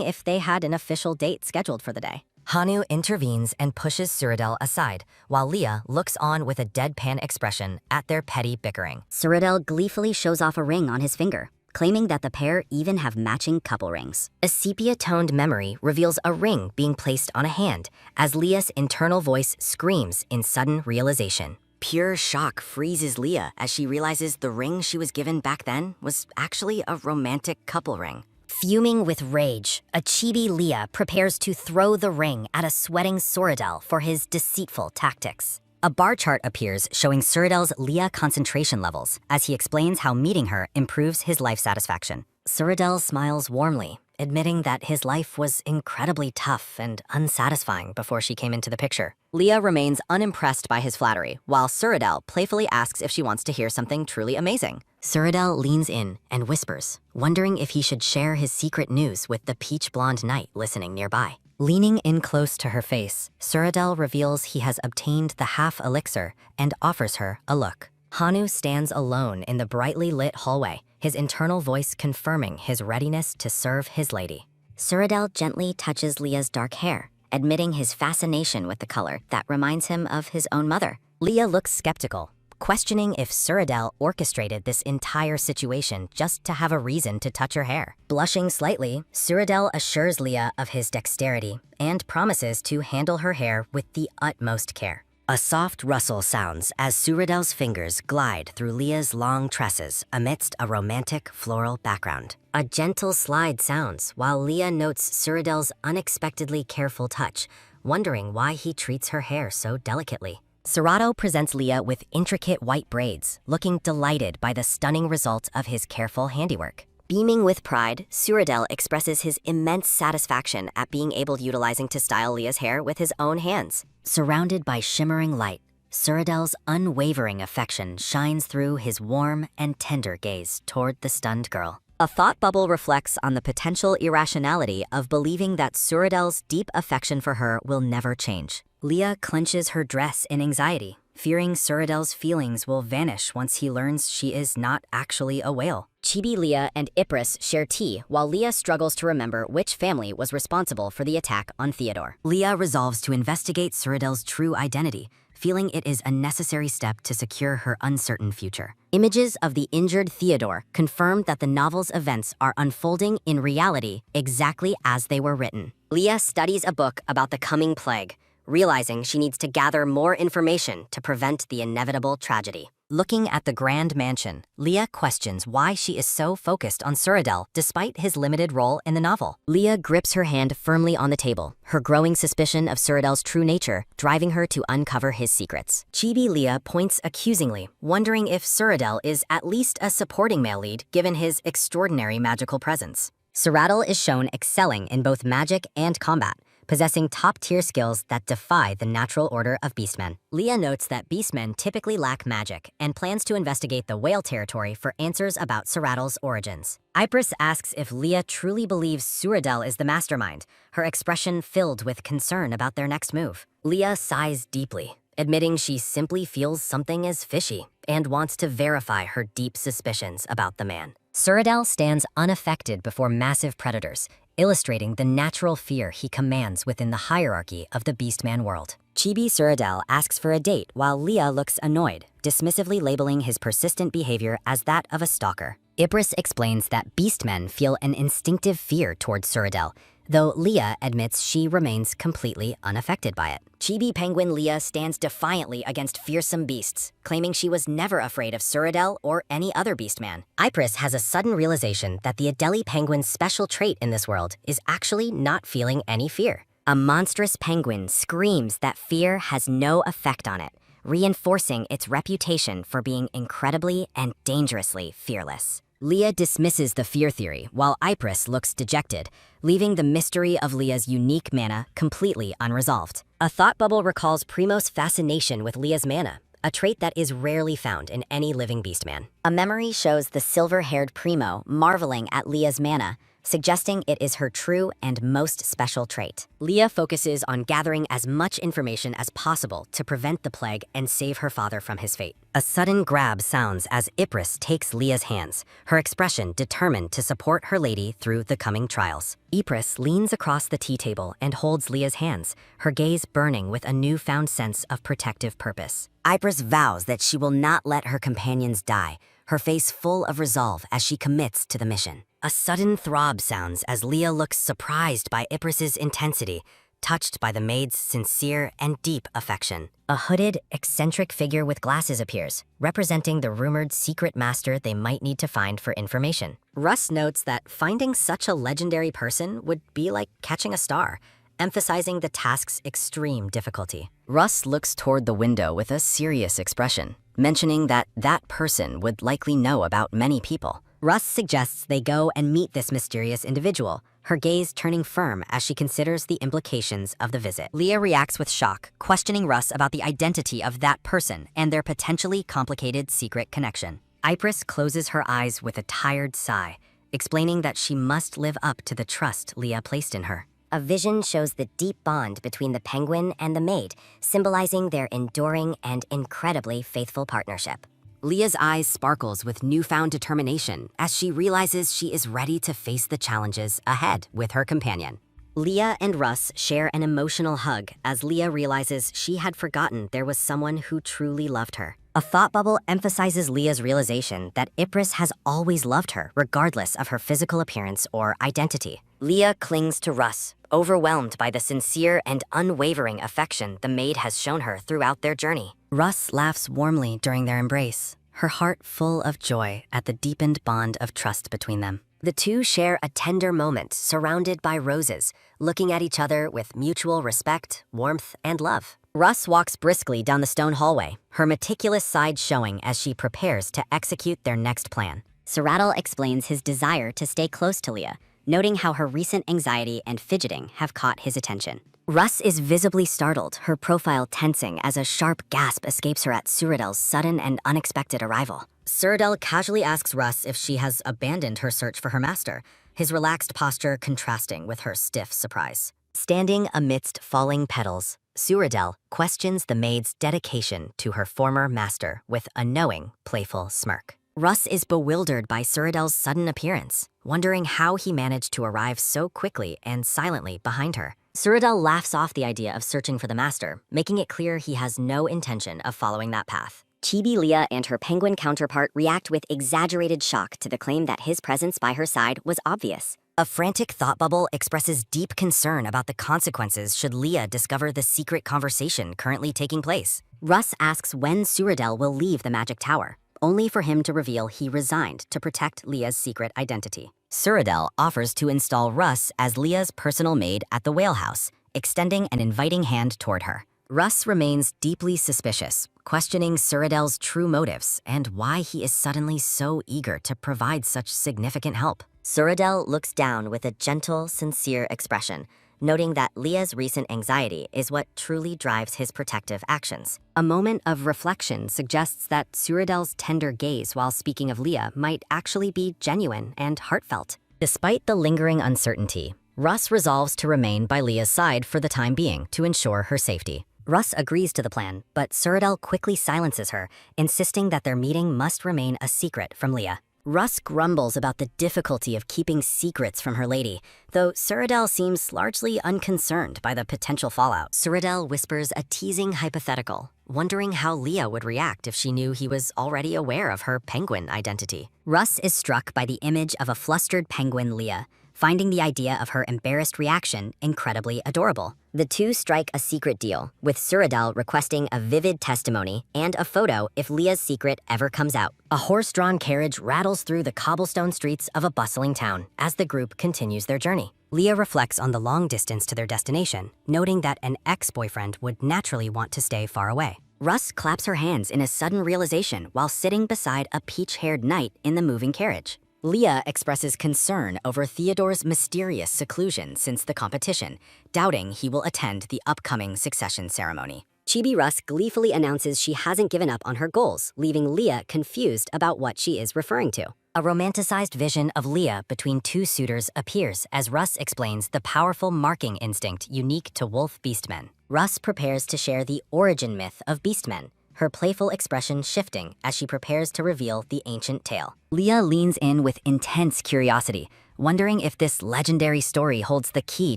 if they had an official date scheduled for the day. Hanu intervenes and pushes Cyrodiil aside, while Leah looks on with a deadpan expression at their petty bickering. Cyrodiil gleefully shows off a ring on his finger, claiming that the pair even have matching couple rings. A sepia-toned memory reveals a ring being placed on a hand, as Leah's internal voice screams in sudden realization. Pure shock freezes Leah as she realizes the ring she was given back then was actually a romantic couple ring. Fuming with rage, a chibi Leah prepares to throw the ring at a sweating Cyrodiil for his deceitful tactics. A bar chart appears showing Cyrodiil's Leah concentration levels as he explains how meeting her improves his life satisfaction. Cyrodiil smiles warmly, admitting that his life was incredibly tough and unsatisfying before she came into the picture. Leah remains unimpressed by his flattery, while Cyrodiil playfully asks if she wants to hear something truly amazing. Cyrodiil leans in and whispers, wondering if he should share his secret news with the peach-blonde knight listening nearby. Leaning in close to her face, Cyrodiil reveals he has obtained the half-elixir and offers her a look. Hanu stands alone in the brightly lit hallway, his internal voice confirming his readiness to serve his lady. Cyrodiil gently touches Leah's dark hair, admitting his fascination with the color that reminds him of his own mother. Leah looks skeptical, questioning if Cyrodiil orchestrated this entire situation just to have a reason to touch her hair. Blushing slightly, Cyrodiil assures Leah of his dexterity and promises to handle her hair with the utmost care. A soft rustle sounds as Cyrodiil's fingers glide through Leah's long tresses amidst a romantic floral background. A gentle slide sounds while Leah notes Cyrodiil's unexpectedly careful touch, wondering why he treats her hair so delicately. Cyrodiil presents Leah with intricate white braids, looking delighted by the stunning result of his careful handiwork. Beaming with pride, Cyrodiil expresses his immense satisfaction at being able to style Leah's hair with his own hands. Surrounded by shimmering light, Cyrodiil's unwavering affection shines through his warm and tender gaze toward the stunned girl. A thought bubble reflects on the potential irrationality of believing that Cyrodiil's deep affection for her will never change. Leah clenches her dress in anxiety, fearing Cyrodiil's feelings will vanish once he learns she is not actually a whale. Chibi Leah and Ypres share tea while Leah struggles to remember which family was responsible for the attack on Theodore. Leah resolves to investigate Cyrodiil's true identity, feeling it is a necessary step to secure her uncertain future. Images of the injured Theodore confirm that the novel's events are unfolding in reality exactly as they were written. Leah studies a book about the coming plague, realizing she needs to gather more information to prevent the inevitable tragedy. Looking at the grand mansion, Leah questions why she is so focused on Cyrodiil despite his limited role in the novel. Leah grips her hand firmly on the table, her growing suspicion of Cyrodiil's true nature driving her to uncover his secrets. Chibi Leah points accusingly, wondering if Cyrodiil is at least a supporting male lead given his extraordinary magical presence. Cyrodiil is shown excelling in both magic and combat, possessing top-tier skills that defy the natural order of beastmen. Leah notes that beastmen typically lack magic and plans to investigate the whale territory for answers about Cyrodiil's origins. Ypres asks if Leah truly believes Cyrodiil is the mastermind, her expression filled with concern about their next move. Leah sighs deeply, admitting she simply feels something is fishy and wants to verify her deep suspicions about the man. Cyrodiil stands unaffected before massive predators, illustrating the natural fear he commands within the hierarchy of the Beastman world. Chibi Cyrodiil asks for a date while Leah looks annoyed, dismissively labeling his persistent behavior as that of a stalker. Ypres explains that beastmen feel an instinctive fear towards Cyrodiil, though Leah admits she remains completely unaffected by it. Chibi Penguin Leah stands defiantly against fearsome beasts, claiming she was never afraid of Cyrodiil or any other beastman. Ypres has a sudden realization that the Adelie penguin's special trait in this world is actually not feeling any fear. A monstrous penguin screams that fear has no effect on it, reinforcing its reputation for being incredibly and dangerously fearless. Leah dismisses the fear theory, while Ypres looks dejected, leaving the mystery of Leah's unique mana completely unresolved. A thought bubble recalls Primo's fascination with Leah's mana, a trait that is rarely found in any living beastman. A memory shows the silver-haired Primo marveling at Leah's mana, suggesting it is her true and most special trait. Leah focuses on gathering as much information as possible to prevent the plague and save her father from his fate. A sudden grab sounds as Ypres takes Leah's hands, her expression determined to support her lady through the coming trials. Ypres leans across the tea table and holds Leah's hands, her gaze burning with a newfound sense of protective purpose. Ypres vows that she will not let her companions die, her face full of resolve as she commits to the mission. A sudden throb sounds as Leah looks surprised by Ypres's intensity, touched by the maid's sincere and deep affection. A hooded, eccentric figure with glasses appears, representing the rumored secret master they might need to find for information. Russ notes that finding such a legendary person would be like catching a star, emphasizing the task's extreme difficulty. Russ looks toward the window with a serious expression, mentioning that that person would likely know about many people. Russ suggests they go and meet this mysterious individual, her gaze turning firm as she considers the implications of the visit. Leah reacts with shock, questioning Russ about the identity of that person and their potentially complicated secret connection. Ypres closes her eyes with a tired sigh, explaining that she must live up to the trust Leah placed in her. A vision shows the deep bond between the penguin and the maid, symbolizing their enduring and incredibly faithful partnership. Leah's eyes sparkles with newfound determination as she realizes she is ready to face the challenges ahead with her companion. Leah and Russ share an emotional hug as Leah realizes she had forgotten there was someone who truly loved her. A thought bubble emphasizes Leah's realization that Ypres has always loved her, regardless of her physical appearance or identity. Leah clings to Russ, overwhelmed by the sincere and unwavering affection the maid has shown her throughout their journey. Russ laughs warmly during their embrace, her heart full of joy at the deepened bond of trust between them. The two share a tender moment surrounded by roses, looking at each other with mutual respect, warmth, and love. Russ walks briskly down the stone hallway, her meticulous side showing as she prepares to execute their next plan. Seratel explains his desire to stay close to Leah, noting how her recent anxiety and fidgeting have caught his attention. Russ is visibly startled, her profile tensing as a sharp gasp escapes her at Seradel's sudden and unexpected arrival. Seratel casually asks Russ if she has abandoned her search for her master, his relaxed posture contrasting with her stiff surprise. Standing amidst falling petals, Seratel questions the maid's dedication to her former master with a knowing, playful smirk. Russ is bewildered by Seradel's sudden appearance, wondering how he managed to arrive so quickly and silently behind her. Seratel laughs off the idea of searching for the master, making it clear he has no intention of following that path. Chibi Leah and her penguin counterpart react with exaggerated shock to the claim that his presence by her side was obvious. A frantic thought bubble expresses deep concern about the consequences should Leah discover the secret conversation currently taking place. Russ asks when Seratel will leave the magic tower, only for him to reveal he resigned to protect Leah's secret identity. Seratel offers to install Russ as Leah's personal maid at the whale house, extending an inviting hand toward her. Russ remains deeply suspicious, questioning Seradel's true motives and why he is suddenly so eager to provide such significant help. Seratel looks down with a gentle, sincere expression, noting that Leah's recent anxiety is what truly drives his protective actions. A moment of reflection suggests that Seradel's tender gaze while speaking of Leah might actually be genuine and heartfelt. Despite the lingering uncertainty, Russ resolves to remain by Leah's side for the time being to ensure her safety. Russ agrees to the plan, but Seratel quickly silences her, insisting that their meeting must remain a secret from Leah. Russ grumbles about the difficulty of keeping secrets from her lady, though Seratel seems largely unconcerned by the potential fallout. Seratel whispers a teasing hypothetical, wondering how Leah would react if she knew he was already aware of her penguin identity. Russ is struck by the image of a flustered penguin Leah, finding the idea of her embarrassed reaction incredibly adorable. The two strike a secret deal, with Seratel requesting a vivid testimony and a photo if Leah's secret ever comes out. A horse-drawn carriage rattles through the cobblestone streets of a bustling town as the group continues their journey. Leah reflects on the long distance to their destination, noting that an ex-boyfriend would naturally want to stay far away. Russ claps her hands in a sudden realization while sitting beside a peach-haired knight in the moving carriage. Leah expresses concern over Theodore's mysterious seclusion since the competition, doubting he will attend the upcoming succession ceremony. Chibi Russ gleefully announces she hasn't given up on her goals, leaving Leah confused about what she is referring to. A romanticized vision of Leah between two suitors appears as Russ explains the powerful marking instinct unique to wolf beastmen. Russ prepares to share the origin myth of beastmen, her playful expression shifting as she prepares to reveal the ancient tale. Leah leans in with intense curiosity, wondering if this legendary story holds the key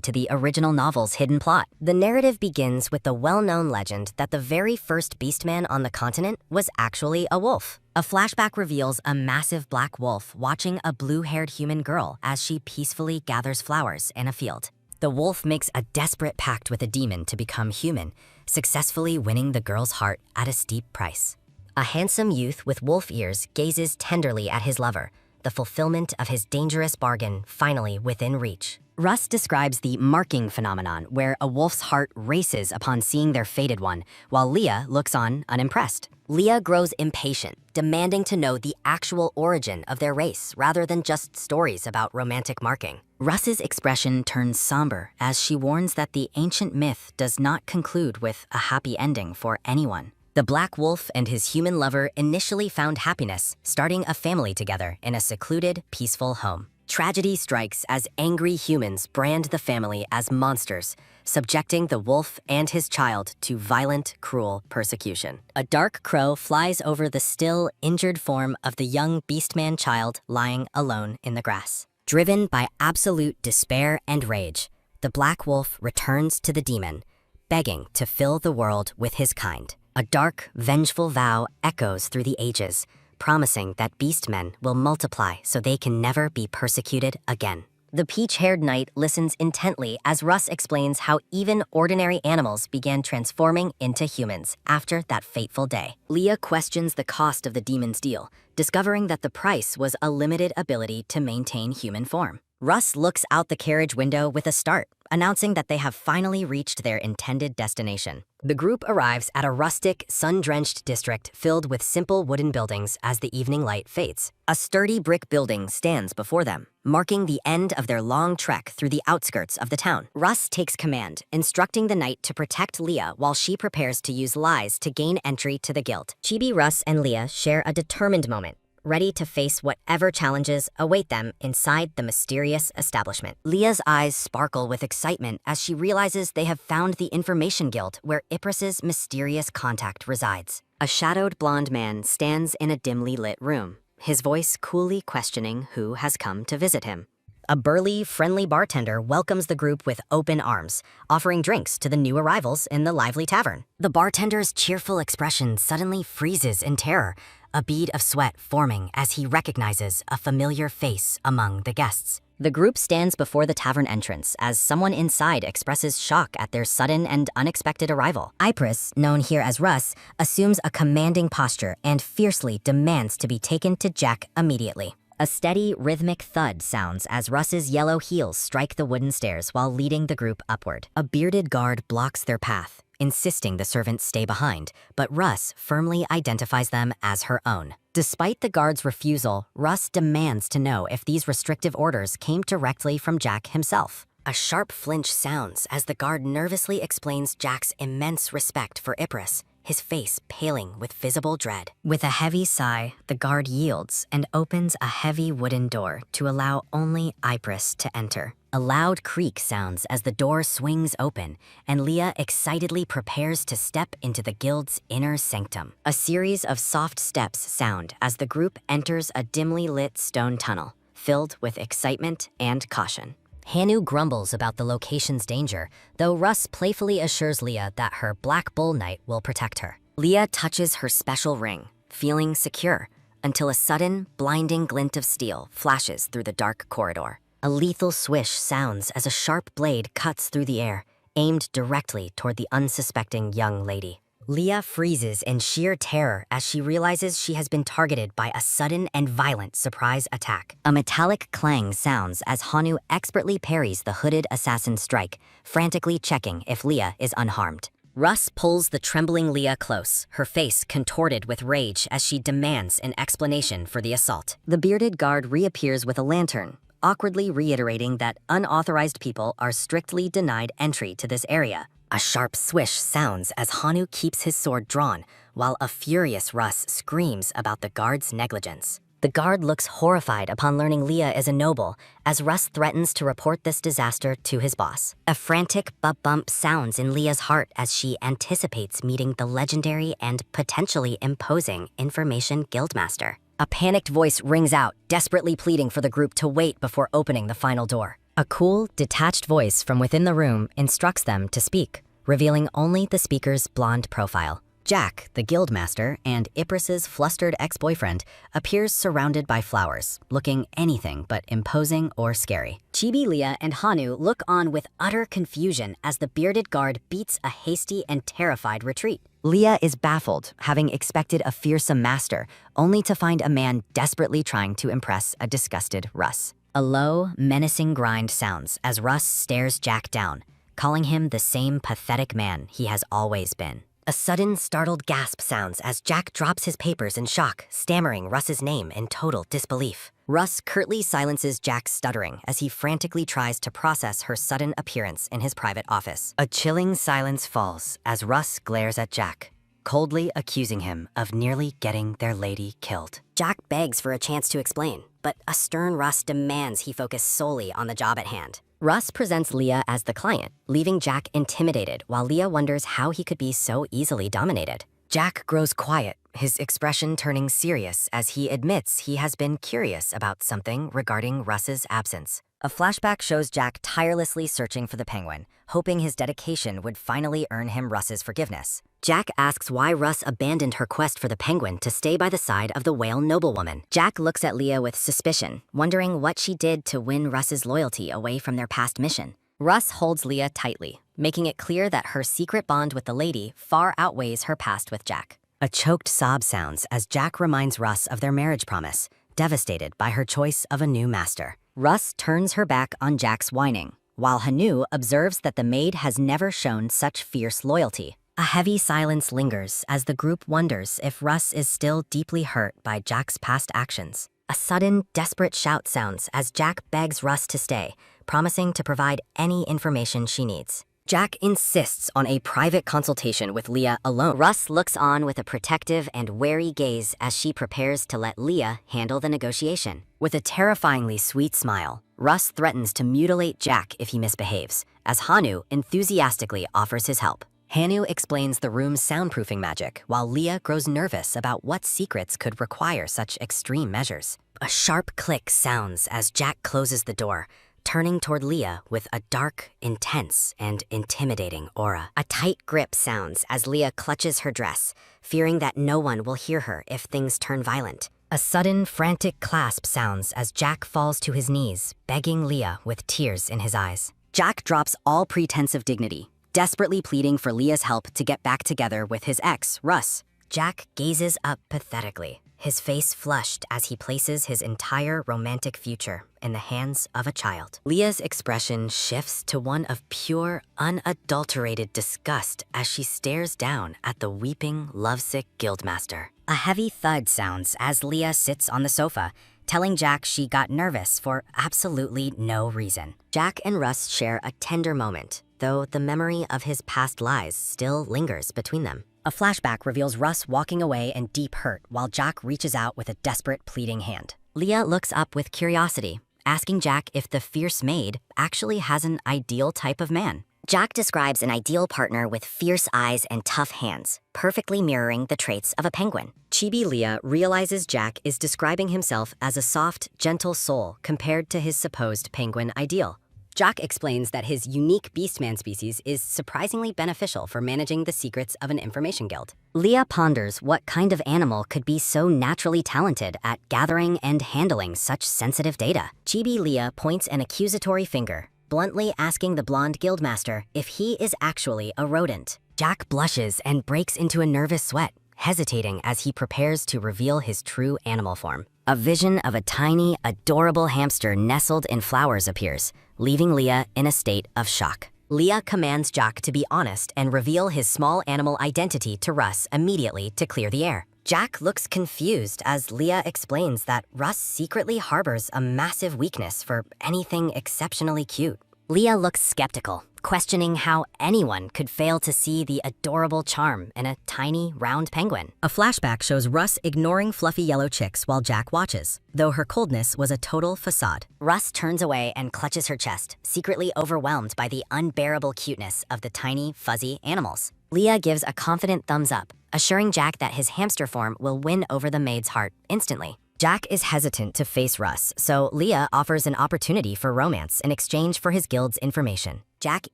to the original novel's hidden plot. The narrative begins with the well-known legend that the very first beastman on the continent was actually a wolf. A flashback reveals a massive black wolf watching a blue-haired human girl as she peacefully gathers flowers in a field. The wolf makes a desperate pact with a demon to become human, successfully winning the girl's heart at a steep price. A handsome youth with wolf ears gazes tenderly at his lover, the fulfillment of his dangerous bargain finally within reach. Russ describes the marking phenomenon, where a wolf's heart races upon seeing their fated one, while Leah looks on unimpressed. Leah grows impatient, demanding to know the actual origin of their race rather than just stories about romantic marking. Russ's expression turns somber as she warns that the ancient myth does not conclude with a happy ending for anyone. The black wolf and his human lover initially found happiness, starting a family together in a secluded, peaceful home. Tragedy strikes as angry humans brand the family as monsters, subjecting the wolf and his child to violent, cruel persecution. A dark crow flies over the still, injured form of the young beastman child lying alone in the grass. Driven by absolute despair and rage, the black wolf returns to the demon, begging to fill the world with his kind. A dark, vengeful vow echoes through the ages, promising that beastmen will multiply so they can never be persecuted again. The peach-haired knight listens intently as Russ explains how even ordinary animals began transforming into humans after that fateful day. Leah questions the cost of the demon's deal, discovering that the price was a limited ability to maintain human form. Russ looks out the carriage window with a start, announcing that they have finally reached their intended destination. The group arrives at a rustic, sun-drenched district filled with simple wooden buildings as the evening light fades. A sturdy brick building stands before them, marking the end of their long trek through the outskirts of the town. Russ takes command, instructing the knight to protect Leah while she prepares to use lies to gain entry to the guild. Chibi, Russ, and Leah share a determined moment, ready to face whatever challenges await them inside the mysterious establishment. Leah's eyes sparkle with excitement as she realizes they have found the information guild where Ypres' mysterious contact resides. A shadowed blonde man stands in a dimly lit room, his voice coolly questioning who has come to visit him. A burly, friendly bartender welcomes the group with open arms, offering drinks to the new arrivals in the lively tavern. The bartender's cheerful expression suddenly freezes in terror, a bead of sweat forming as he recognizes a familiar face among the guests. The group stands before the tavern entrance as someone inside expresses shock at their sudden and unexpected arrival. Ypres, known here as Russ, assumes a commanding posture and fiercely demands to be taken to Jack immediately. A steady, rhythmic thud sounds as Russ's yellow heels strike the wooden stairs while leading the group upward. A bearded guard blocks their path, insisting the servants stay behind, but Russ firmly identifies them as her own. Despite the guard's refusal, Russ demands to know if these restrictive orders came directly from Jack himself. A sharp flinch sounds as the guard nervously explains Jack's immense respect for Ypres, his face paling with visible dread. With a heavy sigh, the guard yields and opens a heavy wooden door to allow only Ypres to enter. A loud creak sounds as the door swings open, and Leah excitedly prepares to step into the guild's inner sanctum. A series of soft steps sound as the group enters a dimly lit stone tunnel, filled with excitement and caution. Hanu grumbles about the location's danger, though Russ playfully assures Leah that her Black Bull Knight will protect her. Leah touches her special ring, feeling secure, until a sudden, blinding glint of steel flashes through the dark corridor. A lethal swish sounds as a sharp blade cuts through the air, aimed directly toward the unsuspecting young lady. Leah freezes in sheer terror as she realizes she has been targeted by a sudden and violent surprise attack. A metallic clang sounds as Hanu expertly parries the hooded assassin's strike, frantically checking if Leah is unharmed. Russ pulls the trembling Leah close, her face contorted with rage as she demands an explanation for the assault. The bearded guard reappears with a lantern, awkwardly reiterating that unauthorized people are strictly denied entry to this area. A sharp swish sounds as Hanu keeps his sword drawn, while a furious Russ screams about the guard's negligence. The guard looks horrified upon learning Leah is a noble, as Russ threatens to report this disaster to his boss. A frantic bump sounds in Leah's heart as she anticipates meeting the legendary and potentially imposing Information Guildmaster. A panicked voice rings out, desperately pleading for the group to wait before opening the final door. A cool, detached voice from within the room instructs them to speak, revealing only the speaker's blonde profile. Jack, the guildmaster, and Ipris's flustered ex-boyfriend, appears surrounded by flowers, looking anything but imposing or scary. Chibi, Leah, and Hanu look on with utter confusion as the bearded guard beats a hasty and terrified retreat. Leah is baffled, having expected a fearsome master, only to find a man desperately trying to impress a disgusted Russ. A low, menacing grind sounds as Russ stares Jack down, calling him the same pathetic man he has always been. A sudden, startled gasp sounds as Jack drops his papers in shock, stammering Russ's name in total disbelief. Russ curtly silences Jack's stuttering as he frantically tries to process her sudden appearance in his private office. A chilling silence falls as Russ glares at Jack, coldly accusing him of nearly getting their lady killed. Jack begs for a chance to explain, but a stern Russ demands he focus solely on the job at hand. Russ presents Leah as the client, leaving Jack intimidated while Leah wonders how he could be so easily dominated. Jack grows quiet, his expression turning serious as he admits he has been curious about something regarding Russ's absence. A flashback shows Jack tirelessly searching for the penguin, hoping his dedication would finally earn him Russ's forgiveness. Jack asks why Russ abandoned her quest for the penguin to stay by the side of the whale noblewoman. Jack looks at Leah with suspicion, wondering what she did to win Russ's loyalty away from their past mission. Russ holds Leah tightly, making it clear that her secret bond with the lady far outweighs her past with Jack. A choked sob sounds as Jack reminds Russ of their marriage promise, devastated by her choice of a new master. Russ turns her back on Jack's whining, while Hanu observes that the maid has never shown such fierce loyalty. A heavy silence lingers as the group wonders if Russ is still deeply hurt by Jack's past actions. A sudden, desperate shout sounds as Jack begs Russ to stay, promising to provide any information she needs. Jack insists on a private consultation with Leah alone. Russ looks on with a protective and wary gaze as she prepares to let Leah handle the negotiation. With a terrifyingly sweet smile, Russ threatens to mutilate Jack if he misbehaves, as Hanu enthusiastically offers his help. Hanu explains the room's soundproofing magic, while Leah grows nervous about what secrets could require such extreme measures. A sharp click sounds as Jack closes the door, turning toward Leah with a dark, intense, and intimidating aura. A tight grip sounds as Leah clutches her dress, fearing that no one will hear her if things turn violent. A sudden, frantic clasp sounds as Jack falls to his knees, begging Leah with tears in his eyes. Jack drops all pretense of dignity, desperately pleading for Leah's help to get back together with his ex, Russ. Jack gazes up pathetically, his face flushed as he places his entire romantic future in the hands of a child. Leah's expression shifts to one of pure, unadulterated disgust as she stares down at the weeping, lovesick guildmaster. A heavy thud sounds as Leah sits on the sofa, telling Jack she got nervous for absolutely no reason. Jack and Russ share a tender moment, though the memory of his past lies still lingers between them. A flashback reveals Russ walking away in deep hurt while Jack reaches out with a desperate, pleading hand. Leah looks up with curiosity, asking Jack if the fierce maid actually has an ideal type of man. Jack describes an ideal partner with fierce eyes and tough hands, perfectly mirroring the traits of a penguin. Chibi Leah realizes Jack is describing himself as a soft, gentle soul compared to his supposed penguin ideal. Jack explains that his unique beastman species is surprisingly beneficial for managing the secrets of an information guild. Leah ponders what kind of animal could be so naturally talented at gathering and handling such sensitive data. Chibi Leah points an accusatory finger, bluntly asking the blonde guildmaster if he is actually a rodent. Jack blushes and breaks into a nervous sweat, hesitating as he prepares to reveal his true animal form. A vision of a tiny, adorable hamster nestled in flowers appears, leaving Leah in a state of shock. Leah commands Jack to be honest and reveal his small animal identity to Russ immediately to clear the air. Jack looks confused as Leah explains that Russ secretly harbors a massive weakness for anything exceptionally cute. Leah looks skeptical, questioning how anyone could fail to see the adorable charm in a tiny, round penguin. A flashback shows Russ ignoring fluffy yellow chicks while Jack watches, though her coldness was a total facade. Russ turns away and clutches her chest, secretly overwhelmed by the unbearable cuteness of the tiny, fuzzy animals. Leah gives a confident thumbs up, assuring Jack that his hamster form will win over the maid's heart instantly. Jack is hesitant to face Russ, so Leah offers an opportunity for romance in exchange for his guild's information. Jack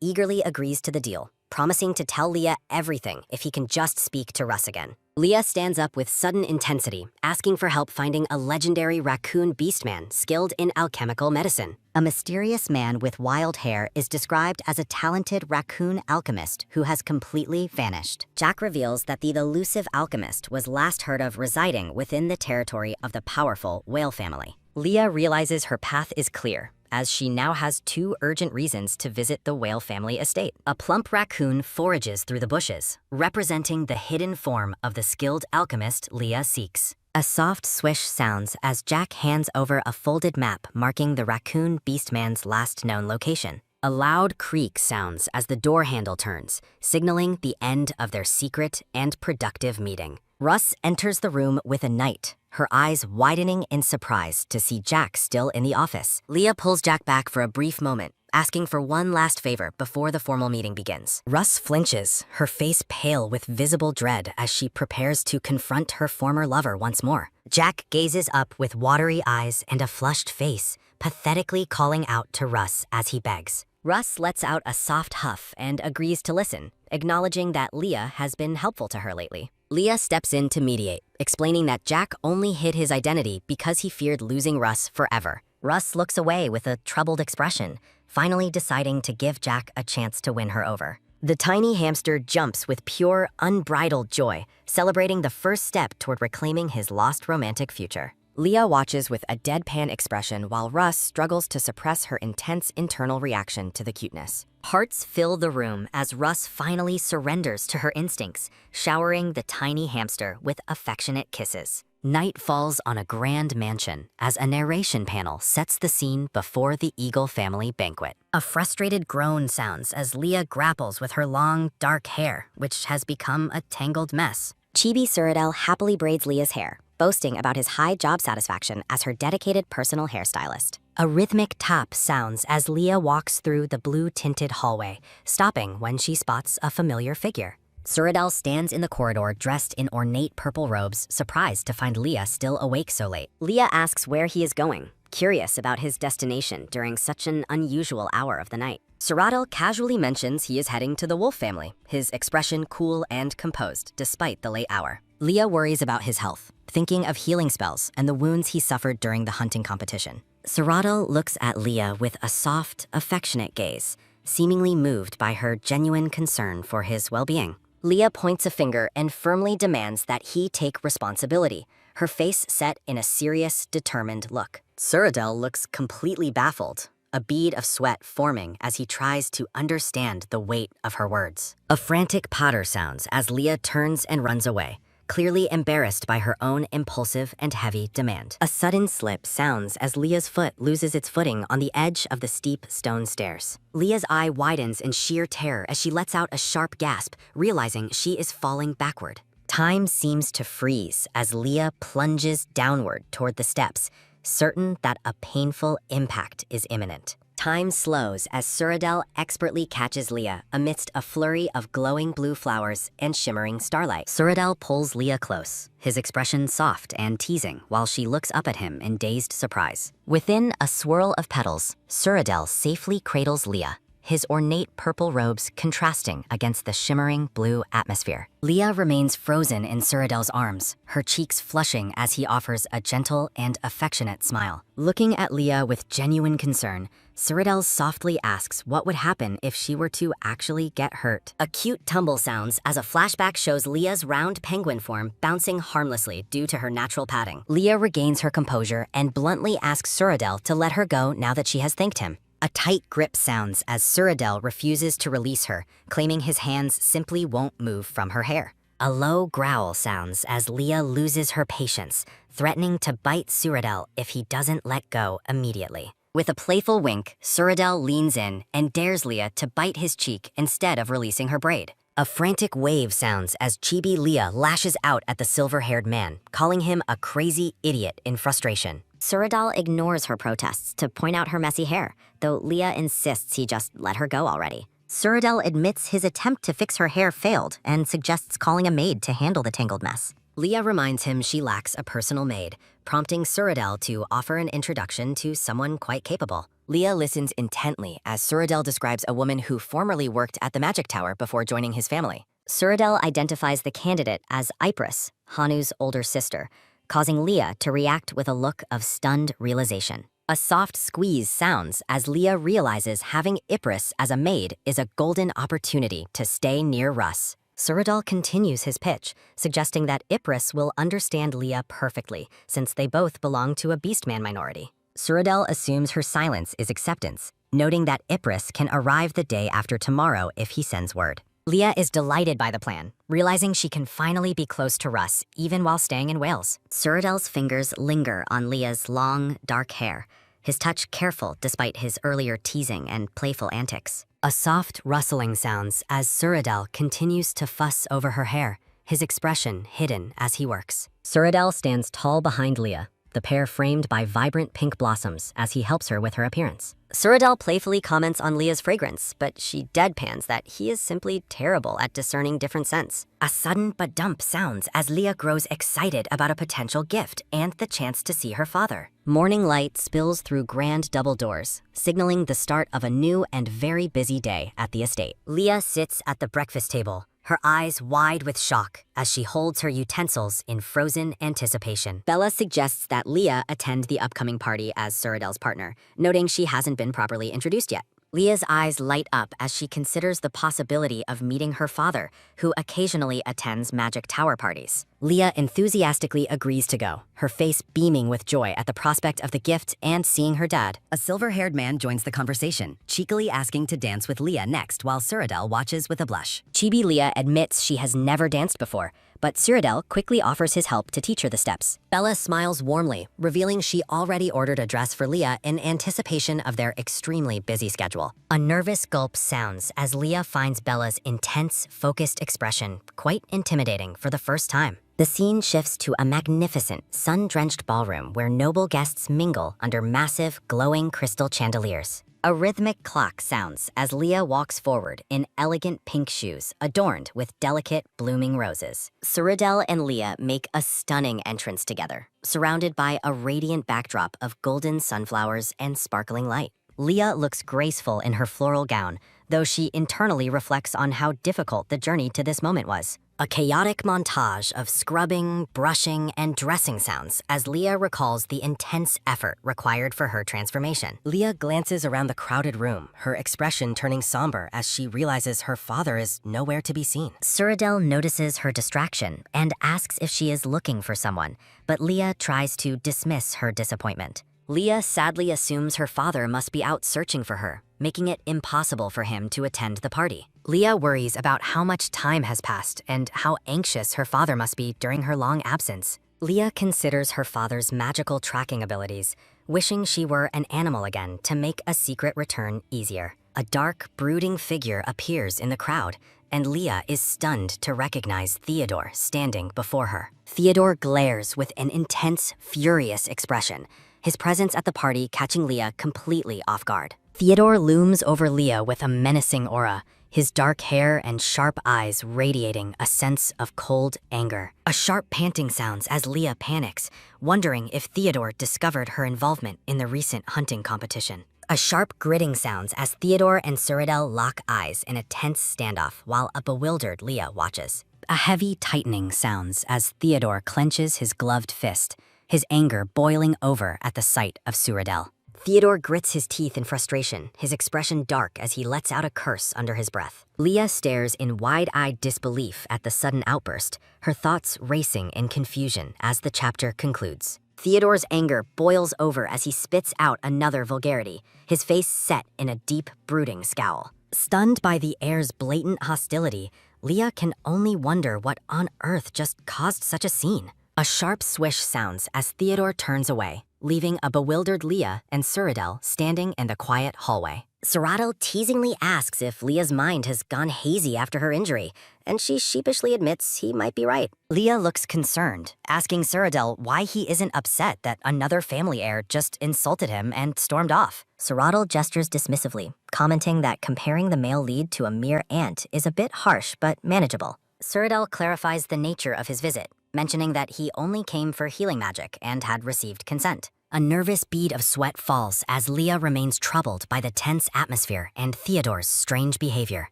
eagerly agrees to the deal, promising to tell Leah everything if he can just speak to Russ again. Leah stands up with sudden intensity, asking for help finding a legendary raccoon beastman skilled in alchemical medicine. A mysterious man with wild hair is described as a talented raccoon alchemist who has completely vanished. Jack reveals that the elusive alchemist was last heard of residing within the territory of the powerful whale family. Leah realizes her path is clear, as she now has two urgent reasons to visit the whale family estate. A plump raccoon forages through the bushes, representing the hidden form of the skilled alchemist Leah seeks. A soft swish sounds as Jack hands over a folded map marking the raccoon beastman's last known location. A loud creak sounds as the door handle turns, signaling the end of their secret and productive meeting. Russ enters the room with a knight, her eyes widening in surprise to see Jack still in the office. Leah pulls Jack back for a brief moment, asking for one last favor before the formal meeting begins. Russ flinches, her face pale with visible dread as she prepares to confront her former lover once more. Jack gazes up with watery eyes and a flushed face, pathetically calling out to Russ as he begs. Russ lets out a soft huff and agrees to listen, acknowledging that Leah has been helpful to her lately. Leah steps in to mediate, explaining that Jack only hid his identity because he feared losing Russ forever. Russ looks away with a troubled expression, finally deciding to give Jack a chance to win her over. The tiny hamster jumps with pure, unbridled joy, celebrating the first step toward reclaiming his lost romantic future. Leah watches with a deadpan expression while Russ struggles to suppress her intense internal reaction to the cuteness. Hearts fill the room as Russ finally surrenders to her instincts, showering the tiny hamster with affectionate kisses. Night falls on a grand mansion as a narration panel sets the scene before the Eagle family banquet. A frustrated groan sounds as Leah grapples with her long, dark hair, which has become a tangled mess. Chibi Suradel happily braids Leah's hair, boasting about his high job satisfaction as her dedicated personal hairstylist. A rhythmic tap sounds as Leah walks through the blue-tinted hallway, stopping when she spots a familiar figure. Suradel stands in the corridor dressed in ornate purple robes, surprised to find Leah still awake so late. Leah asks where he is going, curious about his destination during such an unusual hour of the night. Suradel casually mentions he is heading to the wolf family, his expression cool and composed despite the late hour. Leah worries about his health, thinking of healing spells and the wounds he suffered during the hunting competition. Suradel looks at Leah with a soft, affectionate gaze, seemingly moved by her genuine concern for his well-being. Leah points a finger and firmly demands that he take responsibility, her face set in a serious, determined look. Suradel looks completely baffled, a bead of sweat forming as he tries to understand the weight of her words. A frantic patter sounds as Leah turns and runs away, clearly embarrassed by her own impulsive and heavy demand. A sudden slip sounds as Leah's foot loses its footing on the edge of the steep stone stairs. Leah's eye widens in sheer terror as she lets out a sharp gasp, realizing she is falling backward. Time seems to freeze as Leah plunges downward toward the steps, certain that a painful impact is imminent. Time slows as Suradel expertly catches Leah amidst a flurry of glowing blue flowers and shimmering starlight. Suradel pulls Leah close, his expression soft and teasing while she looks up at him in dazed surprise. Within a swirl of petals, Suradel safely cradles Leah, his ornate purple robes contrasting against the shimmering blue atmosphere. Leah remains frozen in Suradel's arms, her cheeks flushing as he offers a gentle and affectionate smile. Looking at Leah with genuine concern, Suradel softly asks what would happen if she were to actually get hurt. A cute tumble sounds as a flashback shows Leah's round penguin form bouncing harmlessly due to her natural padding. Leah regains her composure and bluntly asks Suradel to let her go now that she has thanked him. A tight grip sounds as Suradel refuses to release her, claiming his hands simply won't move from her hair. A low growl sounds as Leah loses her patience, threatening to bite Suradel if he doesn't let go immediately. With a playful wink, Suradel leans in and dares Leah to bite his cheek instead of releasing her braid. A frantic wave sounds as chibi Leah lashes out at the silver-haired man, calling him a crazy idiot in frustration. Suradel ignores her protests to point out her messy hair, though Leah insists he just let her go already. Suradel admits his attempt to fix her hair failed and suggests calling a maid to handle the tangled mess. Leah reminds him she lacks a personal maid, prompting Suradel to offer an introduction to someone quite capable. Leah listens intently as Suradel describes a woman who formerly worked at the Magic Tower before joining his family. Suradel identifies the candidate as Ypres, Hanu's older sister, causing Leah to react with a look of stunned realization. A soft squeeze sounds as Leah realizes having Ypres as a maid is a golden opportunity to stay near Russ. Suradel continues his pitch, suggesting that Ypres will understand Leah perfectly, since they both belong to a beastman minority. Suradel assumes her silence is acceptance, noting that Ypres can arrive the day after tomorrow if he sends word. Leah is delighted by the plan, realizing she can finally be close to Russ, even while staying in Wales. Suradel's fingers linger on Leah's long, dark hair, his touch careful despite his earlier teasing and playful antics. A soft rustling sounds as Suradel continues to fuss over her hair, his expression hidden as he works. Suradel stands tall behind Leah, the pair framed by vibrant pink blossoms as he helps her with her appearance. Suradel playfully comments on Leah's fragrance, but she deadpans that he is simply terrible at discerning different scents. A sudden ba-dump sounds as Leah grows excited about a potential gift and the chance to see her father. Morning light spills through grand double doors, signaling the start of a new and very busy day at the estate. Leah sits at the breakfast table, her eyes wide with shock as she holds her utensils in frozen anticipation. Bella suggests that Leah attend the upcoming party as Suradel's partner, noting she hasn't been properly introduced yet. Leah's eyes light up as she considers the possibility of meeting her father, who occasionally attends Magic Tower parties. Leah enthusiastically agrees to go, her face beaming with joy at the prospect of the gift and seeing her dad. A silver-haired man joins the conversation, cheekily asking to dance with Leah next while Suradel watches with a blush. Chibi Leah admits she has never danced before, but Suradel quickly offers his help to teach her the steps. Bella smiles warmly, revealing she already ordered a dress for Leah in anticipation of their extremely busy schedule. A nervous gulp sounds as Leah finds Bella's intense, focused expression quite intimidating for the first time. The scene shifts to a magnificent, sun-drenched ballroom where noble guests mingle under massive, glowing crystal chandeliers. A rhythmic clock sounds as Leah walks forward in elegant pink shoes adorned with delicate, blooming roses. Suradel and Leah make a stunning entrance together, surrounded by a radiant backdrop of golden sunflowers and sparkling light. Leah looks graceful in her floral gown, though she internally reflects on how difficult the journey to this moment was. A chaotic montage of scrubbing, brushing, and dressing sounds as Leah recalls the intense effort required for her transformation. Leah glances around the crowded room, her expression turning somber as she realizes her father is nowhere to be seen. Suradel notices her distraction and asks if she is looking for someone, but Leah tries to dismiss her disappointment. Leah sadly assumes her father must be out searching for her, making it impossible for him to attend the party. Leah worries about how much time has passed and how anxious her father must be during her long absence. Leah considers her father's magical tracking abilities, wishing she were an animal again to make a secret return easier. A dark, brooding figure appears in the crowd, and Leah is stunned to recognize Theodore standing before her. Theodore glares with an intense, furious expression, his presence at the party catching Leah completely off guard. Theodore looms over Leah with a menacing aura, his dark hair and sharp eyes radiating a sense of cold anger. A sharp panting sounds as Leah panics, wondering if Theodore discovered her involvement in the recent hunting competition. A sharp gritting sounds as Theodore and Suradel lock eyes in a tense standoff while a bewildered Leah watches. A heavy tightening sounds as Theodore clenches his gloved fist, his anger boiling over at the sight of Suradel. Theodore grits his teeth in frustration, his expression dark as he lets out a curse under his breath. Leah stares in wide-eyed disbelief at the sudden outburst, her thoughts racing in confusion as the chapter concludes. Theodore's anger boils over as he spits out another vulgarity, his face set in a deep, brooding scowl. Stunned by the heir's blatant hostility, Leah can only wonder what on earth just caused such a scene. A sharp swish sounds as Theodore turns away, leaving a bewildered Leah and Cyrodiil standing in the quiet hallway. Cyrodiil teasingly asks if Leah's mind has gone hazy after her injury, and she sheepishly admits he might be right. Leah looks concerned, asking Cyrodiil why he isn't upset that another family heir just insulted him and stormed off. Cyrodiil gestures dismissively, commenting that comparing the male lead to a mere ant is a bit harsh but manageable. Cyrodiil clarifies the nature of his visit, mentioning that he only came for healing magic and had received consent. A nervous bead of sweat falls as Leah remains troubled by the tense atmosphere and Theodore's strange behavior.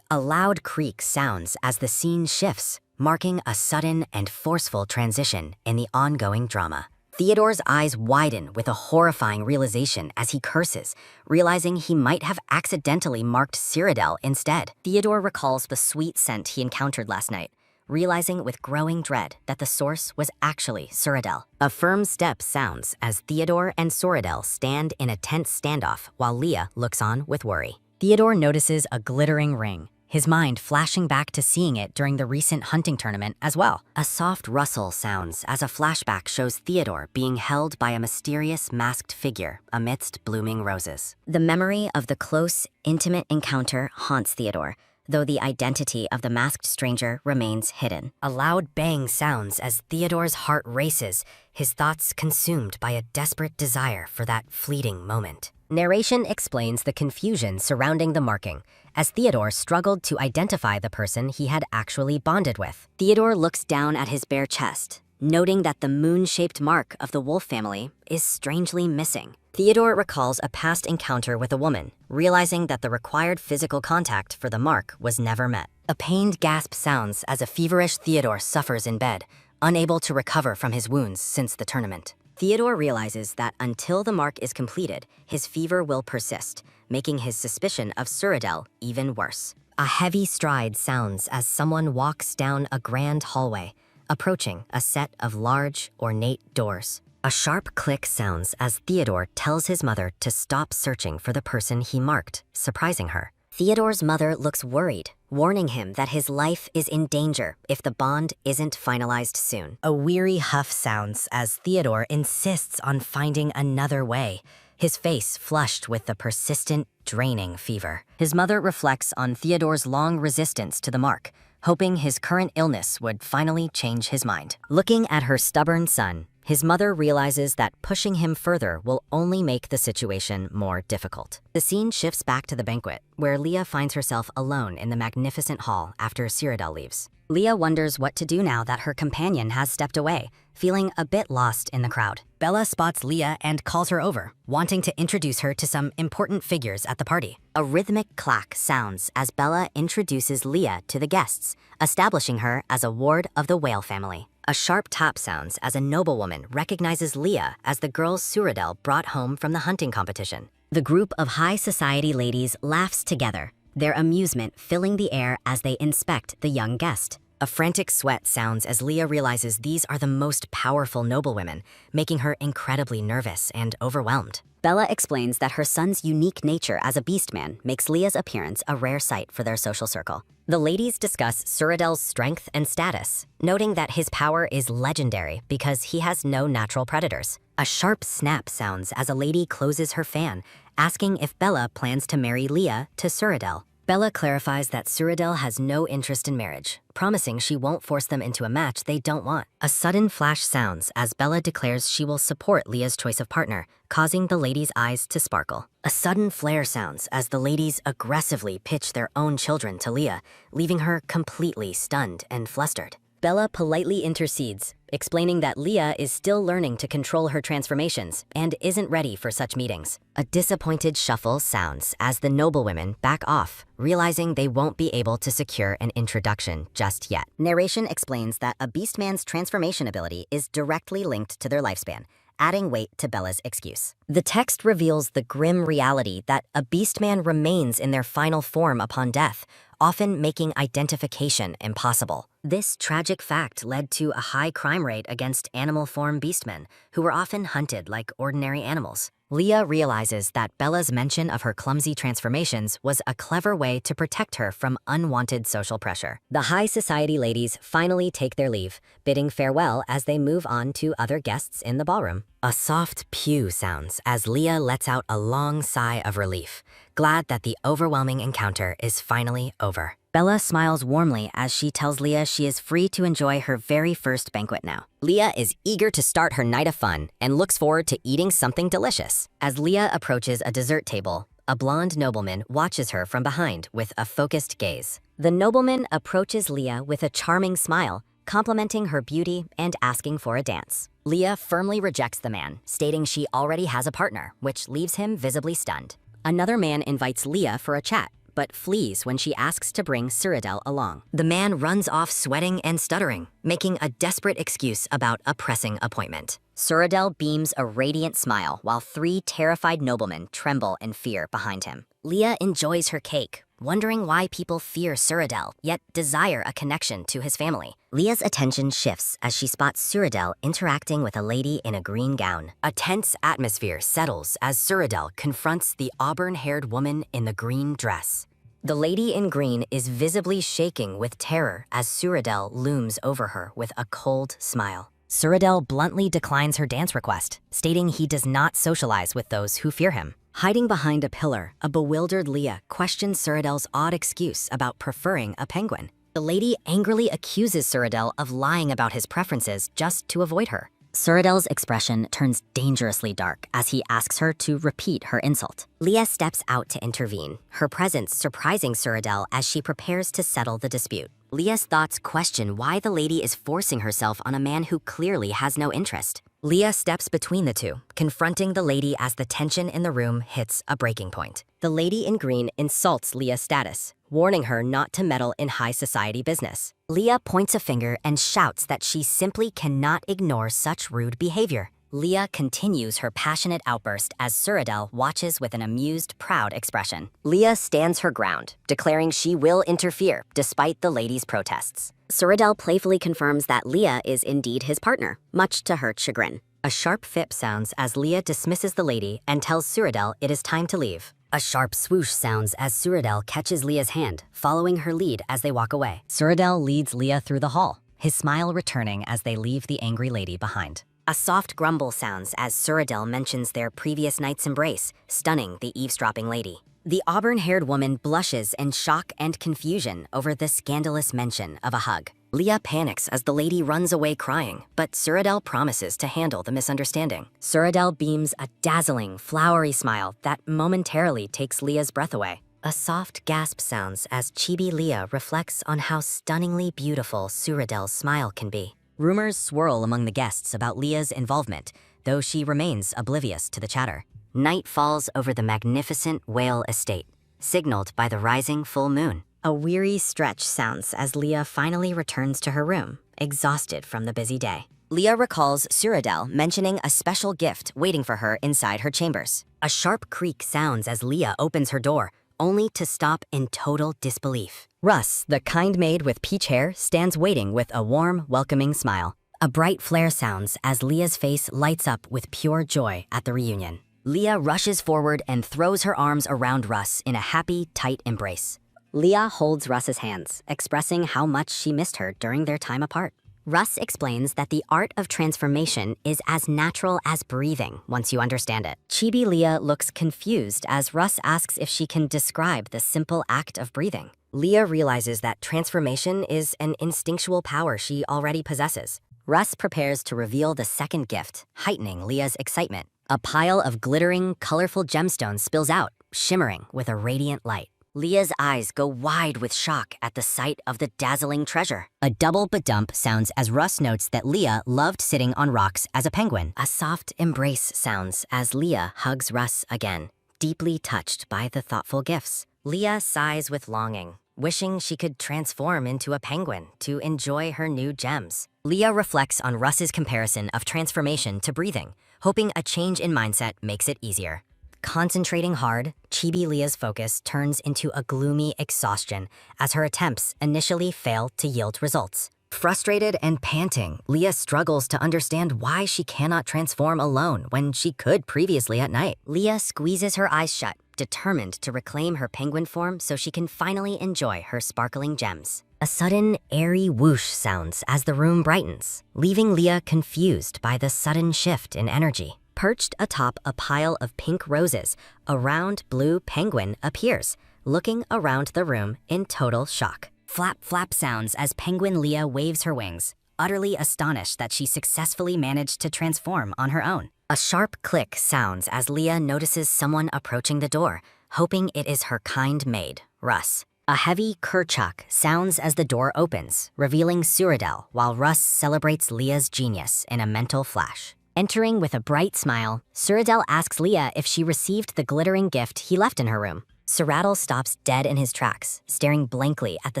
A loud creak sounds as the scene shifts, marking a sudden and forceful transition in the ongoing drama. Theodore's eyes widen with a horrifying realization as he curses, realizing he might have accidentally marked Cyrodiil instead. Theodore recalls the sweet scent he encountered last night, realizing with growing dread that the source was actually Cyrodiil. A firm step sounds as Theodore and Cyrodiil stand in a tense standoff while Leah looks on with worry. Theodore notices a glittering ring, his mind flashing back to seeing it during the recent hunting tournament as well. A soft rustle sounds as a flashback shows Theodore being held by a mysterious masked figure amidst blooming roses. The memory of the close, intimate encounter haunts Theodore, though the identity of the masked stranger remains hidden. A loud bang sounds as Theodore's heart races, his thoughts consumed by a desperate desire for that fleeting moment. Narration explains the confusion surrounding the marking, as Theodore struggled to identify the person he had actually bonded with. Theodore looks down at his bare chest, noting that the moon-shaped mark of the wolf family is strangely missing. Theodore recalls a past encounter with a woman, realizing that the required physical contact for the mark was never met. A pained gasp sounds as a feverish Theodore suffers in bed, unable to recover from his wounds since the tournament. Theodore realizes that until the mark is completed, his fever will persist, making his suspicion of Cyrodiil even worse. A heavy stride sounds as someone walks down a grand hallway, approaching a set of large, ornate doors. A sharp click sounds as Theodore tells his mother to stop searching for the person he marked, surprising her. Theodore's mother looks worried, warning him that his life is in danger if the bond isn't finalized soon. A weary huff sounds as Theodore insists on finding another way, his face flushed with the persistent, draining fever. His mother reflects on Theodore's long resistance to the mark, hoping his current illness would finally change his mind. Looking at her stubborn son, his mother realizes that pushing him further will only make the situation more difficult. The scene shifts back to the banquet, where Leah finds herself alone in the magnificent hall after Cyrodiil leaves. Leah wonders what to do now that her companion has stepped away, feeling a bit lost in the crowd. Bella spots Leah and calls her over, wanting to introduce her to some important figures at the party. A rhythmic clack sounds as Bella introduces Leah to the guests, establishing her as a ward of the whale family. A sharp tap sounds as a noblewoman recognizes Leah as the girl Cyrodiil brought home from the hunting competition. The group of high society ladies laughs together, their amusement filling the air as they inspect the young guest. A frantic sweat sounds as Leah realizes these are the most powerful noblewomen, making her incredibly nervous and overwhelmed. Bella explains that her son's unique nature as a beastman makes Leah's appearance a rare sight for their social circle. The ladies discuss Cyrodiil's strength and status, noting that his power is legendary because he has no natural predators. A sharp snap sounds as a lady closes her fan, asking if Bella plans to marry Leah to Cyrodiil. Bella clarifies that Cyrodiil has no interest in marriage, promising she won't force them into a match they don't want. A sudden flash sounds as Bella declares she will support Leah's choice of partner, causing the ladies' eyes to sparkle. A sudden flare sounds as the ladies aggressively pitch their own children to Leah, leaving her completely stunned and flustered. Bella politely intercedes, explaining that Leah is still learning to control her transformations and isn't ready for such meetings. A disappointed shuffle sounds as the noblewomen back off, realizing they won't be able to secure an introduction just yet. Narration explains that a beastman's transformation ability is directly linked to their lifespan, adding weight to Bella's excuse. The text reveals the grim reality that a beastman remains in their final form upon death, often making identification impossible. This tragic fact led to a high crime rate against animal form beastmen, who were often hunted like ordinary animals. Leah realizes that Bella's mention of her clumsy transformations was a clever way to protect her from unwanted social pressure. The high society ladies finally take their leave, bidding farewell as they move on to other guests in the ballroom. A soft pew sounds as Leah lets out a long sigh of relief, glad that the overwhelming encounter is finally over. Bella smiles warmly as she tells Leah she is free to enjoy her very first banquet now. Leah is eager to start her night of fun and looks forward to eating something delicious. As Leah approaches a dessert table, a blonde nobleman watches her from behind with a focused gaze. The nobleman approaches Leah with a charming smile, complimenting her beauty and asking for a dance. Leah firmly rejects the man, stating she already has a partner, which leaves him visibly stunned. Another man invites Leah for a chat, but flees when she asks to bring Cyrodiil along. The man runs off sweating and stuttering, making a desperate excuse about a pressing appointment. Cyrodiil beams a radiant smile while 3 terrified noblemen tremble in fear behind him. Leah enjoys her cake, wondering why people fear Cyrodiil, yet desire a connection to his family. Leah's attention shifts as she spots Cyrodiil interacting with a lady in a green gown. A tense atmosphere settles as Cyrodiil confronts the auburn-haired woman in the green dress. The lady in green is visibly shaking with terror as Cyrodiil looms over her with a cold smile. Cyrodiil bluntly declines her dance request, stating he does not socialize with those who fear him. Hiding behind a pillar, a bewildered Leah questions Cyrodiil's odd excuse about preferring a penguin. The lady angrily accuses Cyrodiil of lying about his preferences just to avoid her. Cyrodiil's expression turns dangerously dark as he asks her to repeat her insult. Leah steps out to intervene, her presence surprising Cyrodiil as she prepares to settle the dispute. Leah's thoughts question why the lady is forcing herself on a man who clearly has no interest. Leah steps between the two, confronting the lady as the tension in the room hits a breaking point. The lady in green insults Leah's status, warning her not to meddle in high society business. Leah points a finger and shouts that she simply cannot ignore such rude behavior. Leah continues her passionate outburst as Cyrodiil watches with an amused, proud expression. Leah stands her ground, declaring she will interfere despite the lady's protests. Cyrodiil playfully confirms that Leah is indeed his partner, much to her chagrin. A sharp fip sounds as Leah dismisses the lady and tells Cyrodiil it is time to leave. A sharp swoosh sounds as Cyrodiil catches Leah's hand, following her lead as they walk away. Cyrodiil leads Leah through the hall, his smile returning as they leave the angry lady behind. A soft grumble sounds as Cyrodiil mentions their previous night's embrace, stunning the eavesdropping lady. The auburn-haired woman blushes in shock and confusion over the scandalous mention of a hug. Leah panics as the lady runs away crying, but Cyrodiil promises to handle the misunderstanding. Cyrodiil beams a dazzling, flowery smile that momentarily takes Leah's breath away. A soft gasp sounds as chibi Leah reflects on how stunningly beautiful Cyrodiil's smile can be. Rumors swirl among the guests about Leah's involvement, though she remains oblivious to the chatter. Night falls over the magnificent whale estate, signaled by the rising full moon. A weary stretch sounds as Leah finally returns to her room, exhausted from the busy day. Leah recalls Cyrodiil mentioning a special gift waiting for her inside her chambers. A sharp creak sounds as Leah opens her door, only to stop in total disbelief. Russ, the kind maid with peach hair, stands waiting with a warm, welcoming smile. A bright flare sounds as Leah's face lights up with pure joy at the reunion. Leah rushes forward and throws her arms around Russ in a happy, tight embrace. Leah holds Russ's hands, expressing how much she missed her during their time apart. Russ explains that the art of transformation is as natural as breathing once you understand it. Chibi Leah looks confused as Russ asks if she can describe the simple act of breathing. Leah realizes that transformation is an instinctual power she already possesses. Russ prepares to reveal the second gift, heightening Leah's excitement. A pile of glittering, colorful gemstones spills out, shimmering with a radiant light. Leah's eyes go wide with shock at the sight of the dazzling treasure. A double ba-dump sounds as Russ notes that Leah loved sitting on rocks as a penguin. A soft embrace sounds as Leah hugs Russ again, deeply touched by the thoughtful gifts. Leah sighs with longing, wishing she could transform into a penguin to enjoy her new gems. Leah reflects on Russ's comparison of transformation to breathing, hoping a change in mindset makes it easier. Concentrating hard, Chibi Leah's focus turns into a gloomy exhaustion as her attempts initially fail to yield results. Frustrated and panting, Leah struggles to understand why she cannot transform alone when she could previously at night. Leah squeezes her eyes shut, determined to reclaim her penguin form so she can finally enjoy her sparkling gems. A sudden, airy whoosh sounds as the room brightens, leaving Leah confused by the sudden shift in energy. Perched atop a pile of pink roses, a round blue penguin appears, looking around the room in total shock. Flap flap sounds as Penguin Leah waves her wings, utterly astonished that she successfully managed to transform on her own. A sharp click sounds as Leah notices someone approaching the door, hoping it is her kind maid, Russ. A heavy kerchuk sounds as the door opens, revealing Cyrodiil, while Russ celebrates Leah's genius in a mental flash. Entering with a bright smile, Cyrodiil asks Leah if she received the glittering gift he left in her room. Cyrodiil stops dead in his tracks, staring blankly at the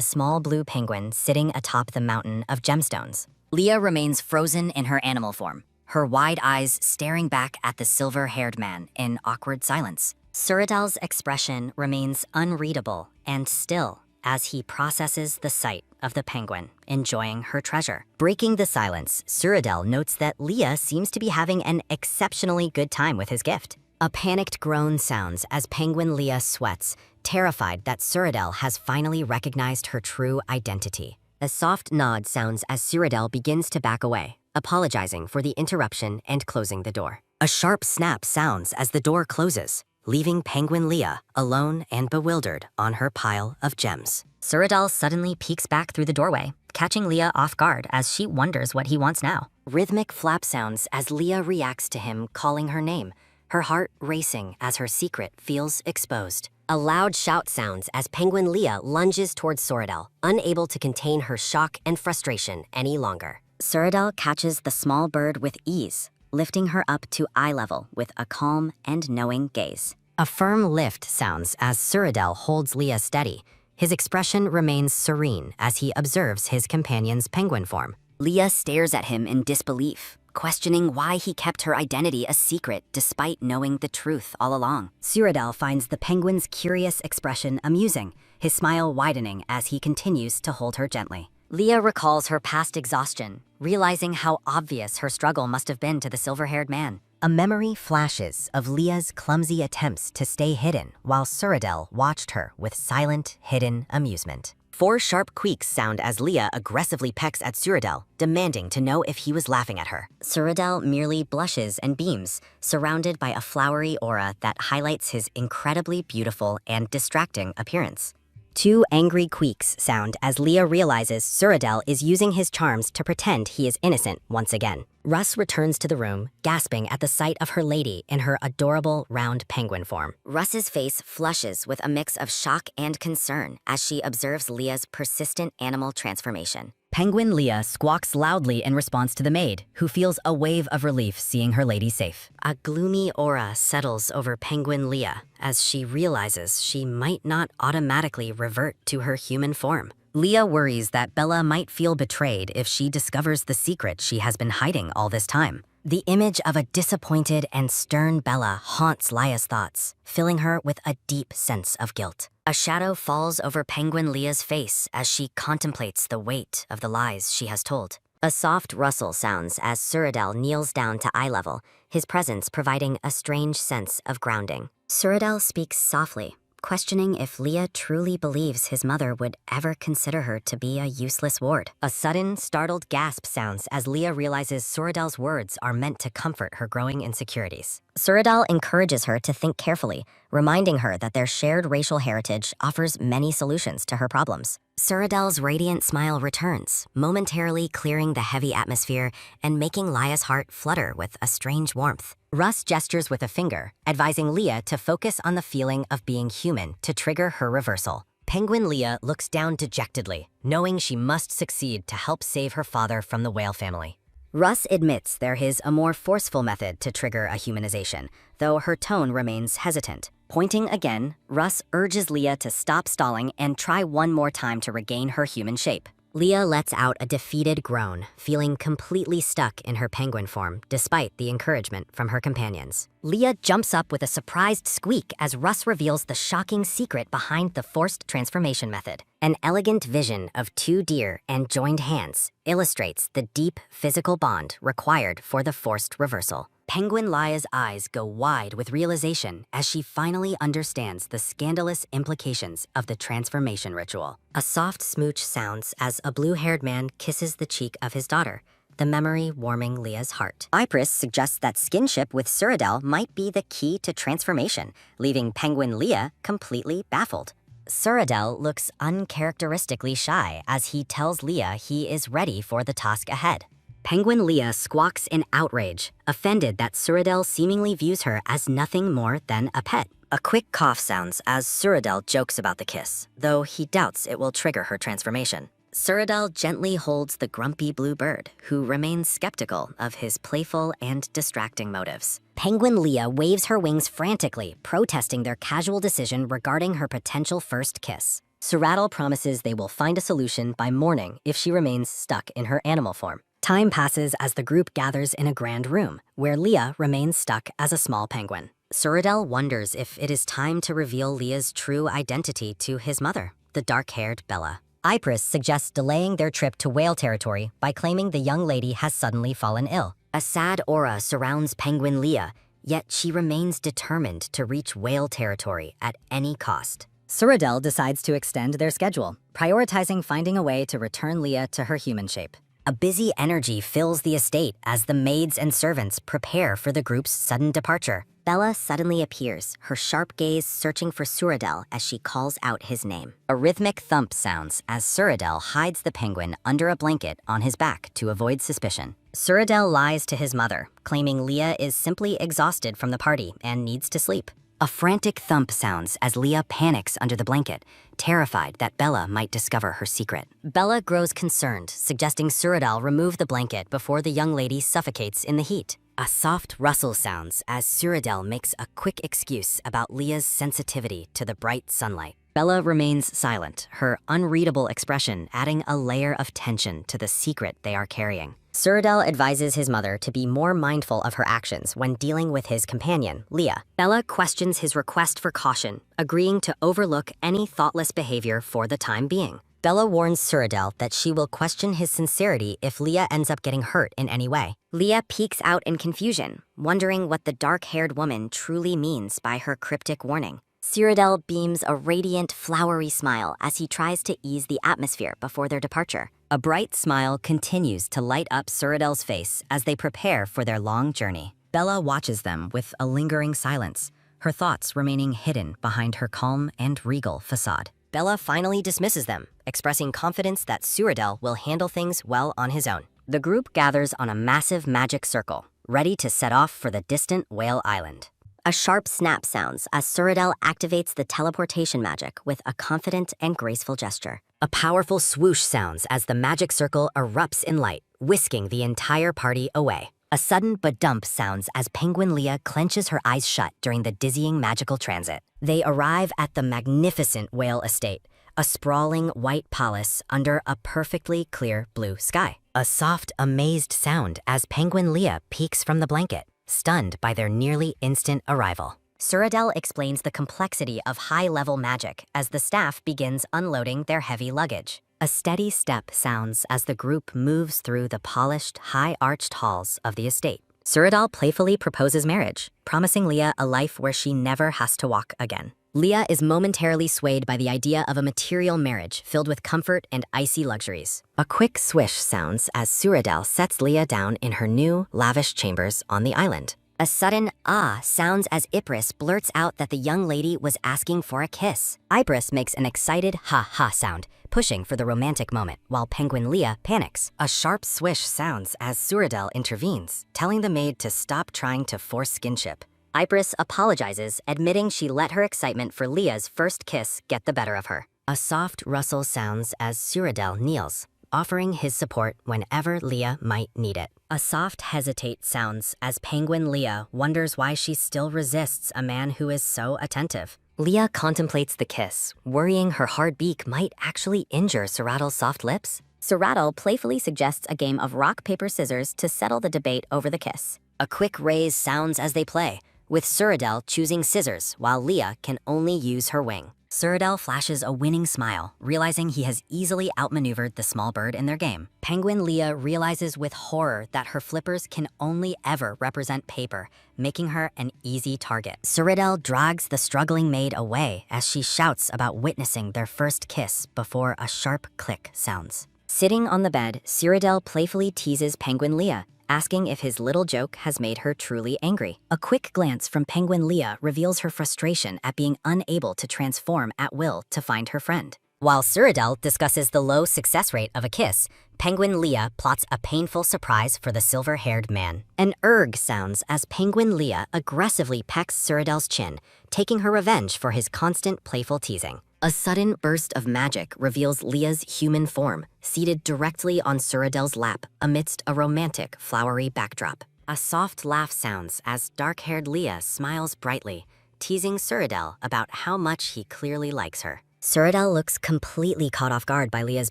small blue penguin sitting atop the mountain of gemstones. Leah remains frozen in her animal form, her wide eyes staring back at the silver-haired man in awkward silence. Cyrodiil's expression remains unreadable and still as he processes the sight of the penguin, enjoying her treasure. Breaking the silence, Cyrodiil notes that Leah seems to be having an exceptionally good time with his gift. A panicked groan sounds as Penguin Leah sweats, terrified that Cyrodiil has finally recognized her true identity. A soft nod sounds as Cyrodiil begins to back away, apologizing for the interruption and closing the door. A sharp snap sounds as the door closes, leaving Penguin Leah alone and bewildered on her pile of gems. Cyrodiil suddenly peeks back through the doorway, catching Leah off guard as she wonders what he wants now. Rhythmic flap sounds as Leah reacts to him calling her name, her heart racing as her secret feels exposed. A loud shout sounds as Penguin Leah lunges towards Cyrodiil, unable to contain her shock and frustration any longer. Cyrodiil catches the small bird with ease, lifting her up to eye level with a calm and knowing gaze. A firm lift sounds as Cyrodiil holds Leah steady. His expression remains serene as he observes his companion's penguin form. Leah stares at him in disbelief, questioning why he kept her identity a secret despite knowing the truth all along. Cyrodiil finds the penguin's curious expression amusing, his smile widening as he continues to hold her gently. Leah recalls her past exhaustion, realizing how obvious her struggle must have been to the silver-haired man. A memory flashes of Leah's clumsy attempts to stay hidden while Cyrodiil watched her with silent, hidden amusement. 4 sharp squeaks sound as Leah aggressively pecks at Cyrodiil, demanding to know if he was laughing at her. Cyrodiil merely blushes and beams, surrounded by a flowery aura that highlights his incredibly beautiful and distracting appearance. 2 angry squeaks sound as Leah realizes Cyrodiil is using his charms to pretend he is innocent once again. Russ returns to the room, gasping at the sight of her lady in her adorable round penguin form. Russ's face flushes with a mix of shock and concern as she observes Leah's persistent animal transformation. Penguin Leah squawks loudly in response to the maid, who feels a wave of relief seeing her lady safe. A gloomy aura settles over Penguin Leah as she realizes she might not automatically revert to her human form. Leah worries that Bella might feel betrayed if she discovers the secret she has been hiding all this time. The image of a disappointed and stern Bella haunts Leah's thoughts, filling her with a deep sense of guilt. A shadow falls over Penguin Leah's face as she contemplates the weight of the lies she has told. A soft rustle sounds as Cyrodiil kneels down to eye level, his presence providing a strange sense of grounding. Cyrodiil speaks softly, questioning if Leah truly believes his mother would ever consider her to be a useless ward. A sudden, startled gasp sounds as Leah realizes Cyrodiil's words are meant to comfort her growing insecurities. Cyrodiil encourages her to think carefully, reminding her that their shared racial heritage offers many solutions to her problems. Cyrodiil's radiant smile returns, momentarily clearing the heavy atmosphere and making Leah's heart flutter with a strange warmth. Russ gestures with a finger, advising Leah to focus on the feeling of being human to trigger her reversal. Penguin Leah looks down dejectedly, knowing she must succeed to help save her father from the whale family. Russ admits there is a more forceful method to trigger a humanization, though her tone remains hesitant. Pointing again, Russ urges Leah to stop stalling and try one more time to regain her human shape. Leah lets out a defeated groan, feeling completely stuck in her penguin form despite the encouragement from her companions. Leah jumps up with a surprised squeak as Russ reveals the shocking secret behind the forced transformation method. An elegant vision of two deer and joined hands illustrates the deep physical bond required for the forced reversal. Penguin Leah's eyes go wide with realization as she finally understands the scandalous implications of the transformation ritual. A soft smooch sounds as a blue-haired man kisses the cheek of his daughter, the memory warming Leah's heart. Ypres suggests that skinship with Cyrodiil might be the key to transformation, leaving Penguin Leah completely baffled. Cyrodiil looks uncharacteristically shy as he tells Leah he is ready for the task ahead. Penguin Leah squawks in outrage, offended that Cyrodiil seemingly views her as nothing more than a pet. A quick cough sounds as Cyrodiil jokes about the kiss, though he doubts it will trigger her transformation. Cyrodiil gently holds the grumpy blue bird, who remains skeptical of his playful and distracting motives. Penguin Leah waves her wings frantically, protesting their casual decision regarding her potential first kiss. Cyrodiil promises they will find a solution by morning if she remains stuck in her animal form. Time passes as the group gathers in a grand room, where Leah remains stuck as a small penguin. Cyrodiil wonders if it is time to reveal Leah's true identity to his mother, the dark-haired Bella. Ypres suggests delaying their trip to whale territory by claiming the young lady has suddenly fallen ill. A sad aura surrounds Penguin Leah, yet she remains determined to reach whale territory at any cost. Cyrodiil decides to extend their schedule, prioritizing finding a way to return Leah to her human shape. A busy energy fills the estate as the maids and servants prepare for the group's sudden departure. Bella suddenly appears, her sharp gaze searching for Cyrodiil as she calls out his name. A rhythmic thump sounds as Cyrodiil hides the penguin under a blanket on his back to avoid suspicion. Cyrodiil lies to his mother, claiming Leah is simply exhausted from the party and needs to sleep. A frantic thump sounds as Leah panics under the blanket, terrified that Bella might discover her secret. Bella grows concerned, suggesting Cyrodiil remove the blanket before the young lady suffocates in the heat. A soft rustle sounds as Cyrodiil makes a quick excuse about Leah's sensitivity to the bright sunlight. Bella remains silent, her unreadable expression adding a layer of tension to the secret they are carrying. Cyrodiil advises his mother to be more mindful of her actions when dealing with his companion, Leah. Bella questions his request for caution, agreeing to overlook any thoughtless behavior for the time being. Bella warns Cyrodiil that she will question his sincerity if Leah ends up getting hurt in any way. Leah peeks out in confusion, wondering what the dark-haired woman truly means by her cryptic warning. Cyrodiil beams a radiant, flowery smile as he tries to ease the atmosphere before their departure. A bright smile continues to light up Cyrodiil's face as they prepare for their long journey. Bella watches them with a lingering silence, her thoughts remaining hidden behind her calm and regal facade. Bella finally dismisses them, expressing confidence that Cyrodiil will handle things well on his own. The group gathers on a massive magic circle, ready to set off for the distant Whale Island. A sharp snap sounds as Cyrodiil activates the teleportation magic with a confident and graceful gesture. A powerful swoosh sounds as the magic circle erupts in light, whisking the entire party away. A sudden badump sounds as Penguin Leah clenches her eyes shut during the dizzying magical transit. They arrive at the magnificent whale estate, a sprawling white palace under a perfectly clear blue sky. A soft, amazed sound as Penguin Leah peeks from the blanket, stunned by their nearly instant arrival. Cyrodiil explains the complexity of high-level magic as the staff begins unloading their heavy luggage. A steady step sounds as the group moves through the polished, high-arched halls of the estate. Cyrodiil playfully proposes marriage, promising Leah a life where she never has to walk again. Leah is momentarily swayed by the idea of a material marriage filled with comfort and icy luxuries. A quick swish sounds as Cyrodiil sets Leah down in her new, lavish chambers on the island. A sudden ah sounds as Ypres blurts out that the young lady was asking for a kiss. Ypres makes an excited ha-ha sound, pushing for the romantic moment, while Penguin Leah panics. A sharp swish sounds as Cyrodiil intervenes, telling the maid to stop trying to force skinship. Ypres apologizes, admitting she let her excitement for Leah's first kiss get the better of her. A soft rustle sounds as Cyrodiil kneels, offering his support whenever Leah might need it. A soft hesitate sounds as Penguin Leah wonders why she still resists a man who is so attentive. Leah contemplates the kiss, worrying her hard beak might actually injure Cyrodiil's soft lips. Cyril playfully suggests a game of rock, paper, scissors to settle the debate over the kiss. A quick raise sounds as they play, with Cyril choosing scissors while Leah can only use her wing. Cyril flashes a winning smile, realizing he has easily outmaneuvered the small bird in their game. Penguin Leah realizes with horror that her flippers can only ever represent paper, making her an easy target. Cyril drags the struggling maid away as she shouts about witnessing their first kiss before a sharp click sounds. Sitting on the bed, Cyril playfully teases Penguin Leah, asking if his little joke has made her truly angry. A quick glance from Penguin Leah reveals her frustration at being unable to transform at will to find her friend. While Cyril discusses the low success rate of a kiss, Penguin Leah plots a painful surprise for the silver-haired man. An erg sounds as Penguin Leah aggressively pecks Cyril's chin, taking her revenge for his constant playful teasing. A sudden burst of magic reveals Leah's human form, seated directly on Cyril's lap amidst a romantic, flowery backdrop. A soft laugh sounds as dark-haired Leah smiles brightly, teasing Cyril about how much he clearly likes her. Cyril looks completely caught off guard by Leah's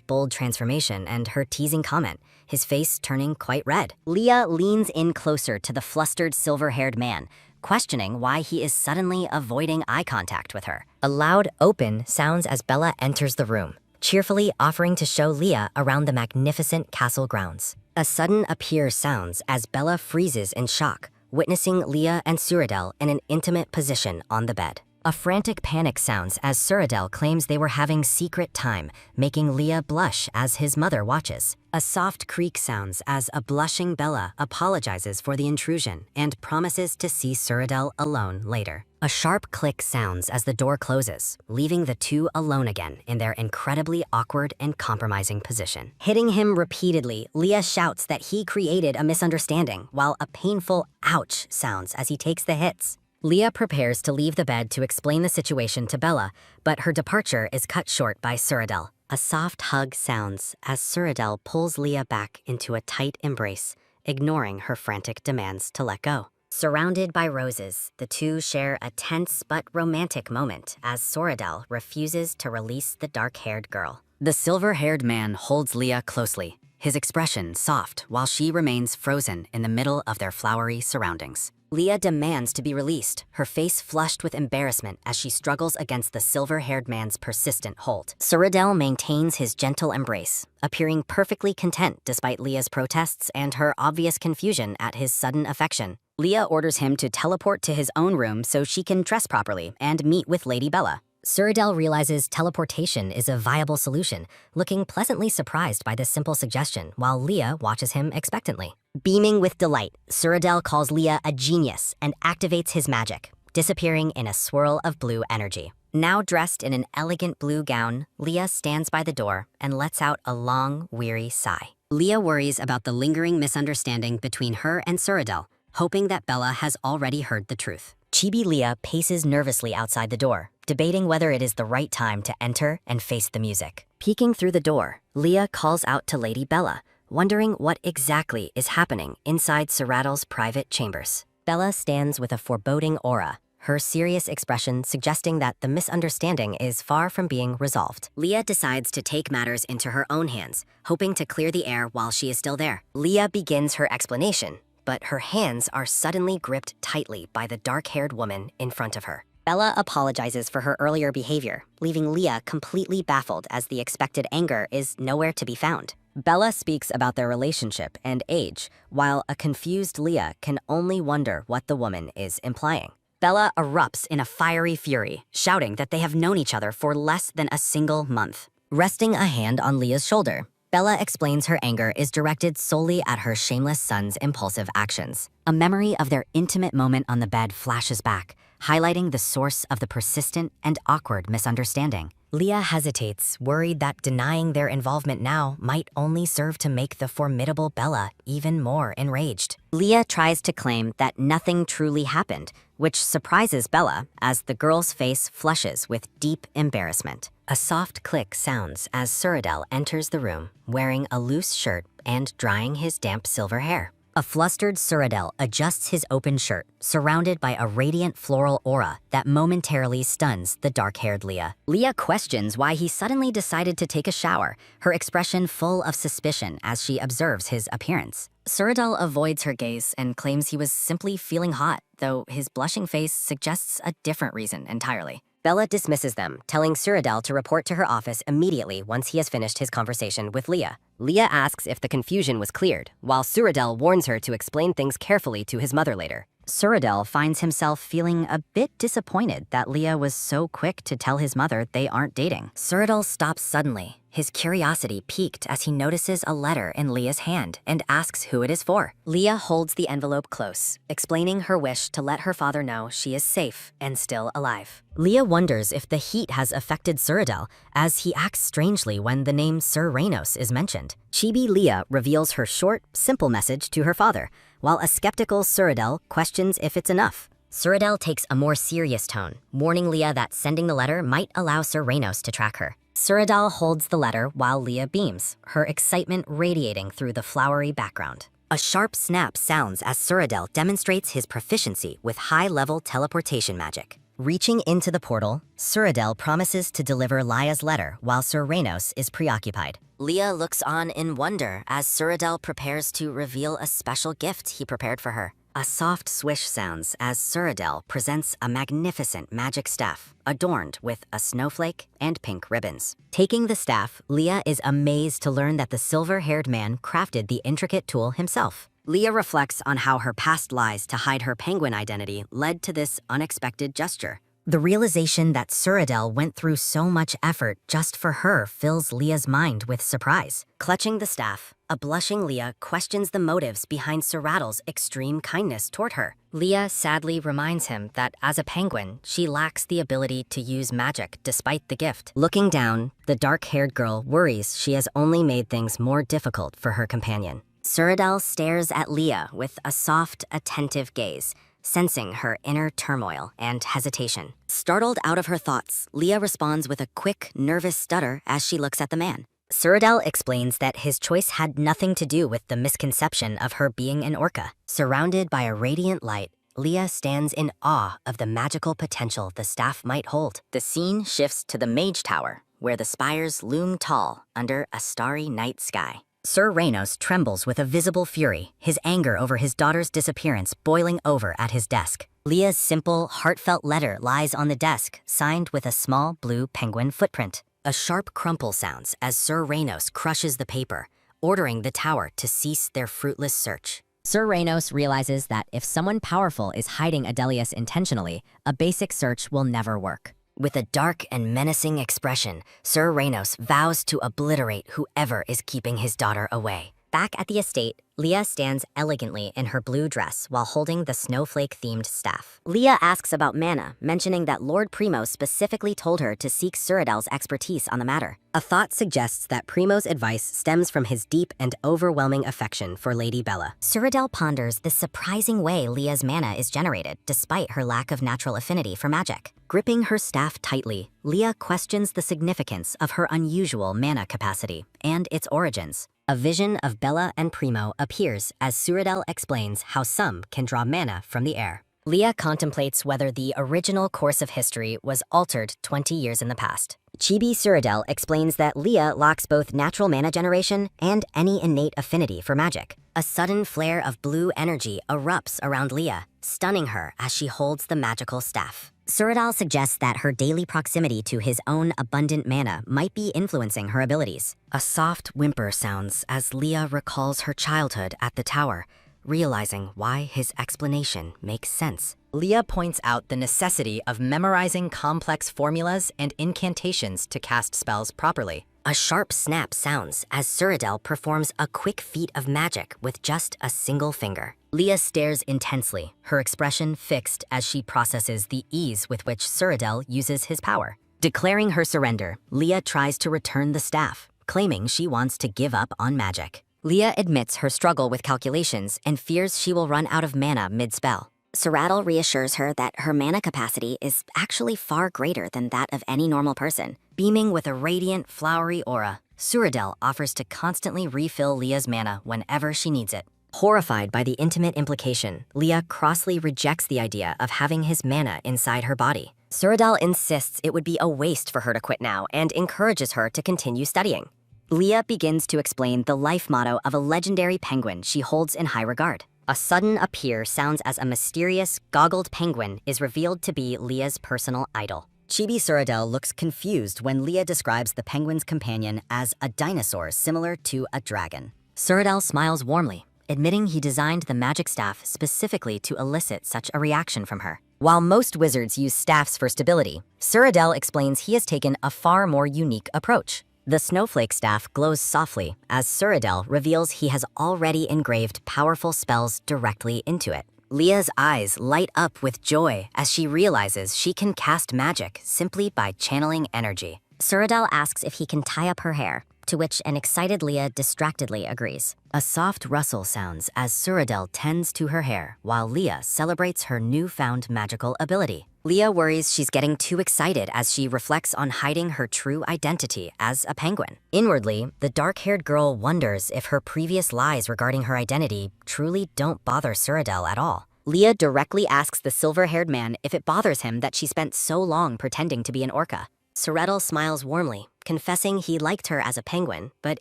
bold transformation and her teasing comment, his face turning quite red. Leah leans in closer to the flustered silver-haired man, questioning why he is suddenly avoiding eye contact with her. A loud open sounds as Bella enters the room, cheerfully offering to show Leah around the magnificent castle grounds. A sudden appear sounds as Bella freezes in shock, witnessing Leah and Cyril in an intimate position on the bed. A frantic panic sounds as Cyril claims they were having secret time, making Leah blush as his mother watches. A soft creak sounds as a blushing Bella apologizes for the intrusion and promises to see Cyril alone later. A sharp click sounds as the door closes, leaving the two alone again in their incredibly awkward and compromising position. Hitting him repeatedly, Leah shouts that he created a misunderstanding, while a painful ouch sounds as he takes the hits. Leah prepares to leave the bed to explain the situation to Bella, but her departure is cut short by Cyril. A soft hug sounds as Cyril pulls Leah back into a tight embrace, ignoring her frantic demands to let go. Surrounded by roses, the two share a tense but romantic moment as Cyril refuses to release the dark-haired girl. The silver-haired man holds Leah closely, his expression soft while she remains frozen in the middle of their flowery surroundings. Leah demands to be released, her face flushed with embarrassment as she struggles against the silver-haired man's persistent hold. Cyril maintains his gentle embrace, appearing perfectly content despite Leah's protests and her obvious confusion at his sudden affection. Leah orders him to teleport to his own room so she can dress properly and meet with Lady Bella. Cyril realizes teleportation is a viable solution, looking pleasantly surprised by this simple suggestion while Leah watches him expectantly. Beaming with delight, Cyril calls Leah a genius and activates his magic, disappearing in a swirl of blue energy. Now dressed in an elegant blue gown, Leah stands by the door and lets out a long, weary sigh. Leah worries about the lingering misunderstanding between her and Cyril, hoping that Bella has already heard the truth. Chibi Leah paces nervously outside the door, debating whether it is the right time to enter and face the music. Peeking through the door, Leah calls out to Lady Bella, wondering what exactly is happening inside Cyril's private chambers. Bella stands with a foreboding aura, her serious expression suggesting that the misunderstanding is far from being resolved. Leah decides to take matters into her own hands, hoping to clear the air while she is still there. Leah begins her explanation, but her hands are suddenly gripped tightly by the dark-haired woman in front of her. Bella apologizes for her earlier behavior, leaving Leah completely baffled as the expected anger is nowhere to be found. Bella speaks about their relationship and age, while a confused Leah can only wonder what the woman is implying. Bella erupts in a fiery fury, shouting that they have known each other for less than a single month. Resting a hand on Leah's shoulder, Bella explains her anger is directed solely at her shameless son's impulsive actions. A memory of their intimate moment on the bed flashes back, highlighting the source of the persistent and awkward misunderstanding. Leah hesitates, worried that denying their involvement now might only serve to make the formidable Bella even more enraged. Leah tries to claim that nothing truly happened, which surprises Bella as the girl's face flushes with deep embarrassment. A soft click sounds as Cyril enters the room, wearing a loose shirt and drying his damp silver hair. A flustered Suradel adjusts his open shirt, surrounded by a radiant floral aura that momentarily stuns the dark-haired Leah. Leah questions why he suddenly decided to take a shower, her expression full of suspicion as she observes his appearance. Suradel avoids her gaze and claims he was simply feeling hot, though his blushing face suggests a different reason entirely. Bella dismisses them, telling Suradel to report to her office immediately once he has finished his conversation with Leah. Leah asks if the confusion was cleared, while Suradel warns her to explain things carefully to his mother later. Suradel finds himself feeling a bit disappointed that Leah was so quick to tell his mother they aren't dating. Suradel stops suddenly, his curiosity piqued as he notices a letter in Leah's hand and asks who it is for. Leah holds the envelope close, explaining her wish to let her father know she is safe and still alive. Leah wonders if the heat has affected Suradel, as he acts strangely when the name Sir Reynos is mentioned. Chibi Leah reveals her short, simple message to her father, while a skeptical Suradel questions if it's enough. Suradel takes a more serious tone, warning Leah that sending the letter might allow Sir Reynos to track her. Suradel holds the letter while Leah beams, her excitement radiating through the flowery background. A sharp snap sounds as Suradel demonstrates his proficiency with high-level teleportation magic. Reaching into the portal, Suradel promises to deliver Leah's letter while Sir Reynos is preoccupied. Leah looks on in wonder as Suradel prepares to reveal a special gift he prepared for her. A soft swish sounds as Suradel presents a magnificent magic staff, adorned with a snowflake and pink ribbons. Taking the staff, Leah is amazed to learn that the silver-haired man crafted the intricate tool himself. Leah reflects on how her past lies to hide her penguin identity led to this unexpected gesture. The realization that Suradel went through so much effort just for her fills Leah's mind with surprise. Clutching the staff, a blushing Leah questions the motives behind Suradel's extreme kindness toward her. Leah sadly reminds him that as a penguin, she lacks the ability to use magic despite the gift. Looking down, the dark-haired girl worries she has only made things more difficult for her companion. Suradel stares at Leah with a soft, attentive gaze, sensing her inner turmoil and hesitation. Startled out of her thoughts, Leah responds with a quick, nervous stutter as she looks at the man. Suradel explains that his choice had nothing to do with the misconception of her being an orca. Surrounded by a radiant light, Leah stands in awe of the magical potential the staff might hold. The scene shifts to the Mage Tower, where the spires loom tall under a starry night sky. Sir Reynos trembles with a visible fury, his anger over his daughter's disappearance boiling over at his desk. Leah's simple, heartfelt letter lies on the desk, signed with a small blue penguin footprint. A sharp crumple sounds as Sir Reynos crushes the paper, ordering the tower to cease their fruitless search. Sir Reynos realizes that if someone powerful is hiding Adelius intentionally, a basic search will never work. With a dark and menacing expression, Sir Reynos vows to obliterate whoever is keeping his daughter away. Back at the estate, Leah stands elegantly in her blue dress while holding the snowflake-themed staff. Leah asks about mana, mentioning that Lord Primo specifically told her to seek Suradel's expertise on the matter. A thought suggests that Primo's advice stems from his deep and overwhelming affection for Lady Bella. Suradel ponders the surprising way Leah's mana is generated, despite her lack of natural affinity for magic. Gripping her staff tightly, Leah questions the significance of her unusual mana capacity and its origins. A vision of Bella and Primo appears as Suradel explains how some can draw mana from the air. Leah contemplates whether the original course of history was altered 20 years in the past. Chibi Suradel explains that Leah lacks both natural mana generation and any innate affinity for magic. A sudden flare of blue energy erupts around Leah, stunning her as she holds the magical staff. Suradel suggests that her daily proximity to his own abundant mana might be influencing her abilities. A soft whimper sounds as Leah recalls her childhood at the tower, realizing why his explanation makes sense. Leah points out the necessity of memorizing complex formulas and incantations to cast spells properly. A sharp snap sounds as Suradel performs a quick feat of magic with just a single finger. Leah stares intensely, her expression fixed as she processes the ease with which Suradel uses his power. Declaring her surrender, Leah tries to return the staff, claiming she wants to give up on magic. Leah admits her struggle with calculations and fears she will run out of mana mid-spell. Suradel reassures her that her mana capacity is actually far greater than that of any normal person. Beaming with a radiant, flowery aura, Suradel offers to constantly refill Leah's mana whenever she needs it. Horrified by the intimate implication, Leah crossly rejects the idea of having his mana inside her body. Suradal insists it would be a waste for her to quit now and encourages her to continue studying. Leah begins to explain the life motto of a legendary penguin she holds in high regard. A sudden appear sounds as a mysterious, goggled penguin is revealed to be Leah's personal idol. Chibi Suradel looks confused when Leah describes the penguin's companion as a dinosaur similar to a dragon. Suradel smiles warmly, admitting he designed the magic staff specifically to elicit such a reaction from her. While most wizards use staffs for stability, Suradel explains he has taken a far more unique approach. The snowflake staff glows softly as Suradel reveals he has already engraved powerful spells directly into it. Leah's eyes light up with joy as she realizes she can cast magic simply by channeling energy. Suradel asks if he can tie up her hair, to which an excited Leah distractedly agrees. A soft rustle sounds as Suradel tends to her hair while Leah celebrates her newfound magical ability. Leah worries she's getting too excited as she reflects on hiding her true identity as a penguin. Inwardly, the dark-haired girl wonders if her previous lies regarding her identity truly don't bother Suradel at all. Leah directly asks the silver-haired man if it bothers him that she spent so long pretending to be an orca. Suradel smiles warmly, confessing he liked her as a penguin, but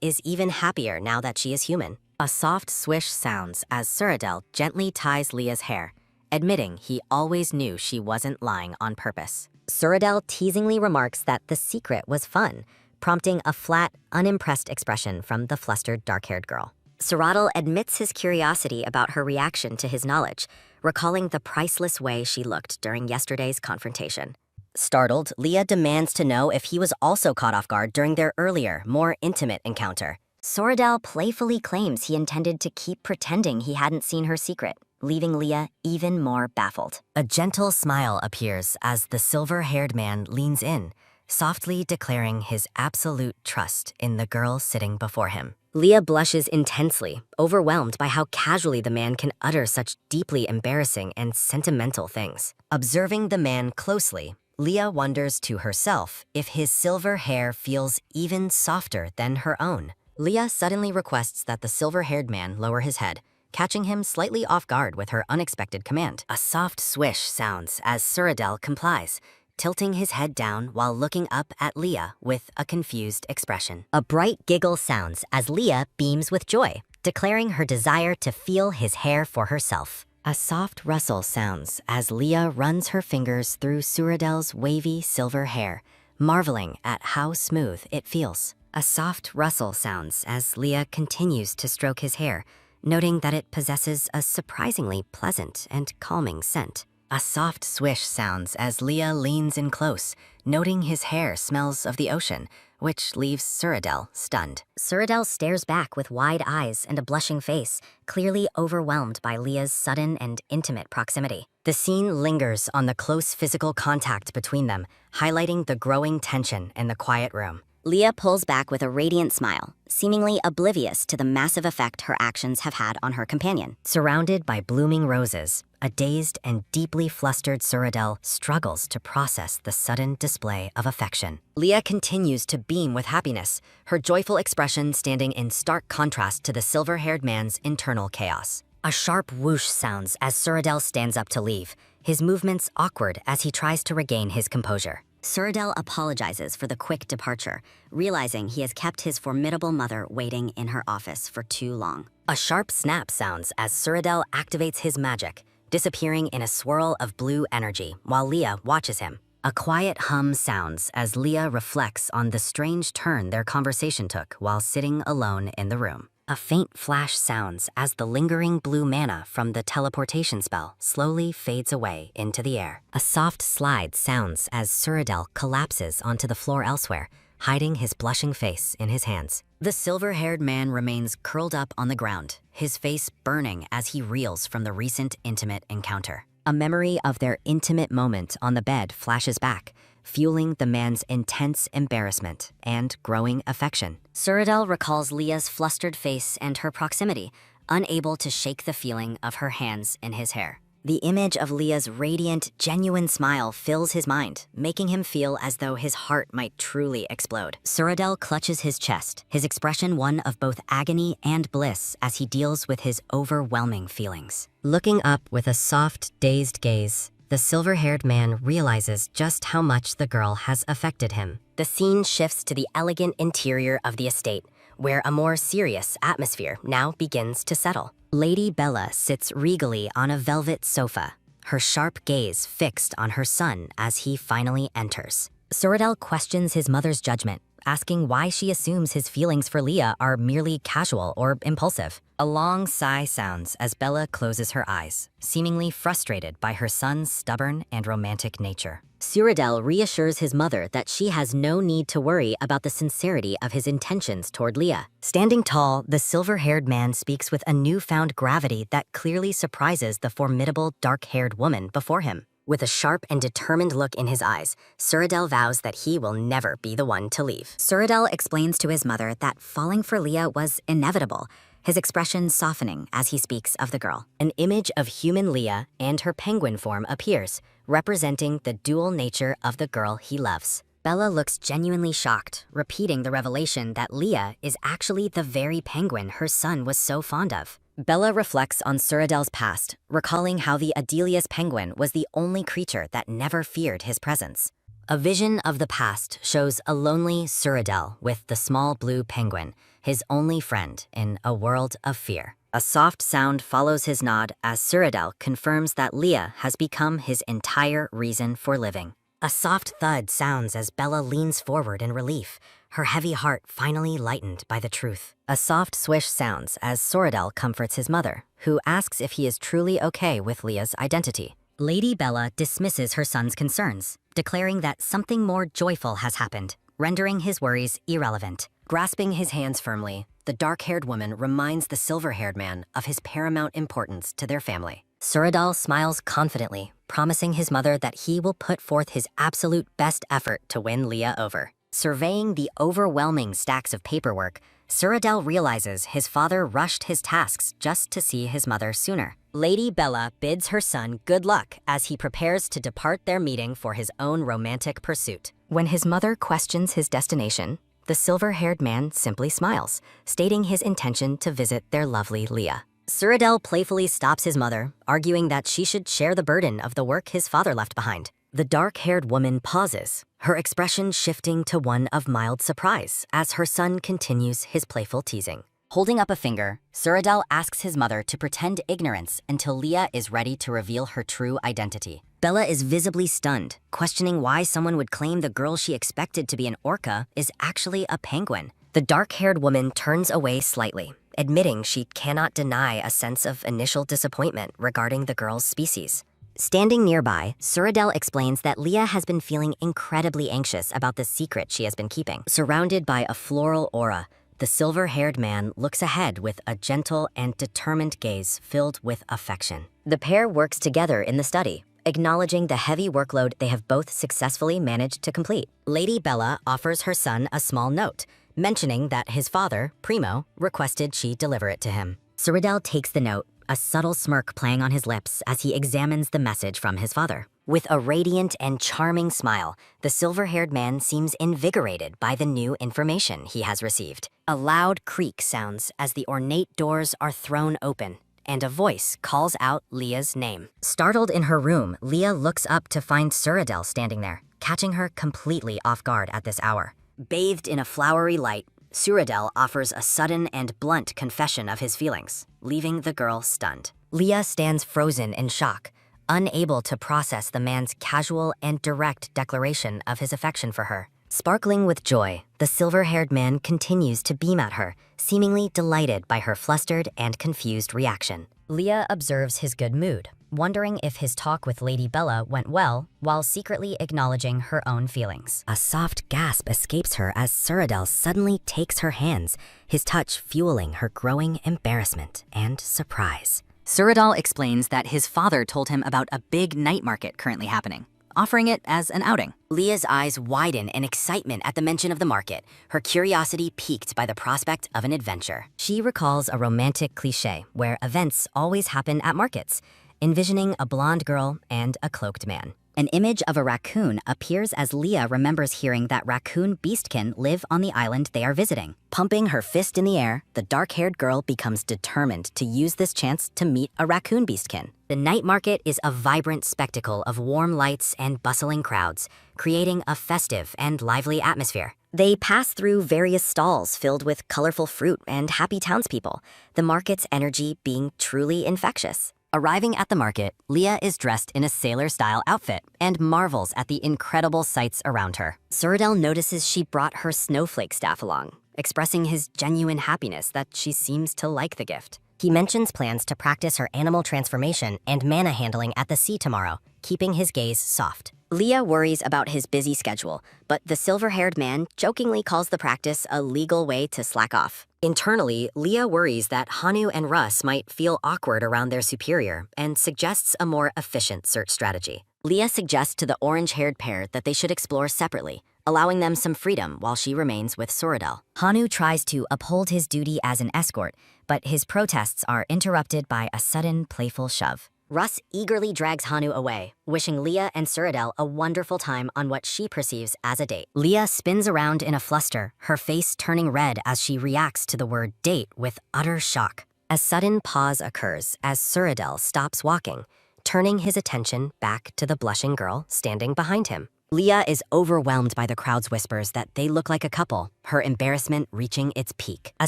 is even happier now that she is human. A soft swish sounds as Suradel gently ties Leah's hair, admitting he always knew she wasn't lying on purpose. Suradel teasingly remarks that the secret was fun, prompting a flat, unimpressed expression from the flustered dark-haired girl. Suradel admits his curiosity about her reaction to his knowledge, recalling the priceless way she looked during yesterday's confrontation. Startled, Leah demands to know if he was also caught off guard during their earlier, more intimate encounter. Suradel playfully claims he intended to keep pretending he hadn't seen her secret, leaving Leah even more baffled. A gentle smile appears as the silver-haired man leans in, softly declaring his absolute trust in the girl sitting before him. Leah blushes intensely, overwhelmed by how casually the man can utter such deeply embarrassing and sentimental things. Observing the man closely, Leah wonders to herself if his silver hair feels even softer than her own. Leah suddenly requests that the silver-haired man lower his head, catching him slightly off guard with her unexpected command. A soft swish sounds as Suradel complies, tilting his head down while looking up at Leah with a confused expression. A bright giggle sounds as Leah beams with joy, declaring her desire to feel his hair for herself. A soft rustle sounds as Leah runs her fingers through Suradel's wavy silver hair, marveling at how smooth it feels. A soft rustle sounds as Leah continues to stroke his hair, noting that it possesses a surprisingly pleasant and calming scent. A soft swish sounds as Leah leans in close, noting his hair smells of the ocean, which leaves Suradel stunned. Suradel stares back with wide eyes and a blushing face, clearly overwhelmed by Leah's sudden and intimate proximity. The scene lingers on the close physical contact between them, highlighting the growing tension in the quiet room. Leah pulls back with a radiant smile, seemingly oblivious to the massive effect her actions have had on her companion. Surrounded by blooming roses, a dazed and deeply flustered Suradel struggles to process the sudden display of affection. Leah continues to beam with happiness, her joyful expression standing in stark contrast to the silver-haired man's internal chaos. A sharp whoosh sounds as Suradel stands up to leave, his movements awkward as he tries to regain his composure. Suradel apologizes for the quick departure, realizing he has kept his formidable mother waiting in her office for too long. A sharp snap sounds as Suradel activates his magic, disappearing in a swirl of blue energy while Leah watches him. A quiet hum sounds as Leah reflects on the strange turn their conversation took while sitting alone in the room. A faint flash sounds as the lingering blue mana from the teleportation spell slowly fades away into the air. A soft slide sounds as Suradel collapses onto the floor elsewhere, hiding his blushing face in his hands. The silver-haired man remains curled up on the ground, his face burning as he reels from the recent intimate encounter. A memory of their intimate moment on the bed flashes back, fueling the man's intense embarrassment and growing affection. Suradel recalls Leah's flustered face and her proximity, unable to shake the feeling of her hands in his hair. The image of Leah's radiant, genuine smile fills his mind, making him feel as though his heart might truly explode. Suradel clutches his chest, his expression one of both agony and bliss as he deals with his overwhelming feelings. Looking up with a soft, dazed gaze, the silver-haired man realizes just how much the girl has affected him. The scene shifts to the elegant interior of the estate, where a more serious atmosphere now begins to settle. Lady Bella sits regally on a velvet sofa, her sharp gaze fixed on her son as he finally enters. Suradel questions his mother's judgment, asking why she assumes his feelings for Leah are merely casual or impulsive. A long sigh sounds as Bella closes her eyes, seemingly frustrated by her son's stubborn and romantic nature. Suradel reassures his mother that she has no need to worry about the sincerity of his intentions toward Leah. Standing tall, the silver-haired man speaks with a newfound gravity that clearly surprises the formidable dark-haired woman before him. With a sharp and determined look in his eyes, Suradel vows that he will never be the one to leave. Suradel explains to his mother that falling for Leah was inevitable, his expression softening as he speaks of the girl. An image of human Leah and her penguin form appears, representing the dual nature of the girl he loves. Bella looks genuinely shocked, repeating the revelation that Leah is actually the very penguin her son was so fond of. Bella reflects on Suradel's past, recalling how the Adelius penguin was the only creature that never feared his presence. A vision of the past shows a lonely Suradel with the small blue penguin, his only friend in a world of fear. A soft sound follows his nod as Suradel confirms that Leah has become his entire reason for living. A soft thud sounds as Bella leans forward in relief, her heavy heart finally lightened by the truth. A soft swish sounds as Suradel comforts his mother, who asks if he is truly okay with Leah's identity. Lady Bella dismisses her son's concerns, declaring that something more joyful has happened, rendering his worries irrelevant. Grasping his hands firmly, the dark-haired woman reminds the silver-haired man of his paramount importance to their family. Suradel smiles confidently, promising his mother that he will put forth his absolute best effort to win Leah over. Surveying the overwhelming stacks of paperwork, Suradel realizes his father rushed his tasks just to see his mother sooner. Lady Bella bids her son good luck as he prepares to depart their meeting for his own romantic pursuit. When his mother questions his destination, the silver-haired man simply smiles, stating his intention to visit their lovely Leah. Suradel playfully stops his mother, arguing that she should share the burden of the work his father left behind. The dark-haired woman pauses, her expression shifting to one of mild surprise as her son continues his playful teasing. Holding up a finger, Suradel asks his mother to pretend ignorance until Leah is ready to reveal her true identity. Bella is visibly stunned, questioning why someone would claim the girl she expected to be an orca is actually a penguin. The dark-haired woman turns away slightly, admitting she cannot deny a sense of initial disappointment regarding the girl's species. Standing nearby, Suradel explains that Leah has been feeling incredibly anxious about the secret she has been keeping. Surrounded by a floral aura, the silver-haired man looks ahead with a gentle and determined gaze filled with affection. The pair works together in the study, acknowledging the heavy workload they have both successfully managed to complete. Lady Bella offers her son a small note, mentioning that his father, Primo, requested she deliver it to him. Suradel takes the note, a subtle smirk playing on his lips as he examines the message from his father. With a radiant and charming smile, the silver-haired man seems invigorated by the new information he has received. A loud creak sounds as the ornate doors are thrown open, and a voice calls out Leah's name. Startled in her room, Leah looks up to find Suradel standing there, catching her completely off guard at this hour. Bathed in a flowery light, Suradel offers a sudden and blunt confession of his feelings, leaving the girl stunned. Leah stands frozen in shock, unable to process the man's casual and direct declaration of his affection for her. Sparkling with joy, the silver-haired man continues to beam at her, seemingly delighted by her flustered and confused reaction. Leah observes his good mood, wondering if his talk with Lady Bella went well, while secretly acknowledging her own feelings. A soft gasp escapes her as Suradel suddenly takes her hands, his touch fueling her growing embarrassment and surprise. Suradel explains that his father told him about a big night market currently happening, offering it as an outing. Leah's eyes widen in excitement at the mention of the market, her curiosity piqued by the prospect of an adventure. She recalls a romantic cliché where events always happen at markets, envisioning a blonde girl and a cloaked man. An image of a raccoon appears as Leah remembers hearing that raccoon beastkin live on the island they are visiting. Pumping her fist in the air, the dark-haired girl becomes determined to use this chance to meet a raccoon beastkin. The night market is a vibrant spectacle of warm lights and bustling crowds, creating a festive and lively atmosphere. They pass through various stalls filled with colorful fruit and happy townspeople, the market's energy being truly infectious. Arriving at the market, Leah is dressed in a sailor-style outfit and marvels at the incredible sights around her. Suradel notices she brought her snowflake staff along, expressing his genuine happiness that she seems to like the gift. He mentions plans to practice her animal transformation and mana handling at the sea tomorrow, keeping his gaze soft. Leah worries about his busy schedule, but the silver-haired man jokingly calls the practice a legal way to slack off. Internally, Leah worries that Hanu and Russ might feel awkward around their superior and suggests a more efficient search strategy. Leah suggests to the orange-haired pair that they should explore separately, allowing them some freedom while she remains with Suradel. Hanu tries to uphold his duty as an escort, but his protests are interrupted by a sudden playful shove. Russ eagerly drags Hanu away, wishing Leah and Suradel a wonderful time on what she perceives as a date. Leah spins around in a fluster, her face turning red as she reacts to the word date with utter shock. A sudden pause occurs as Suradel stops walking, turning his attention back to the blushing girl standing behind him. Leah is overwhelmed by the crowd's whispers that they look like a couple, her embarrassment reaching its peak. A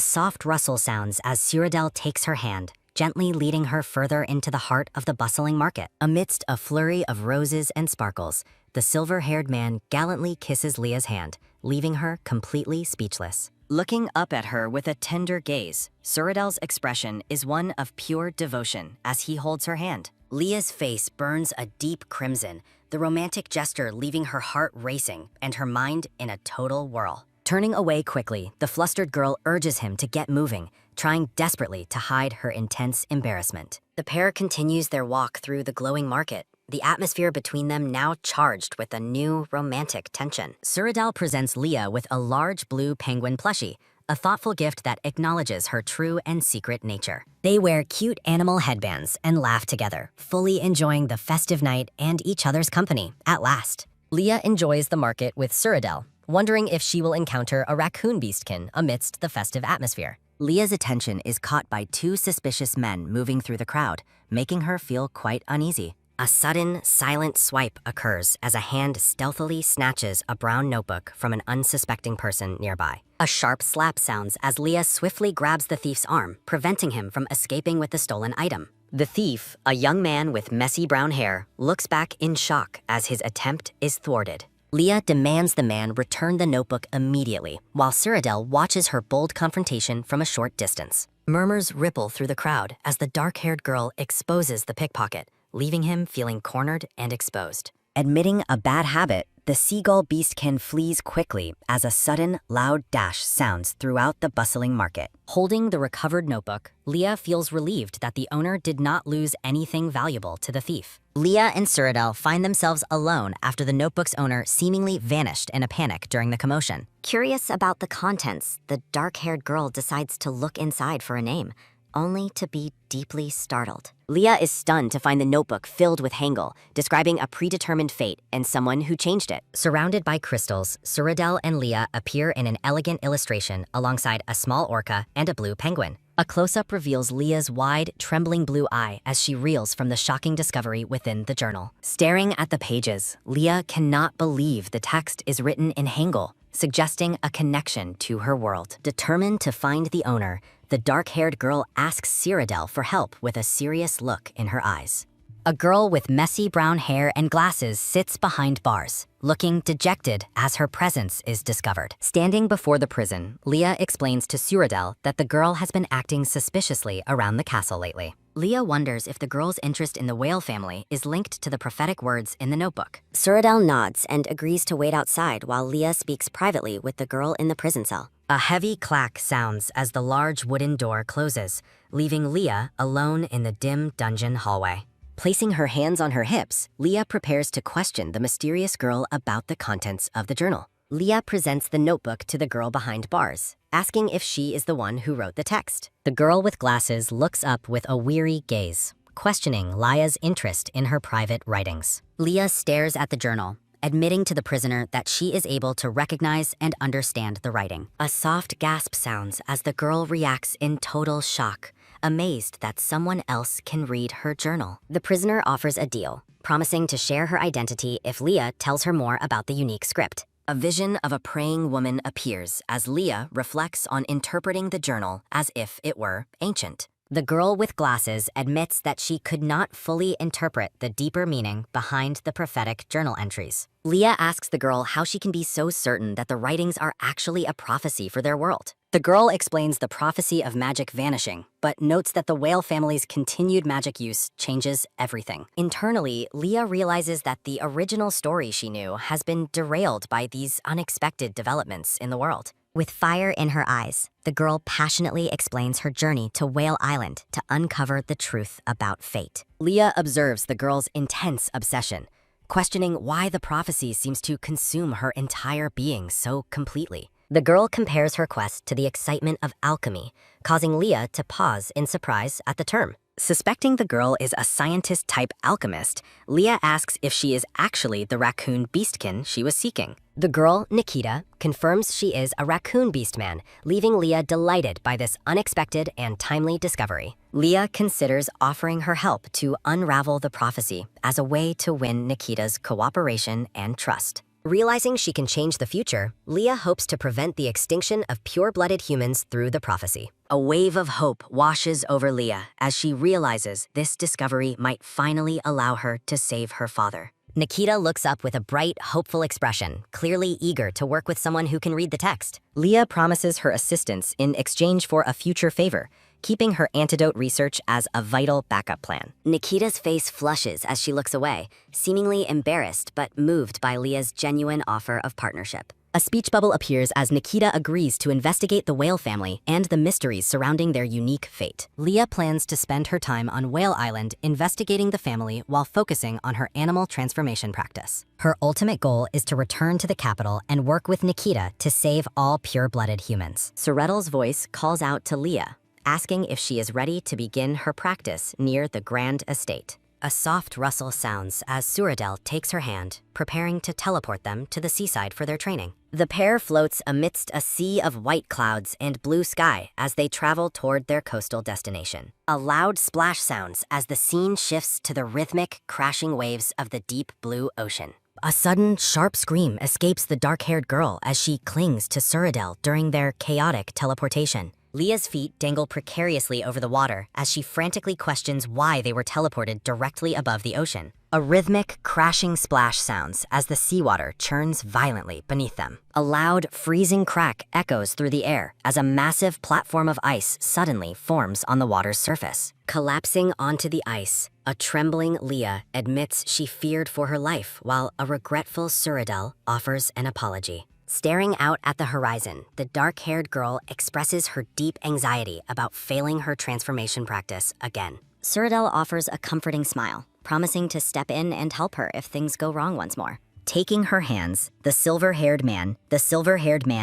soft rustle sounds as Suradel takes her hand, gently leading her further into the heart of the bustling market. Amidst a flurry of roses and sparkles, the silver-haired man gallantly kisses Leah's hand, leaving her completely speechless. Looking up at her with a tender gaze, Suradel's expression is one of pure devotion as he holds her hand. Leah's face burns a deep crimson, the romantic gesture leaving her heart racing and her mind in a total whirl. Turning away quickly, the flustered girl urges him to get moving, trying desperately to hide her intense embarrassment. The pair continues their walk through the glowing market, the atmosphere between them now charged with a new romantic tension. Suradel presents Leah with a large blue penguin plushie, a thoughtful gift that acknowledges her true and secret nature. They wear cute animal headbands and laugh together, fully enjoying the festive night and each other's company at last. Leah enjoys the market with Suradel, wondering if she will encounter a raccoon beastkin amidst the festive atmosphere. Leah's attention is caught by two suspicious men moving through the crowd, making her feel quite uneasy. A sudden, silent swipe occurs as a hand stealthily snatches a brown notebook from an unsuspecting person nearby. A sharp slap sounds as Leah swiftly grabs the thief's arm, preventing him from escaping with the stolen item. The thief, a young man with messy brown hair, looks back in shock as his attempt is thwarted. Leah demands the man return the notebook immediately, while Suradel watches her bold confrontation from a short distance. Murmurs ripple through the crowd as the dark-haired girl exposes the pickpocket, leaving him feeling cornered and exposed. Admitting a bad habit, the seagull beastkin flees quickly as a sudden, loud dash sounds throughout the bustling market. Holding the recovered notebook, Leah feels relieved that the owner did not lose anything valuable to the thief. Leah and Suradel find themselves alone after the notebook's owner seemingly vanished in a panic during the commotion. Curious about the contents, the dark-haired girl decides to look inside for a name, only to be deeply startled. Leah is stunned to find the notebook filled with hangul, describing a predetermined fate and someone who changed it. Surrounded by crystals, Suradel and Leah appear in an elegant illustration alongside a small orca and a blue penguin. A close-up reveals Leah's wide, trembling blue eye as she reels from the shocking discovery within the journal. Staring at the pages, Leah cannot believe the text is written in hangul, suggesting a connection to her world. Determined to find the owner, the dark-haired girl asks Suradel for help with a serious look in her eyes. A girl with messy brown hair and glasses sits behind bars, looking dejected as her presence is discovered. Standing before the prison, Leah explains to Suradel that the girl has been acting suspiciously around the castle lately. Leah wonders if the girl's interest in the whale family is linked to the prophetic words in the notebook. Suradel nods and agrees to wait outside while Leah speaks privately with the girl in the prison cell. A heavy clack sounds as the large wooden door closes, leaving Leah alone in the dim dungeon hallway. Placing her hands on her hips, Leah prepares to question the mysterious girl about the contents of the journal. Leah presents the notebook to the girl behind bars, asking if she is the one who wrote the text. The girl with glasses looks up with a weary gaze, questioning Lia's interest in her private writings. Lia stares at the journal, admitting to the prisoner that she is able to recognize and understand the writing. A soft gasp sounds as the girl reacts in total shock, amazed that someone else can read her journal. The prisoner offers a deal, promising to share her identity if Lia tells her more about the unique script. A vision of a praying woman appears as Lia reflects on interpreting the journal as if it were ancient. The girl with glasses admits that she could not fully interpret the deeper meaning behind the prophetic journal entries. Lia asks the girl how she can be so certain that the writings are actually a prophecy for their world. The girl explains the prophecy of magic vanishing, but notes that the whale family's continued magic use changes everything. Internally, Lia realizes that the original story she knew has been derailed by these unexpected developments in the world. With fire in her eyes, the girl passionately explains her journey to Whale Island to uncover the truth about fate. Lia observes the girl's intense obsession, questioning why the prophecy seems to consume her entire being so completely. The girl compares her quest to the excitement of alchemy, causing Lia to pause in surprise at the term. Suspecting the girl is a scientist-type alchemist, Lia asks if she is actually the raccoon beastkin she was seeking. The girl, Nikita, confirms she is a raccoon beastman, leaving Lia delighted by this unexpected and timely discovery. Lia considers offering her help to unravel the prophecy as a way to win Nikita's cooperation and trust. Realizing she can change the future, Lia hopes to prevent the extinction of pure-blooded humans through the prophecy. A wave of hope washes over Lia as she realizes this discovery might finally allow her to save her father. Nikita looks up with a bright, hopeful expression, clearly eager to work with someone who can read the text. Lia promises her assistance in exchange for a future favor, keeping her antidote research as a vital backup plan. Nikita's face flushes as she looks away, seemingly embarrassed but moved by Lia's genuine offer of partnership. A speech bubble appears as Nikita agrees to investigate the whale family and the mysteries surrounding their unique fate. Lia plans to spend her time on Whale Island investigating the family while focusing on her animal transformation practice. Her ultimate goal is to return to the capital and work with Nikita to save all pure-blooded humans. Suretel's voice calls out to Lia, asking if she is ready to begin her practice near the Grand Estate. A soft rustle sounds as Suretel takes her hand, preparing to teleport them to the seaside for their training. The pair floats amidst a sea of white clouds and blue sky as they travel toward their coastal destination. A loud splash sounds as the scene shifts to the rhythmic, crashing waves of the deep blue ocean. A sudden, sharp scream escapes the dark-haired girl as she clings to Suretel during their chaotic teleportation. Lia's feet dangle precariously over the water as she frantically questions why they were teleported directly above the ocean. A rhythmic, crashing splash sounds as the seawater churns violently beneath them. A loud, freezing crack echoes through the air as a massive platform of ice suddenly forms on the water's surface. Collapsing onto the ice, a trembling Lia admits she feared for her life while a regretful Suretel offers an apology. Staring out at the horizon, the dark-haired girl expresses her deep anxiety about failing her transformation practice again. Suretel offers a comforting smile, promising to step in and help her if things go wrong once more. Taking her hands, the silver-haired man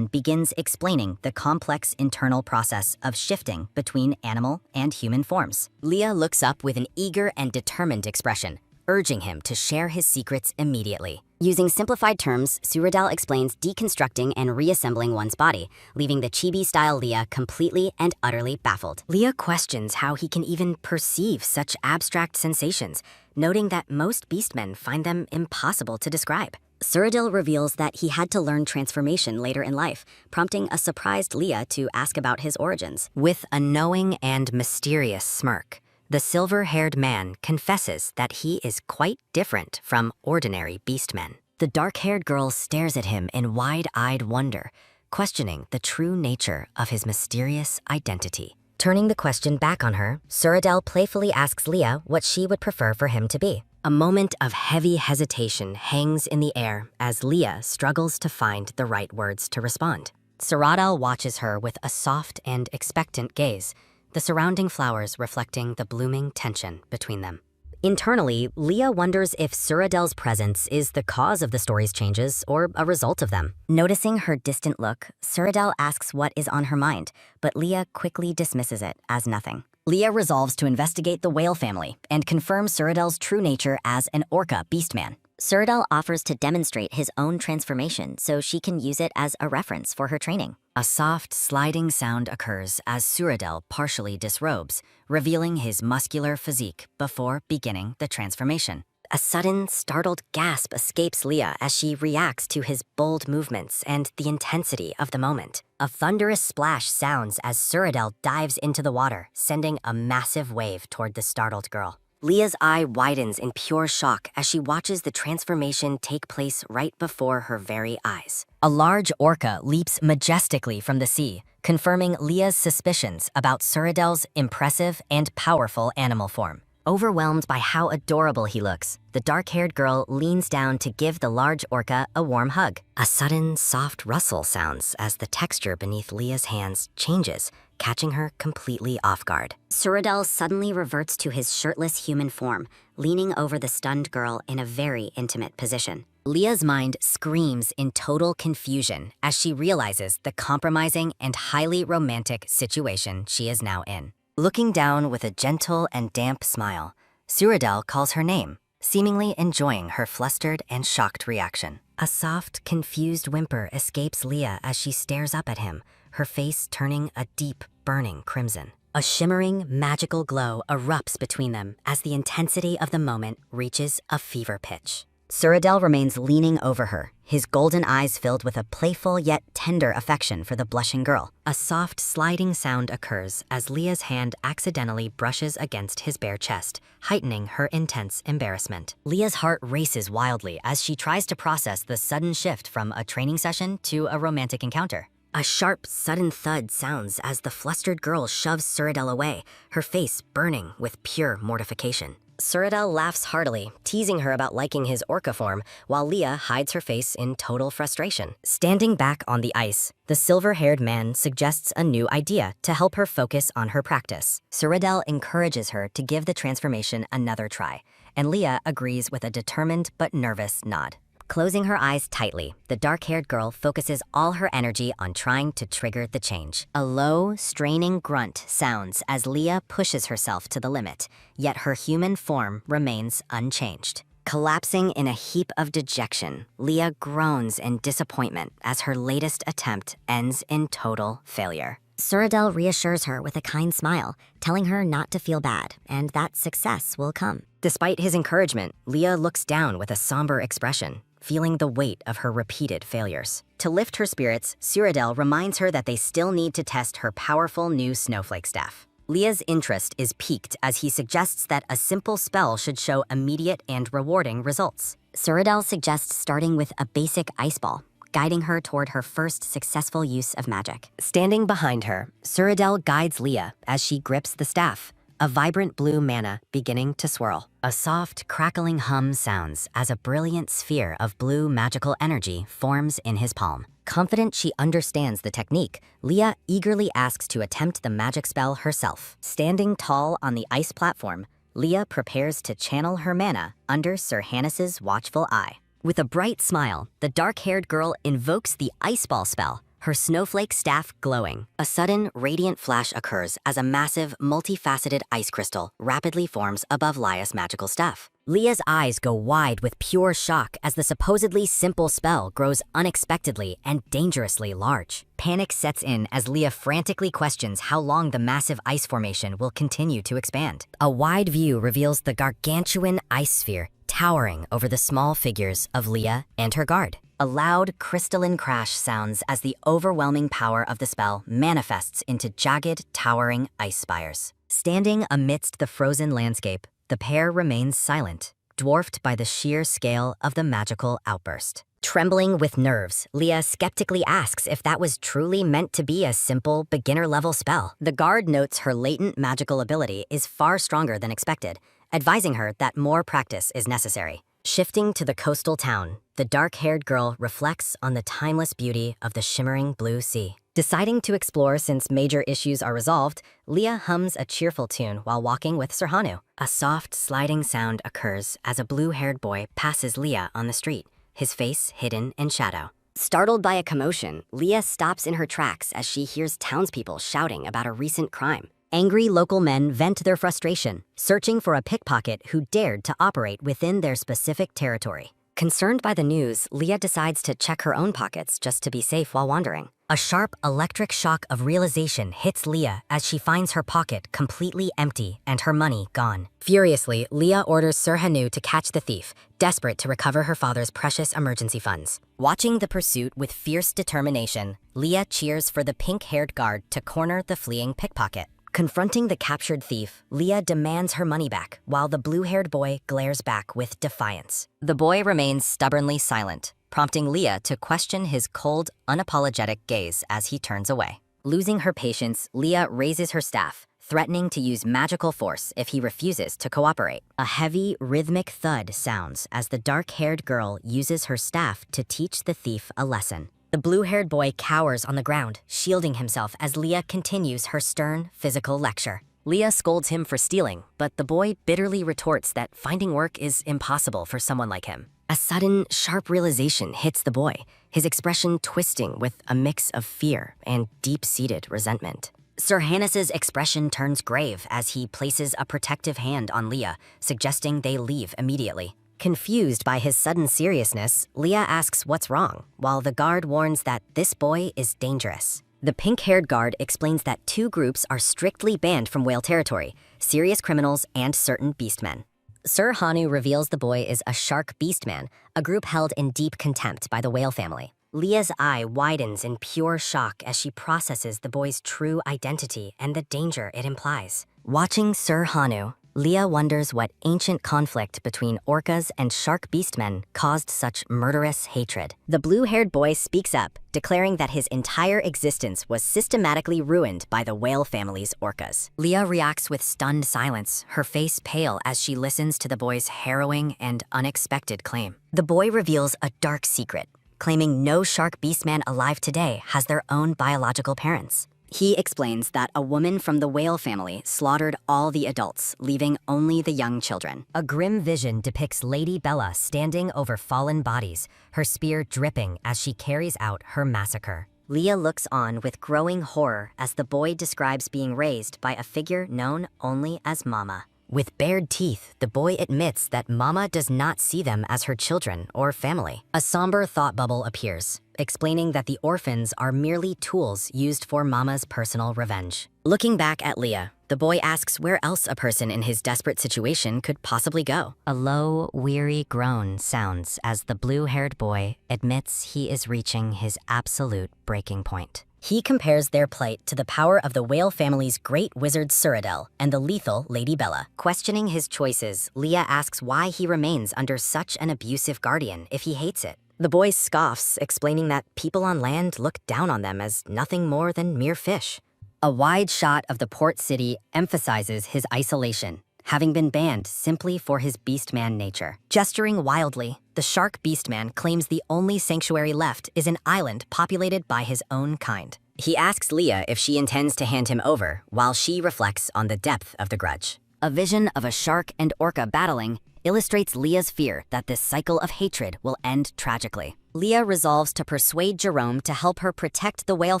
begins explaining the complex internal process of shifting between animal and human forms. Lia looks up with an eager and determined expression, urging him to share his secrets immediately. Using simplified terms, Suretel explains deconstructing and reassembling one's body, leaving the chibi-style Lia completely and utterly baffled. Lia questions how he can even perceive such abstract sensations, noting that most beastmen find them impossible to describe. Suretel reveals that he had to learn transformation later in life, prompting a surprised Lia to ask about his origins. With a knowing and mysterious smirk, the silver-haired man confesses that he is quite different from ordinary beastmen. The dark-haired girl stares at him in wide-eyed wonder, questioning the true nature of his mysterious identity. Turning the question back on her, Suretel playfully asks Lia what she would prefer for him to be. A moment of heavy hesitation hangs in the air as Lia struggles to find the right words to respond. Suretel watches her with a soft and expectant gaze, the surrounding flowers reflecting the blooming tension between them. Internally, Lia wonders if Suretel's presence is the cause of the story's changes or a result of them. Noticing her distant look, Suretel asks what is on her mind, but Lia quickly dismisses it as nothing. Leah resolves to investigate the whale family and confirm Cyrodiil's true nature as an orca beastman. Cyrodiil offers to demonstrate his own transformation so she can use it as a reference for her training. A soft, sliding sound occurs as Cyrodiil partially disrobes, revealing his muscular physique before beginning the transformation. A sudden, startled gasp escapes Leah as she reacts to his bold movements and the intensity of the moment. A thunderous splash sounds as Cyrodiil dives into the water, sending a massive wave toward the startled girl. Leah's eye widens in pure shock as she watches the transformation take place right before her very eyes. A large orca leaps majestically from the sea, confirming Leah's suspicions about Cyrodiil's impressive and powerful animal form. Overwhelmed by how adorable he looks, the dark-haired girl leans down to give the large orca a warm hug. A sudden, soft rustle sounds as the texture beneath Leah's hands changes, catching her completely off guard. Cyrodiil suddenly reverts to his shirtless human form, leaning over the stunned girl in a very intimate position. Leah's mind screams in total confusion as she realizes the compromising and highly romantic situation she is now in. Looking down with a gentle and damp smile, Cyrodiil calls her name, seemingly enjoying her flustered and shocked reaction. A soft, confused whimper escapes Leah as she stares up at him, her face turning a deep, burning crimson. A shimmering, magical glow erupts between them as the intensity of the moment reaches a fever pitch. Cyrodiil remains leaning over her, his golden eyes filled with a playful yet tender affection for the blushing girl. A soft, sliding sound occurs as Leah's hand accidentally brushes against his bare chest, heightening her intense embarrassment. Leah's heart races wildly as she tries to process the sudden shift from a training session to a romantic encounter. A sharp, sudden thud sounds as the flustered girl shoves Cyrodiil away, her face burning with pure mortification. Cyrodiil laughs heartily, teasing her about liking his orca form, while Leah hides her face in total frustration. Standing back on the ice, the silver-haired man suggests a new idea to help her focus on her practice. Cyrodiil encourages her to give the transformation another try, and Leah agrees with a determined but nervous nod. Closing her eyes tightly, the dark-haired girl focuses all her energy on trying to trigger the change. A low, straining grunt sounds as Leah pushes herself to the limit, yet her human form remains unchanged. Collapsing in a heap of dejection, Leah groans in disappointment as her latest attempt ends in total failure. Cyrodiil reassures her with a kind smile, telling her not to feel bad and that success will come. Despite his encouragement, Leah looks down with a somber expression, feeling the weight of her repeated failures. To lift her spirits, Cyrodiil reminds her that they still need to test her powerful new snowflake staff. Leah's interest is piqued as he suggests that a simple spell should show immediate and rewarding results. Cyrodiil suggests starting with a basic ice ball, guiding her toward her first successful use of magic. Standing behind her, Cyrodiil guides Leah as she grips the staff, a vibrant blue mana beginning to swirl. A soft, crackling hum sounds as a brilliant sphere of blue magical energy forms in his palm. Confident she understands the technique, Leah eagerly asks to attempt the magic spell herself. Standing tall on the ice platform, Leah prepares to channel her mana under Sir Hannes's watchful eye. With a bright smile, the dark-haired girl invokes the ice ball spell, her snowflake staff glowing. A sudden, radiant flash occurs as a massive, multifaceted ice crystal rapidly forms above Leah's magical staff. Leah's eyes go wide with pure shock as the supposedly simple spell grows unexpectedly and dangerously large. Panic sets in as Leah frantically questions how long the massive ice formation will continue to expand. A wide view reveals the gargantuan ice sphere towering over the small figures of Leah and her guard. A loud, crystalline crash sounds as the overwhelming power of the spell manifests into jagged, towering ice spires. Standing amidst the frozen landscape, the pair remains silent, dwarfed by the sheer scale of the magical outburst. Trembling with nerves, Leah skeptically asks if that was truly meant to be a simple, beginner-level spell. The guard notes her latent magical ability is far stronger than expected, advising her that more practice is necessary. Shifting to the coastal town, the dark-haired girl reflects on the timeless beauty of the shimmering blue sea. Deciding to explore since major issues are resolved, Leah hums a cheerful tune while walking with Sir Hanu. A soft, sliding sound occurs as a blue-haired boy passes Leah on the street, his face hidden in shadow. Startled by a commotion, Leah stops in her tracks as she hears townspeople shouting about a recent crime. Angry local men vent their frustration, searching for a pickpocket who dared to operate within their specific territory. Concerned by the news, Leah decides to check her own pockets just to be safe while wandering. A sharp electric shock of realization hits Leah as she finds her pocket completely empty and her money gone. Furiously, Leah orders Sir Hanu to catch the thief, desperate to recover her father's precious emergency funds. Watching the pursuit with fierce determination, Leah cheers for the pink-haired guard to corner the fleeing pickpocket. Confronting the captured thief, Leah demands her money back, while the blue-haired boy glares back with defiance. The boy remains stubbornly silent, prompting Leah to question his cold, unapologetic gaze as he turns away. Losing her patience, Leah raises her staff, threatening to use magical force if he refuses to cooperate. A heavy, rhythmic thud sounds as the dark-haired girl uses her staff to teach the thief a lesson. The blue-haired boy cowers on the ground, shielding himself as Leah continues her stern, physical lecture. Leah scolds him for stealing, but the boy bitterly retorts that finding work is impossible for someone like him. A sudden, sharp realization hits the boy, his expression twisting with a mix of fear and deep-seated resentment. Sir Hannes's expression turns grave as he places a protective hand on Leah, suggesting they leave immediately. Confused by his sudden seriousness, Leah asks what's wrong, while the guard warns that this boy is dangerous. The pink-haired guard explains that two groups are strictly banned from whale territory: serious criminals and certain beastmen. Sir Hanu reveals the boy is a shark beastman, a group held in deep contempt by the whale family. Leah's eye widens in pure shock as she processes the boy's true identity and the danger it implies. Watching Sir Hanu, Leah wonders what ancient conflict between orcas and shark beastmen caused such murderous hatred. The blue-haired boy speaks up, declaring that his entire existence was systematically ruined by the whale family's orcas. Leah reacts with stunned silence, her face pale as she listens to the boy's harrowing and unexpected claim. The boy reveals a dark secret, claiming no shark beastman alive today has their own biological parents. He explains that a woman from the whale family slaughtered all the adults, leaving only the young children. A grim vision depicts Lady Bella standing over fallen bodies, her spear dripping as she carries out her massacre. Leah looks on with growing horror as the boy describes being raised by a figure known only as Mama. With bared teeth, the boy admits that Mama does not see them as her children or family. A somber thought bubble appears, explaining that the orphans are merely tools used for Mama's personal revenge. Looking back at Leah, the boy asks where else a person in his desperate situation could possibly go. A low, weary groan sounds as the blue-haired boy admits he is reaching his absolute breaking point. He compares their plight to the power of the whale family's great wizard Cyrodiil and the lethal Lady Bella. Questioning his choices, Leah asks why he remains under such an abusive guardian if he hates it. The boy scoffs, explaining that people on land look down on them as nothing more than mere fish. A wide shot of the port city emphasizes his isolation, having been banned simply for his beastman nature. Gesturing wildly, the shark beastman claims the only sanctuary left is an island populated by his own kind. He asks Leah if she intends to hand him over, while she reflects on the depth of the grudge. A vision of a shark and orca battling illustrates Leah's fear that this cycle of hatred will end tragically. Leah resolves to persuade Jerome to help her protect the whale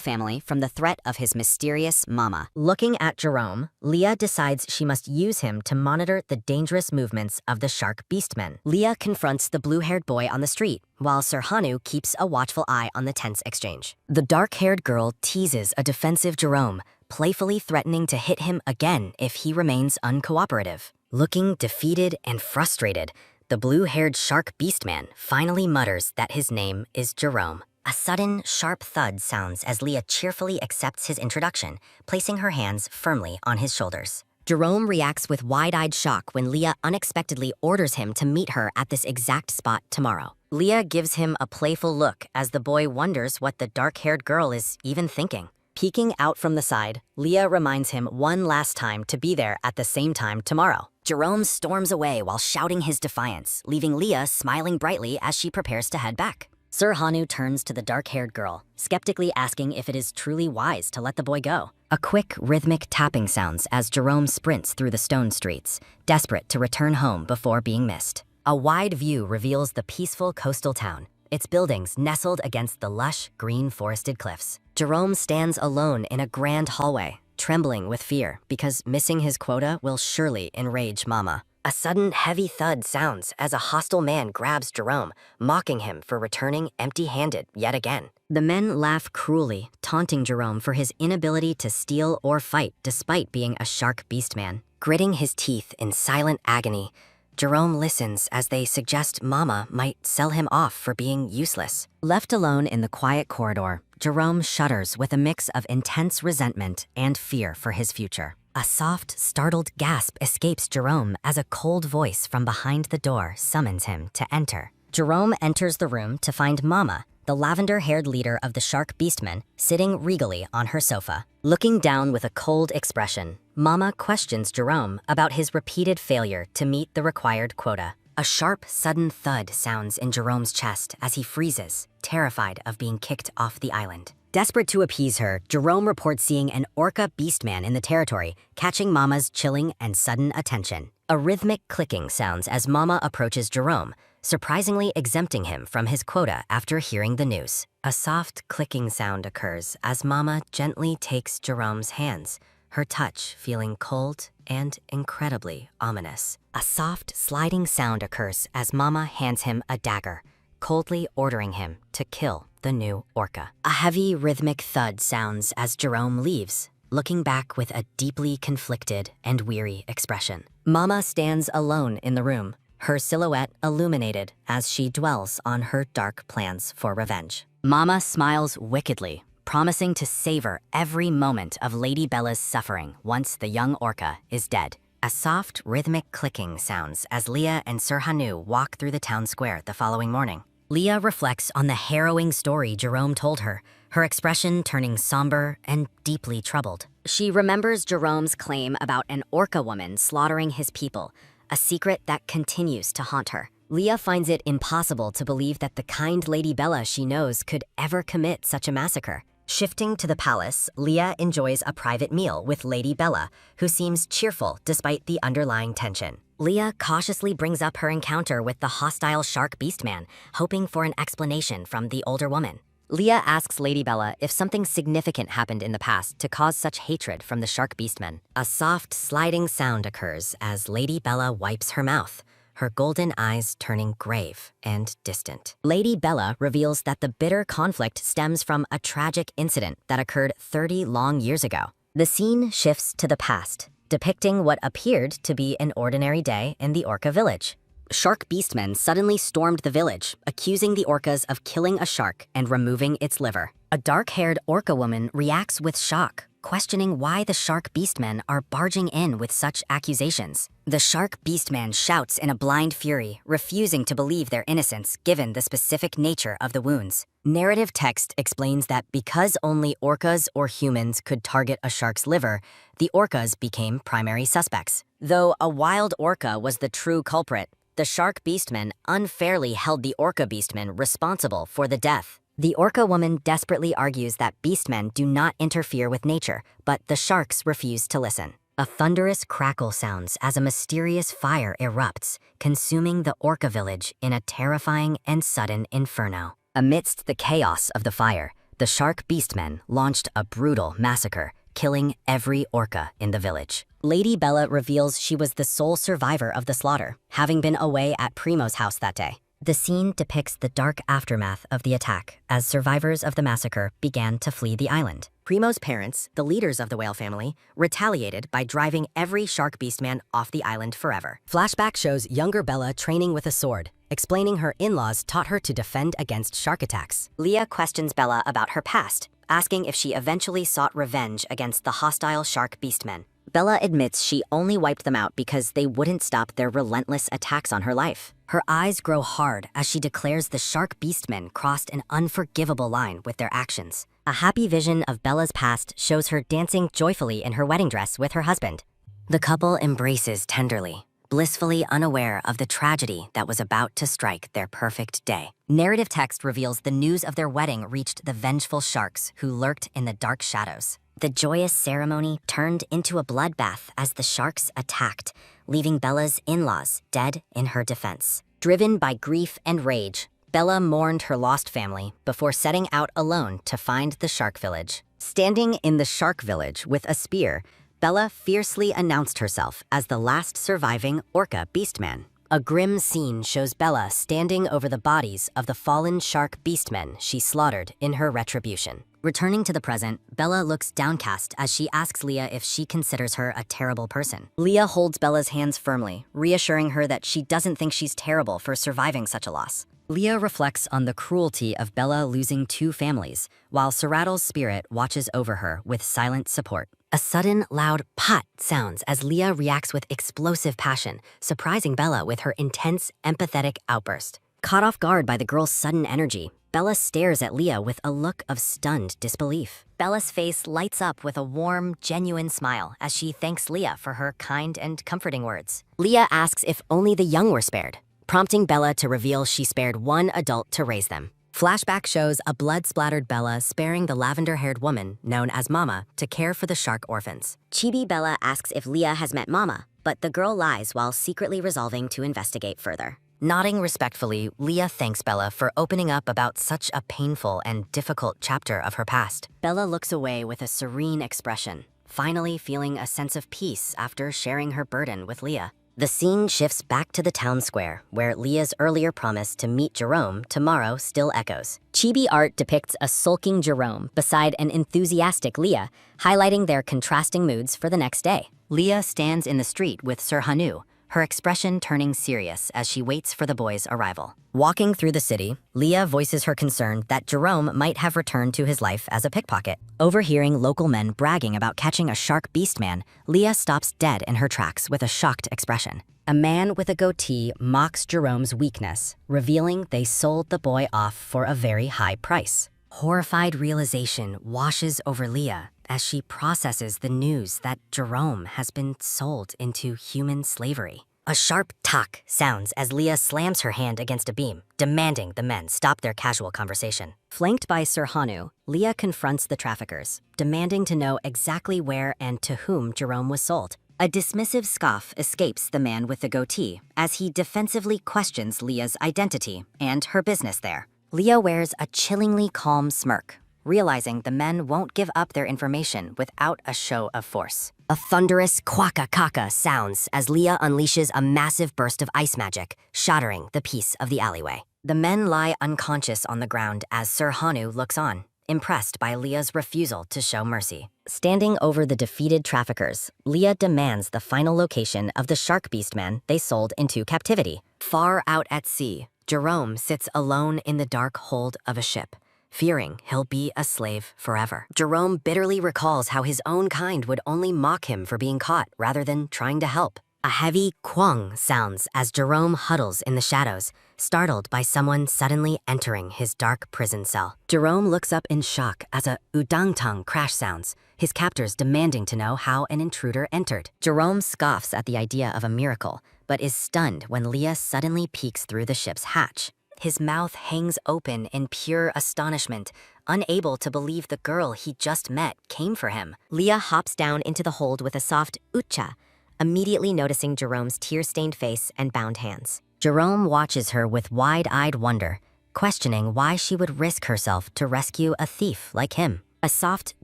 family from the threat of his mysterious Mama. Looking at Jerome, Leah decides she must use him to monitor the dangerous movements of the shark beastmen. Leah confronts the blue-haired boy on the street, while Sir Hanu keeps a watchful eye on the tense exchange. The dark-haired girl teases a defensive Jerome, playfully threatening to hit him again if he remains uncooperative. Looking defeated and frustrated, the blue-haired shark beastman finally mutters that his name is Jerome. A sudden, sharp thud sounds as Leah cheerfully accepts his introduction, placing her hands firmly on his shoulders. Jerome reacts with wide-eyed shock when Leah unexpectedly orders him to meet her at this exact spot tomorrow. Leah gives him a playful look as the boy wonders what the dark-haired girl is even thinking. Peeking out from the side, Leah reminds him one last time to be there at the same time tomorrow. Jerome storms away while shouting his defiance, leaving Leah smiling brightly as she prepares to head back. Sir Hanu turns to the dark-haired girl, skeptically asking if it is truly wise to let the boy go. A quick, rhythmic tapping sounds as Jerome sprints through the stone streets, desperate to return home before being missed. A wide view reveals the peaceful coastal town, its buildings nestled against the lush, green forested cliffs. Jerome stands alone in a grand hallway, trembling with fear because missing his quota will surely enrage Mama. A sudden heavy thud sounds as a hostile man grabs Jerome, mocking him for returning empty-handed yet again. The men laugh cruelly, taunting Jerome for his inability to steal or fight despite being a shark beastman. Gritting his teeth in silent agony, Jerome listens as they suggest Mama might sell him off for being useless. Left alone in the quiet corridor, Jerome shudders with a mix of intense resentment and fear for his future. A soft, startled gasp escapes Jerome as a cold voice from behind the door summons him to enter. Jerome enters the room to find Mama, the lavender-haired leader of the Shark Beastmen, sitting regally on her sofa. Looking down with a cold expression, Mama questions Jerome about his repeated failure to meet the required quota. A sharp, sudden thud sounds in Jerome's chest as he freezes, terrified of being kicked off the island. Desperate to appease her, Jerome reports seeing an orca beastman in the territory, catching Mama's chilling and sudden attention. A rhythmic clicking sounds as Mama approaches Jerome, surprisingly exempting him from his quota after hearing the news. A soft clicking sound occurs as Mama gently takes Jerome's hands, her touch feeling cold and incredibly ominous. A soft sliding sound occurs as Mama hands him a dagger, coldly ordering him to kill the new orca. A heavy rhythmic thud sounds as Jerome leaves, looking back with a deeply conflicted and weary expression. Mama stands alone in the room, her silhouette illuminated as she dwells on her dark plans for revenge. Mama smiles wickedly, promising to savor every moment of Lady Bella's suffering once the young orca is dead. A soft, rhythmic clicking sounds as Leah and Sir Hanu walk through the town square the following morning. Leah reflects on the harrowing story Jerome told her, her expression turning somber and deeply troubled. She remembers Jerome's claim about an orca woman slaughtering his people, a secret that continues to haunt her. Leah finds it impossible to believe that the kind Lady Bella she knows could ever commit such a massacre. Shifting to the palace, Leah enjoys a private meal with Lady Bella, who seems cheerful despite the underlying tension. Leah cautiously brings up her encounter with the hostile shark beastman, hoping for an explanation from the older woman. Leah asks Lady Bella if something significant happened in the past to cause such hatred from the shark beastmen. A soft, sliding sound occurs as Lady Bella wipes her mouth, her golden eyes turning grave and distant. Lady Bella reveals that the bitter conflict stems from a tragic incident that occurred 30 long years ago. The scene shifts to the past, depicting what appeared to be an ordinary day in the orca village. Shark beastmen suddenly stormed the village, accusing the orcas of killing a shark and removing its liver. A dark-haired orca woman reacts with shock, questioning why the shark beastmen are barging in with such accusations. The shark beastman shouts in a blind fury, refusing to believe their innocence given the specific nature of the wounds. Narrative text explains that because only orcas or humans could target a shark's liver, the orcas became primary suspects. Though a wild orca was the true culprit, the shark beastmen unfairly held the orca beastmen responsible for the death. The orca woman desperately argues that beastmen do not interfere with nature, but the sharks refuse to listen. A thunderous crackle sounds as a mysterious fire erupts, consuming the orca village in a terrifying and sudden inferno. Amidst the chaos of the fire, the shark beastmen launched a brutal massacre, killing every orca in the village. Lady Bella reveals she was the sole survivor of the slaughter, having been away at Primo's house that day. The scene depicts the dark aftermath of the attack as survivors of the massacre began to flee the island. Primo's parents, the leaders of the whale family, retaliated by driving every shark beastman off the island forever. Flashback shows younger Bella training with a sword, explaining her in-laws taught her to defend against shark attacks. Leah questions Bella about her past, asking if she eventually sought revenge against the hostile shark beastmen. Bella admits she only wiped them out because they wouldn't stop their relentless attacks on her life. Her eyes grow hard as she declares the shark beastmen crossed an unforgivable line with their actions. A happy vision of Bella's past shows her dancing joyfully in her wedding dress with her husband. The couple embraces tenderly, blissfully unaware of the tragedy that was about to strike their perfect day. Narrative text reveals the news of their wedding reached the vengeful sharks who lurked in the dark shadows. The joyous ceremony turned into a bloodbath as the sharks attacked, leaving Bella's in-laws dead in her defense. Driven by grief and rage, Bella mourned her lost family before setting out alone to find the shark village. Standing in the shark village with a spear, Bella fiercely announced herself as the last surviving orca beastman. A grim scene shows Bella standing over the bodies of the fallen shark beastmen she slaughtered in her retribution. Returning to the present, Bella looks downcast as she asks Leah if she considers her a terrible person. Leah holds Bella's hands firmly, reassuring her that she doesn't think she's terrible for surviving such a loss. Leah reflects on the cruelty of Bella losing 2 families, while Serattle's spirit watches over her with silent support. A sudden, loud pot sounds as Leah reacts with explosive passion, surprising Bella with her intense, empathetic outburst. Caught off guard by the girl's sudden energy, Bella stares at Leah with a look of stunned disbelief. Bella's face lights up with a warm, genuine smile as she thanks Leah for her kind and comforting words. Leah asks if only the young were spared, prompting Bella to reveal she spared 1 adult to raise them. Flashback shows a blood-splattered Bella sparing the lavender-haired woman, known as Mama, to care for the shark orphans. Chibi Bella asks if Leah has met Mama, but the girl lies while secretly resolving to investigate further. Nodding respectfully, Leah thanks Bella for opening up about such a painful and difficult chapter of her past. Bella looks away with a serene expression, finally feeling a sense of peace after sharing her burden with Leah. The scene shifts back to the town square, where Leah's earlier promise to meet Jerome tomorrow still echoes. Chibi art depicts a sulking Jerome beside an enthusiastic Leah, highlighting their contrasting moods for the next day. Leah stands in the street with Sir Hanu, her expression turning serious as she waits for the boy's arrival. Walking through the city, Leah voices her concern that Jerome might have returned to his life as a pickpocket. Overhearing local men bragging about catching a shark beastman, Leah stops dead in her tracks with a shocked expression. A man with a goatee mocks Jerome's weakness, revealing they sold the boy off for a very high price. Horrified realization washes over Leah as she processes the news that Jerome has been sold into human slavery. A sharp "tak" sounds as Leah slams her hand against a beam, demanding the men stop their casual conversation. Flanked by Sir Hanu, Leah confronts the traffickers, demanding to know exactly where and to whom Jerome was sold. A dismissive scoff escapes the man with the goatee as he defensively questions Leah's identity and her business there. Leah wears a chillingly calm smirk, realizing the men won't give up their information without a show of force. A thunderous quacka-kaka sounds as Leah unleashes a massive burst of ice magic, shattering the peace of the alleyway. The men lie unconscious on the ground as Sir Hanu looks on, impressed by Leah's refusal to show mercy. Standing over the defeated traffickers, Leah demands the final location of the shark beastman they sold into captivity. Far out at sea, Jerome sits alone in the dark hold of a ship, fearing he'll be a slave forever. Jerome bitterly recalls how his own kind would only mock him for being caught rather than trying to help. A heavy quang sounds as Jerome huddles in the shadows, startled by someone suddenly entering his dark prison cell. Jerome looks up in shock as a udangtang crash sounds, his captors demanding to know how an intruder entered. Jerome scoffs at the idea of a miracle, but is stunned when Leah suddenly peeks through the ship's hatch. His mouth hangs open in pure astonishment, unable to believe the girl he just met came for him. Leah hops down into the hold with a soft "ucha," immediately noticing Jerome's tear-stained face and bound hands. Jerome watches her with wide-eyed wonder, questioning why she would risk herself to rescue a thief like him. A soft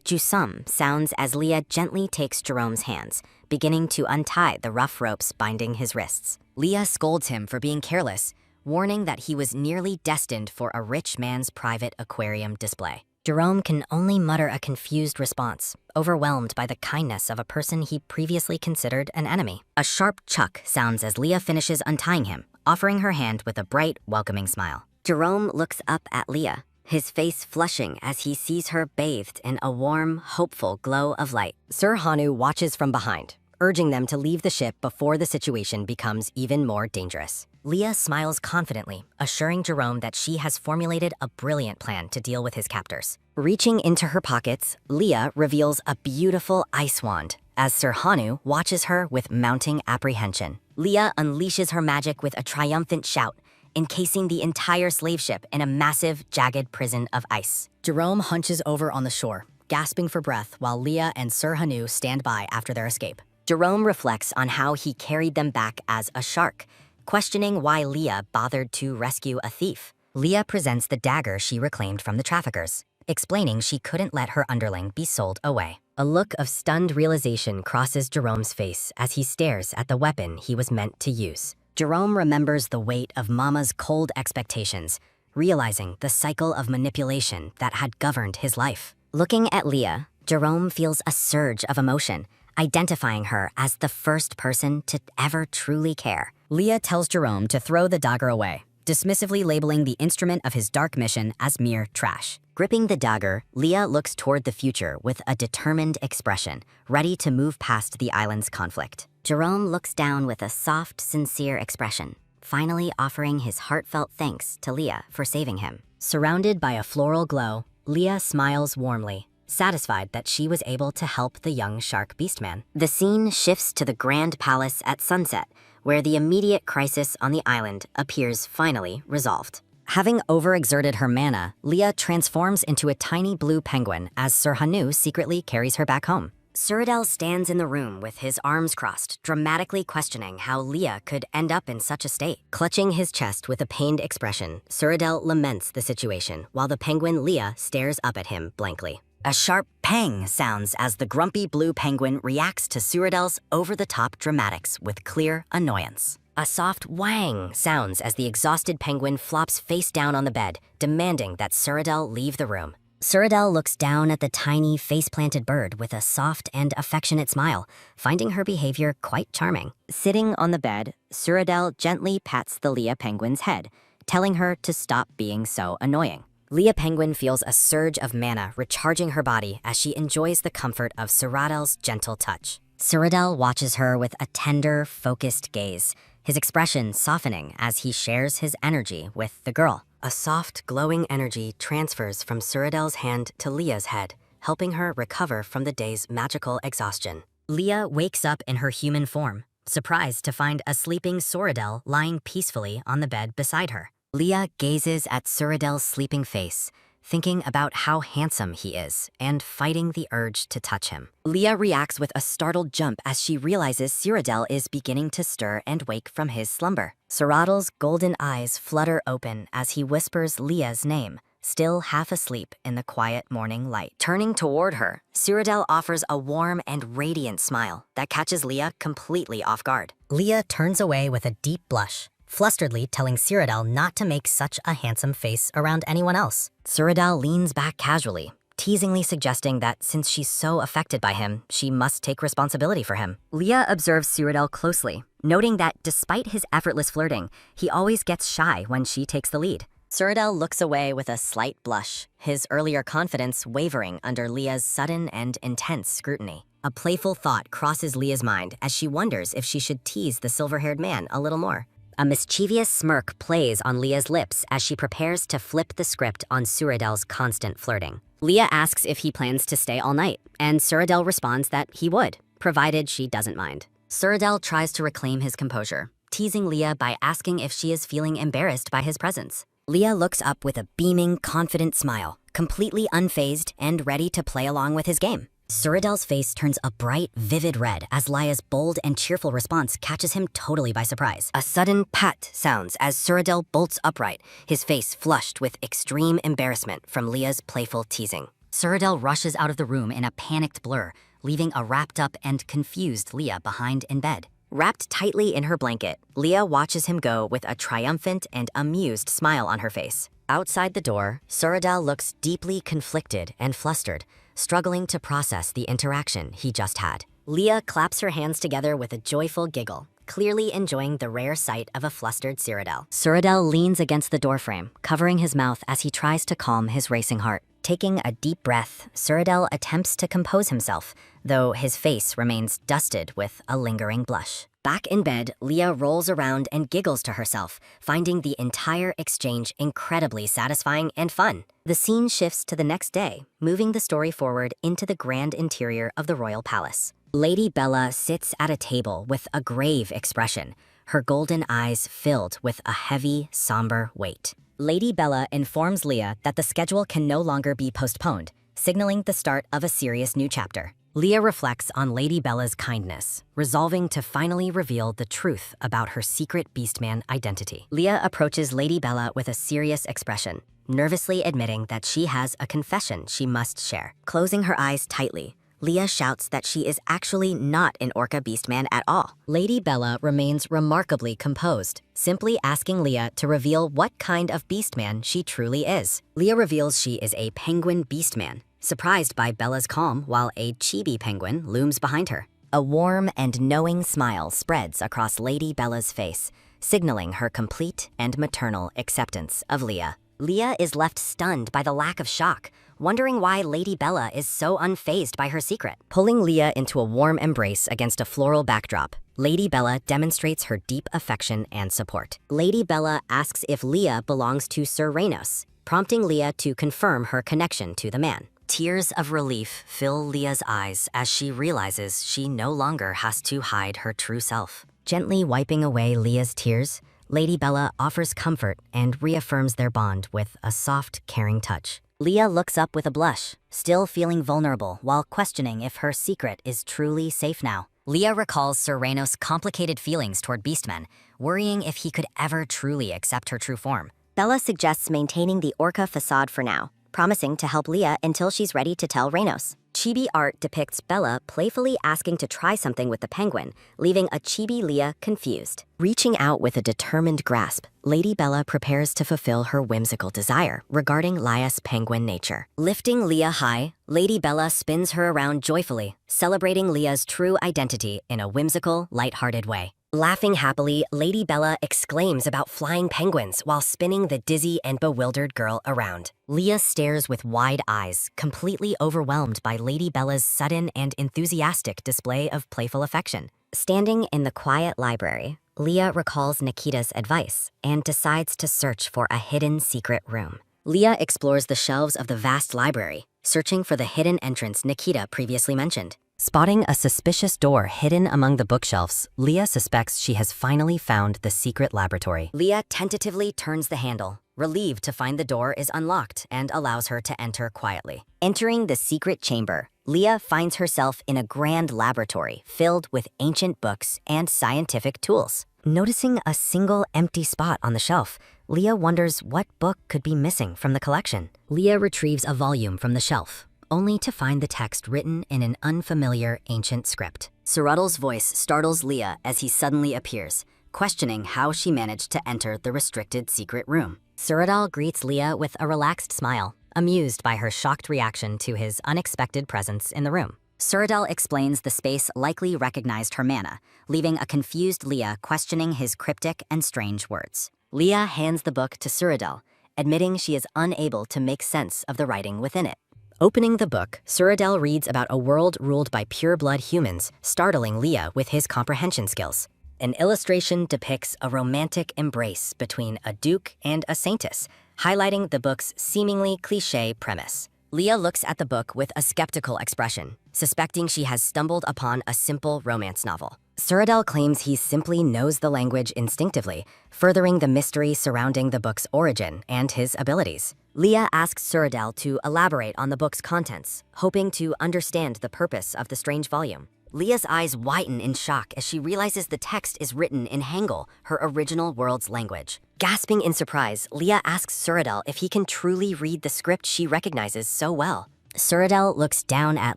"jusum" sounds as Leah gently takes Jerome's hands, beginning to untie the rough ropes binding his wrists. Leah scolds him for being careless, warning that he was nearly destined for a rich man's private aquarium display. Jerome can only mutter a confused response, overwhelmed by the kindness of a person he previously considered an enemy. A sharp chuck sounds as Leah finishes untying him, offering her hand with a bright, welcoming smile. Jerome looks up at Leah, his face flushing as he sees her bathed in a warm, hopeful glow of light. Sir Hanu watches from behind, urging them to leave the ship before the situation becomes even more dangerous. Leah smiles confidently, assuring Jerome that she has formulated a brilliant plan to deal with his captors. Reaching into her pockets, Leah reveals a beautiful ice wand, as Sir Hanu watches her with mounting apprehension. Leah unleashes her magic with a triumphant shout, encasing the entire slave ship in a massive, jagged prison of ice. Jerome hunches over on the shore, gasping for breath while Leah and Sir Hanu stand by after their escape. Jerome reflects on how he carried them back as a shark, questioning why Leah bothered to rescue a thief. Leah presents the dagger she reclaimed from the traffickers, explaining she couldn't let her underling be sold away. A look of stunned realization crosses Jerome's face as he stares at the weapon he was meant to use. Jerome remembers the weight of Mama's cold expectations, realizing the cycle of manipulation that had governed his life. Looking at Leah, Jerome feels a surge of emotion, identifying her as the first person to ever truly care. Leah tells Jerome to throw the dagger away, dismissively labeling the instrument of his dark mission as mere trash. Gripping the dagger, Leah looks toward the future with a determined expression, ready to move past the island's conflict. Jerome looks down with a soft, sincere expression, finally offering his heartfelt thanks to Leah for saving him. Surrounded by a floral glow, Leah smiles warmly, satisfied that she was able to help the young shark beastman. The scene shifts to the Grand Palace at sunset, where the immediate crisis on the island appears finally resolved. Having overexerted her mana, Leah transforms into a tiny blue penguin as Sir Hanu secretly carries her back home. Cyrodiil stands in the room with his arms crossed, dramatically questioning how Leah could end up in such a state. Clutching his chest with a pained expression, Cyrodiil laments the situation, while the penguin Leah stares up at him blankly. A sharp pang sounds as the grumpy blue penguin reacts to Cyrodiil's over-the-top dramatics with clear annoyance. A soft wang sounds as the exhausted penguin flops face down on the bed, demanding that Cyrodiil leave the room. Cyrodiil looks down at the tiny, face-planted bird with a soft and affectionate smile, finding her behavior quite charming. Sitting on the bed, Cyrodiil gently pats the Leah penguin's head, telling her to stop being so annoying. Leah penguin feels a surge of mana recharging her body as she enjoys the comfort of Cyrodiil's gentle touch. Cyrodiil watches her with a tender, focused gaze, his expression softening as he shares his energy with the girl. A soft, glowing energy transfers from Cyrodiil's hand to Leah's head, helping her recover from the day's magical exhaustion. Leah wakes up in her human form, surprised to find a sleeping Cyrodiil lying peacefully on the bed beside her. Leah gazes at Cyrodiil's sleeping face, thinking about how handsome he is and fighting the urge to touch him. Leah reacts with a startled jump as she realizes Cyrodiil is beginning to stir and wake from his slumber. Cyrodiil's golden eyes flutter open as he whispers Leah's name, still half asleep in the quiet morning light. Turning toward her, Cyrodiil offers a warm and radiant smile that catches Leah completely off guard. Leah turns away with a deep blush, flusteredly telling Cyrodiil not to make such a handsome face around anyone else. Cyrodiil leans back casually, teasingly suggesting that since she's so affected by him, she must take responsibility for him. Leah observes Cyrodiil closely, noting that despite his effortless flirting, he always gets shy when she takes the lead. Cyrodiil looks away with a slight blush, his earlier confidence wavering under Leah's sudden and intense scrutiny. A playful thought crosses Leah's mind as she wonders if she should tease the silver-haired man a little more. A mischievous smirk plays on Leah's lips as she prepares to flip the script on Cyrodiil's constant flirting. Leah asks if he plans to stay all night, and Cyrodiil responds that he would, provided she doesn't mind. Cyrodiil tries to reclaim his composure, teasing Leah by asking if she is feeling embarrassed by his presence. Leah looks up with a beaming, confident smile, completely unfazed and ready to play along with his game. Cyrodiil's face turns a bright, vivid red as Leah's bold and cheerful response catches him totally by surprise. A sudden pat sounds as Cyrodiil bolts upright, his face flushed with extreme embarrassment from Leah's playful teasing. Cyrodiil rushes out of the room in a panicked blur, leaving a wrapped-up and confused Leah behind in bed. Wrapped tightly in her blanket, Leah watches him go with a triumphant and amused smile on her face. Outside the door, Cyrodiil looks deeply conflicted and flustered, struggling to process the interaction he just had. Leah claps her hands together with a joyful giggle, clearly enjoying the rare sight of a flustered Cyrodiil. Cyrodiil leans against the doorframe, covering his mouth as he tries to calm his racing heart. Taking a deep breath, Cyrodiil attempts to compose himself, though his face remains dusted with a lingering blush. Back in bed, Leah rolls around and giggles to herself, finding the entire exchange incredibly satisfying and fun. The scene shifts to the next day, moving the story forward into the grand interior of the royal palace. Lady Bella sits at a table with a grave expression, her golden eyes filled with a heavy, somber weight. Lady Bella informs Leah that the schedule can no longer be postponed, signaling the start of a serious new chapter. Leah reflects on Lady Bella's kindness, resolving to finally reveal the truth about her secret Beastman identity. Leah approaches Lady Bella with a serious expression, nervously admitting that she has a confession she must share. Closing her eyes tightly, Leah shouts that she is actually not an orca beastman at all. Lady Bella remains remarkably composed, simply asking Leah to reveal what kind of beastman she truly is. Leah reveals she is a penguin beastman, surprised by Bella's calm while a chibi penguin looms behind her. A warm and knowing smile spreads across Lady Bella's face, signaling her complete and maternal acceptance of Leah. Leah is left stunned by the lack of shock, wondering why Lady Bella is so unfazed by her secret. Pulling Leah into a warm embrace against a floral backdrop, Lady Bella demonstrates her deep affection and support. Lady Bella asks if Leah belongs to Sir Reynos, prompting Leah to confirm her connection to the man. Tears of relief fill Leah's eyes as she realizes she no longer has to hide her true self. Gently wiping away Leah's tears, Lady Bella offers comfort and reaffirms their bond with a soft, caring touch. Leah looks up with a blush, still feeling vulnerable while questioning if her secret is truly safe now. Leah recalls Sir Reynos' complicated feelings toward beastmen, worrying if he could ever truly accept her true form. Bella suggests maintaining the orca facade for now, promising to help Leah until she's ready to tell Reynos. Chibi art depicts Bella playfully asking to try something with the penguin, leaving a chibi Leah confused. Reaching out with a determined grasp, Lady Bella prepares to fulfill her whimsical desire regarding Lia's penguin nature. Lifting Leah high, Lady Bella spins her around joyfully, celebrating Leah's true identity in a whimsical, lighthearted way. Laughing happily, Lady Bella exclaims about flying penguins while spinning the dizzy and bewildered girl around. Leah stares with wide eyes, completely overwhelmed by Lady Bella's sudden and enthusiastic display of playful affection. Standing in the quiet library, Leah recalls Nikita's advice and decides to search for a hidden secret room. Leah explores the shelves of the vast library, searching for the hidden entrance Nikita previously mentioned. Spotting a suspicious door hidden among the bookshelves, Leah suspects she has finally found the secret laboratory. Leah tentatively turns the handle, relieved to find the door is unlocked and allows her to enter quietly. Entering the secret chamber, Leah finds herself in a grand laboratory filled with ancient books and scientific tools. Noticing a single empty spot on the shelf, Leah wonders what book could be missing from the collection. Leah retrieves a volume from the shelf, only to find the text written in an unfamiliar ancient script. Cyrudal's voice startles Leah as he suddenly appears, questioning how she managed to enter the restricted secret room. Cyrudal greets Leah with a relaxed smile, amused by her shocked reaction to his unexpected presence in the room. Cyrudal explains the space likely recognized her mana, leaving a confused Leah questioning his cryptic and strange words. Leah hands the book to Cyrudal, admitting she is unable to make sense of the writing within it. Opening the book, Cyrudal reads about a world ruled by pure-blood humans, startling Leah with his comprehension skills. An illustration depicts a romantic embrace between a duke and a saintess, highlighting the book's seemingly cliché premise. Leah looks at the book with a skeptical expression, suspecting she has stumbled upon a simple romance novel. Cyrudal claims he simply knows the language instinctively, furthering the mystery surrounding the book's origin and his abilities. Leah asks Cyrudal to elaborate on the book's contents, hoping to understand the purpose of the strange volume. Leah's eyes widen in shock as she realizes the text is written in Hangul, her original world's language. Gasping in surprise, Leah asks Cyrudal if he can truly read the script she recognizes so well. Cyrudal looks down at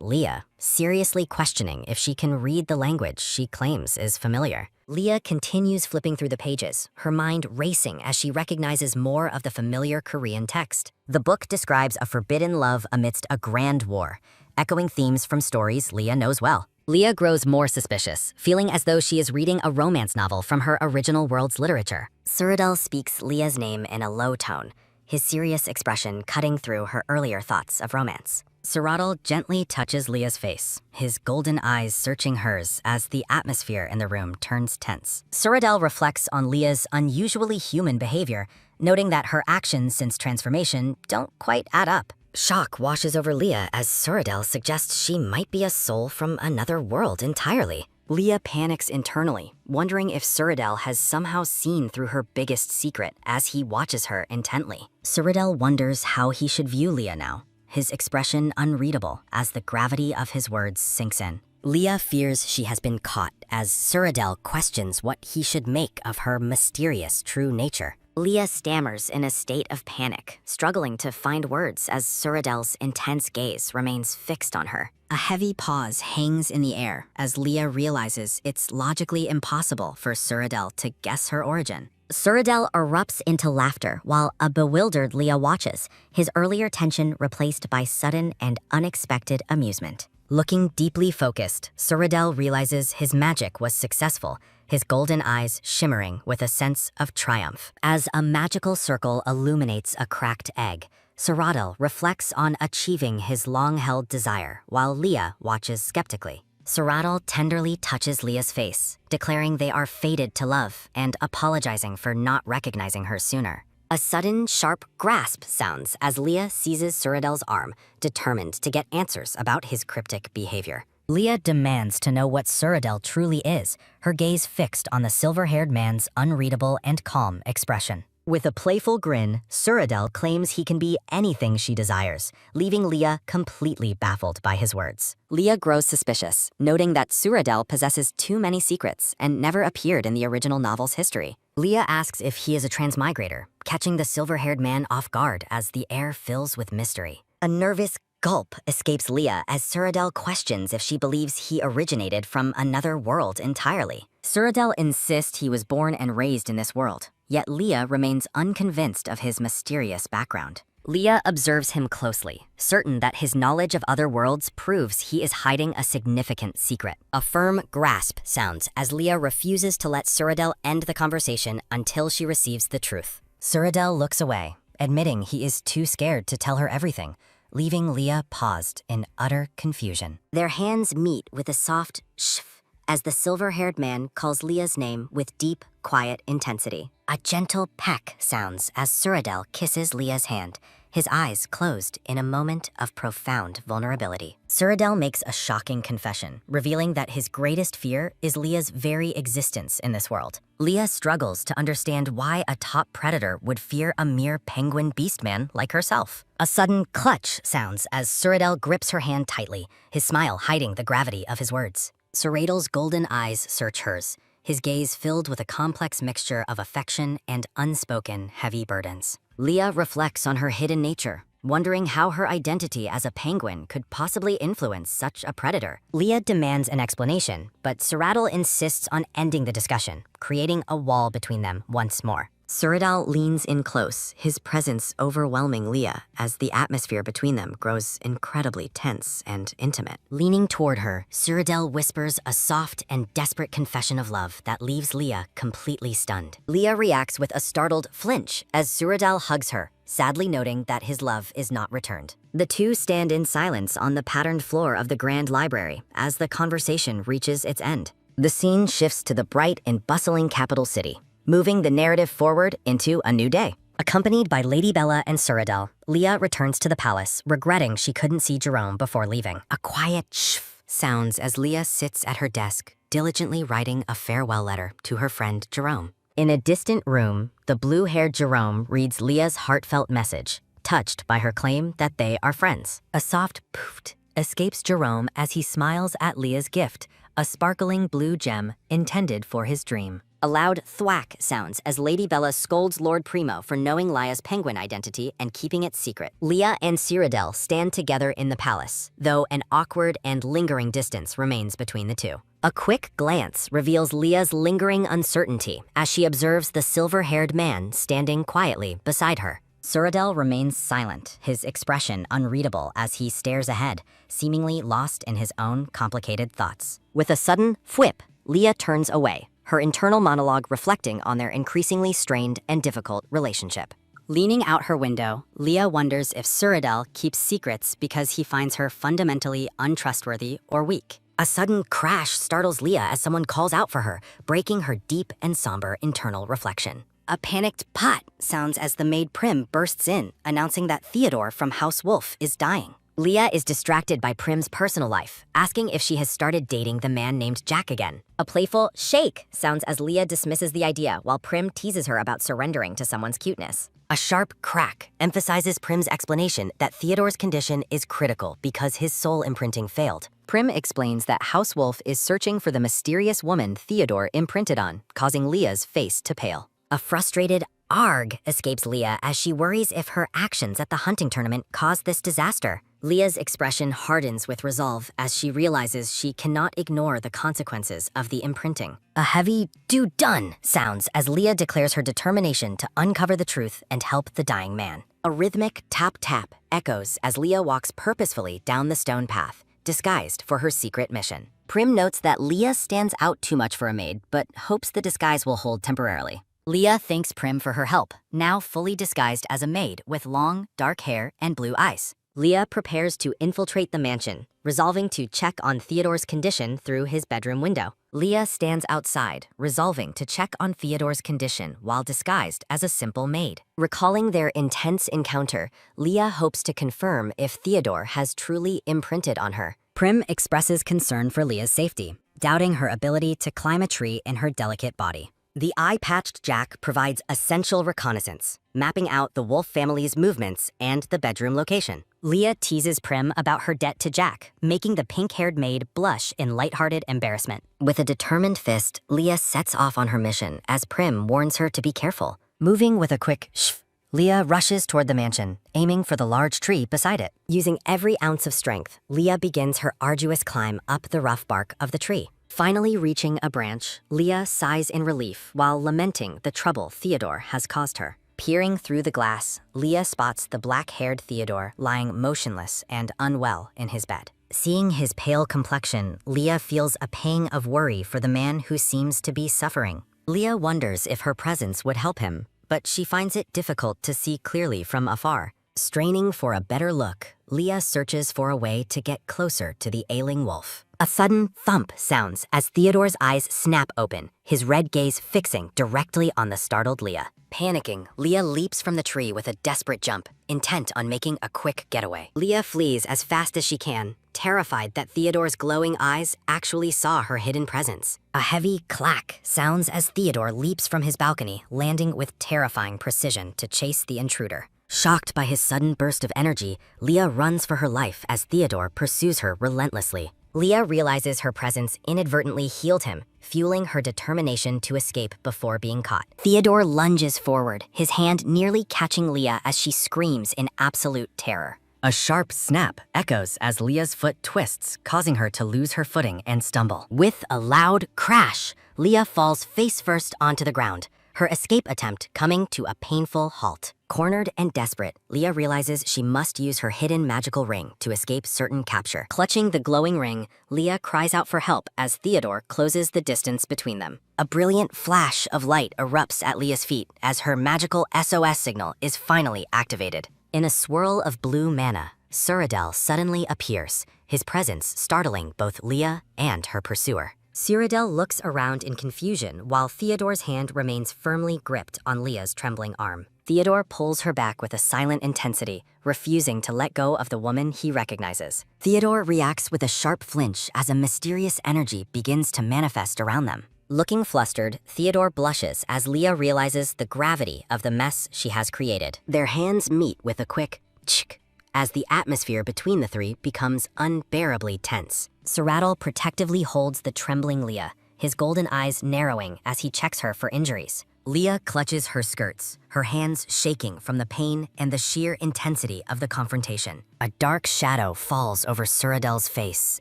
Leah, seriously questioning if she can read the language she claims is familiar. Leah continues flipping through the pages, her mind racing as she recognizes more of the familiar Korean text. The book describes a forbidden love amidst a grand war, echoing themes from stories Leah knows well. Leah grows more suspicious, feeling as though she is reading a romance novel from her original world's literature. Cyrudal speaks Leah's name in a low tone, his serious expression cutting through her earlier thoughts of romance. Cyrudal gently touches Leah's face, his golden eyes searching hers as the atmosphere in the room turns tense. Cyrudal reflects on Leah's unusually human behavior, noting that her actions since transformation don't quite add up. Shock washes over Leah as Cyrudal suggests she might be a soul from another world entirely. Leah panics internally, wondering if Cyrudal has somehow seen through her biggest secret as he watches her intently. Cyrudal wonders how he should view Leah now, his expression unreadable as the gravity of his words sinks in. Leah fears she has been caught as Cyrudal questions what he should make of her mysterious true nature. Leah stammers in a state of panic, struggling to find words as Cyrodiil's intense gaze remains fixed on her. A heavy pause hangs in the air as Leah realizes it's logically impossible for Cyrodiil to guess her origin. Cyrodiil erupts into laughter while a bewildered Leah watches, his earlier tension replaced by sudden and unexpected amusement. Looking deeply focused, Cyrodiil realizes his magic was successful, his golden eyes shimmering with a sense of triumph. As a magical circle illuminates a cracked egg, Cyrodiil reflects on achieving his long-held desire while Leah watches skeptically. Cyrodiil tenderly touches Leah's face, declaring they are fated to love and apologizing for not recognizing her sooner. A sudden, sharp grasp sounds as Leah seizes Cyrodiil's arm, determined to get answers about his cryptic behavior. Leah demands to know what Cyrodiil truly is, her gaze fixed on the silver-haired man's unreadable and calm expression. With a playful grin, Cyrodiil claims he can be anything she desires, leaving Leah completely baffled by his words. Leah grows suspicious, noting that Cyrodiil possesses too many secrets and never appeared in the original novel's history. Leah asks if he is a transmigrator, catching the silver-haired man off guard as the air fills with mystery. A nervous gulp escapes Leah as Cyrodiil questions if she believes he originated from another world entirely. Cyrodiil insists he was born and raised in this world, yet Leah remains unconvinced of his mysterious background. Leah observes him closely, certain that his knowledge of other worlds proves he is hiding a significant secret. A firm grasp sounds as Leah refuses to let Cyrodiil end the conversation until she receives the truth. Cyrodiil looks away, admitting he is too scared to tell her everything, leaving Leah paused in utter confusion. Their hands meet with a soft shh as the silver-haired man calls Leah's name with deep, quiet intensity. A gentle peck sounds as Cyrodiil kisses Leah's hand, his eyes closed in a moment of profound vulnerability. Cyrodiil makes a shocking confession, revealing that his greatest fear is Leah's very existence in this world. Leah struggles to understand why a top predator would fear a mere penguin beastman like herself. A sudden clutch sounds as Cyrodiil grips her hand tightly, his smile hiding the gravity of his words. Cyrodiil's golden eyes search hers, his gaze filled with a complex mixture of affection and unspoken heavy burdens. Leah reflects on her hidden nature, wondering how her identity as a penguin could possibly influence such a predator. Leah demands an explanation, but Cyrodiil insists on ending the discussion, creating a wall between them once more. Cyrodiil leans in close, his presence overwhelming Leah as the atmosphere between them grows incredibly tense and intimate. Leaning toward her, Cyrodiil whispers a soft and desperate confession of love that leaves Leah completely stunned. Leah reacts with a startled flinch as Cyrodiil hugs her, sadly noting that his love is not returned. The two stand in silence on the patterned floor of the Grand Library as the conversation reaches its end. The scene shifts to the bright and bustling capital city, moving the narrative forward into a new day. Accompanied by Lady Bella and Cyrodiil, Leah returns to the palace, regretting she couldn't see Jerome before leaving. A quiet shh sounds as Leah sits at her desk, diligently writing a farewell letter to her friend Jerome. In a distant room, the blue-haired Jerome reads Leah's heartfelt message, touched by her claim that they are friends. A soft poof escapes Jerome as he smiles at Leah's gift, a sparkling blue gem intended for his dream. A loud thwack sounds as Lady Bella scolds Lord Primo for knowing Leah's penguin identity and keeping it secret. Leah and Cyrodiil stand together in the palace, though an awkward and lingering distance remains between the two. A quick glance reveals Leah's lingering uncertainty as she observes the silver-haired man standing quietly beside her. Cyrodiil remains silent, his expression unreadable as he stares ahead, seemingly lost in his own complicated thoughts. With a sudden whip, Leah turns away, her internal monologue reflecting on their increasingly strained and difficult relationship. Leaning out her window, Leah wonders if Cyrodiil keeps secrets because he finds her fundamentally untrustworthy or weak. A sudden crash startles Leah as someone calls out for her, breaking her deep and somber internal reflection. A panicked "pot" sounds as the maid Prim bursts in, announcing that Theodore from House Wolf is dying. Leah is distracted by Prim's personal life, asking if she has started dating the man named Jack again. A playful "shake" sounds as Leah dismisses the idea while Prim teases her about surrendering to someone's cuteness. A sharp crack emphasizes Prim's explanation that Theodore's condition is critical because his soul imprinting failed. Prim explains that House Wolf is searching for the mysterious woman Theodore imprinted on, causing Leah's face to pale. A frustrated Arg, escapes Leah as she worries if her actions at the hunting tournament caused this disaster. Leah's expression hardens with resolve as she realizes she cannot ignore the consequences of the imprinting. A heavy "do done" sounds as Leah declares her determination to uncover the truth and help the dying man. A rhythmic tap-tap echoes as Leah walks purposefully down the stone path, disguised for her secret mission. Prim notes that Leah stands out too much for a maid, but hopes the disguise will hold temporarily. Leah thanks Prim for her help, now fully disguised as a maid with long, dark hair and blue eyes. Leah prepares to infiltrate the mansion, resolving to check on Theodore's condition through his bedroom window. Leah stands outside, resolving to check on Theodore's condition while disguised as a simple maid. Recalling their intense encounter, Leah hopes to confirm if Theodore has truly imprinted on her. Prim expresses concern for Leah's safety, doubting her ability to climb a tree in her delicate body. The eye-patched Jack provides essential reconnaissance, mapping out the Wolf family's movements and the bedroom location. Leah teases Prim about her debt to Jack, making the pink-haired maid blush in lighthearted embarrassment. With a determined fist, Leah sets off on her mission as Prim warns her to be careful. Moving with a quick shh, Leah rushes toward the mansion, aiming for the large tree beside it. Using every ounce of strength, Leah begins her arduous climb up the rough bark of the tree. Finally reaching a branch, Leah sighs in relief while lamenting the trouble Theodore has caused her. Peering through the glass, Leah spots the black-haired Theodore lying motionless and unwell in his bed. Seeing his pale complexion, Leah feels a pang of worry for the man who seems to be suffering. Leah wonders if her presence would help him, but she finds it difficult to see clearly from afar. Straining for a better look, Leah searches for a way to get closer to the ailing wolf. A sudden thump sounds as Theodore's eyes snap open, his red gaze fixing directly on the startled Leah. Panicking, Leah leaps from the tree with a desperate jump, intent on making a quick getaway. Leah flees as fast as she can, terrified that Theodore's glowing eyes actually saw her hidden presence. A heavy clack sounds as Theodore leaps from his balcony, landing with terrifying precision to chase the intruder. Shocked by his sudden burst of energy, Leah runs for her life as Theodore pursues her relentlessly. Leah realizes her presence inadvertently healed him, fueling her determination to escape before being caught. Theodore lunges forward, his hand nearly catching Leah as she screams in absolute terror. A sharp snap echoes as Leah's foot twists, causing her to lose her footing and stumble. With a loud crash, Leah falls face first onto the ground, her escape attempt coming to a painful halt. Cornered and desperate, Leah realizes she must use her hidden magical ring to escape certain capture. Clutching the glowing ring, Leah cries out for help as Theodore closes the distance between them. A brilliant flash of light erupts at Leah's feet as her magical SOS signal is finally activated. In a swirl of blue mana, Cyrodiil suddenly appears, his presence startling both Leah and her pursuer. Cyrodiil looks around in confusion while Theodore's hand remains firmly gripped on Leah's trembling arm. Theodore pulls her back with a silent intensity, refusing to let go of the woman he recognizes. Theodore reacts with a sharp flinch as a mysterious energy begins to manifest around them. Looking flustered, Theodore blushes as Leah realizes the gravity of the mess she has created. Their hands meet with a quick tsk as the atmosphere between the three becomes unbearably tense. Cyrodiil protectively holds the trembling Leah, his golden eyes narrowing as he checks her for injuries. Leah clutches her skirts, her hands shaking from the pain and the sheer intensity of the confrontation. A dark shadow falls over Cyrodiil's face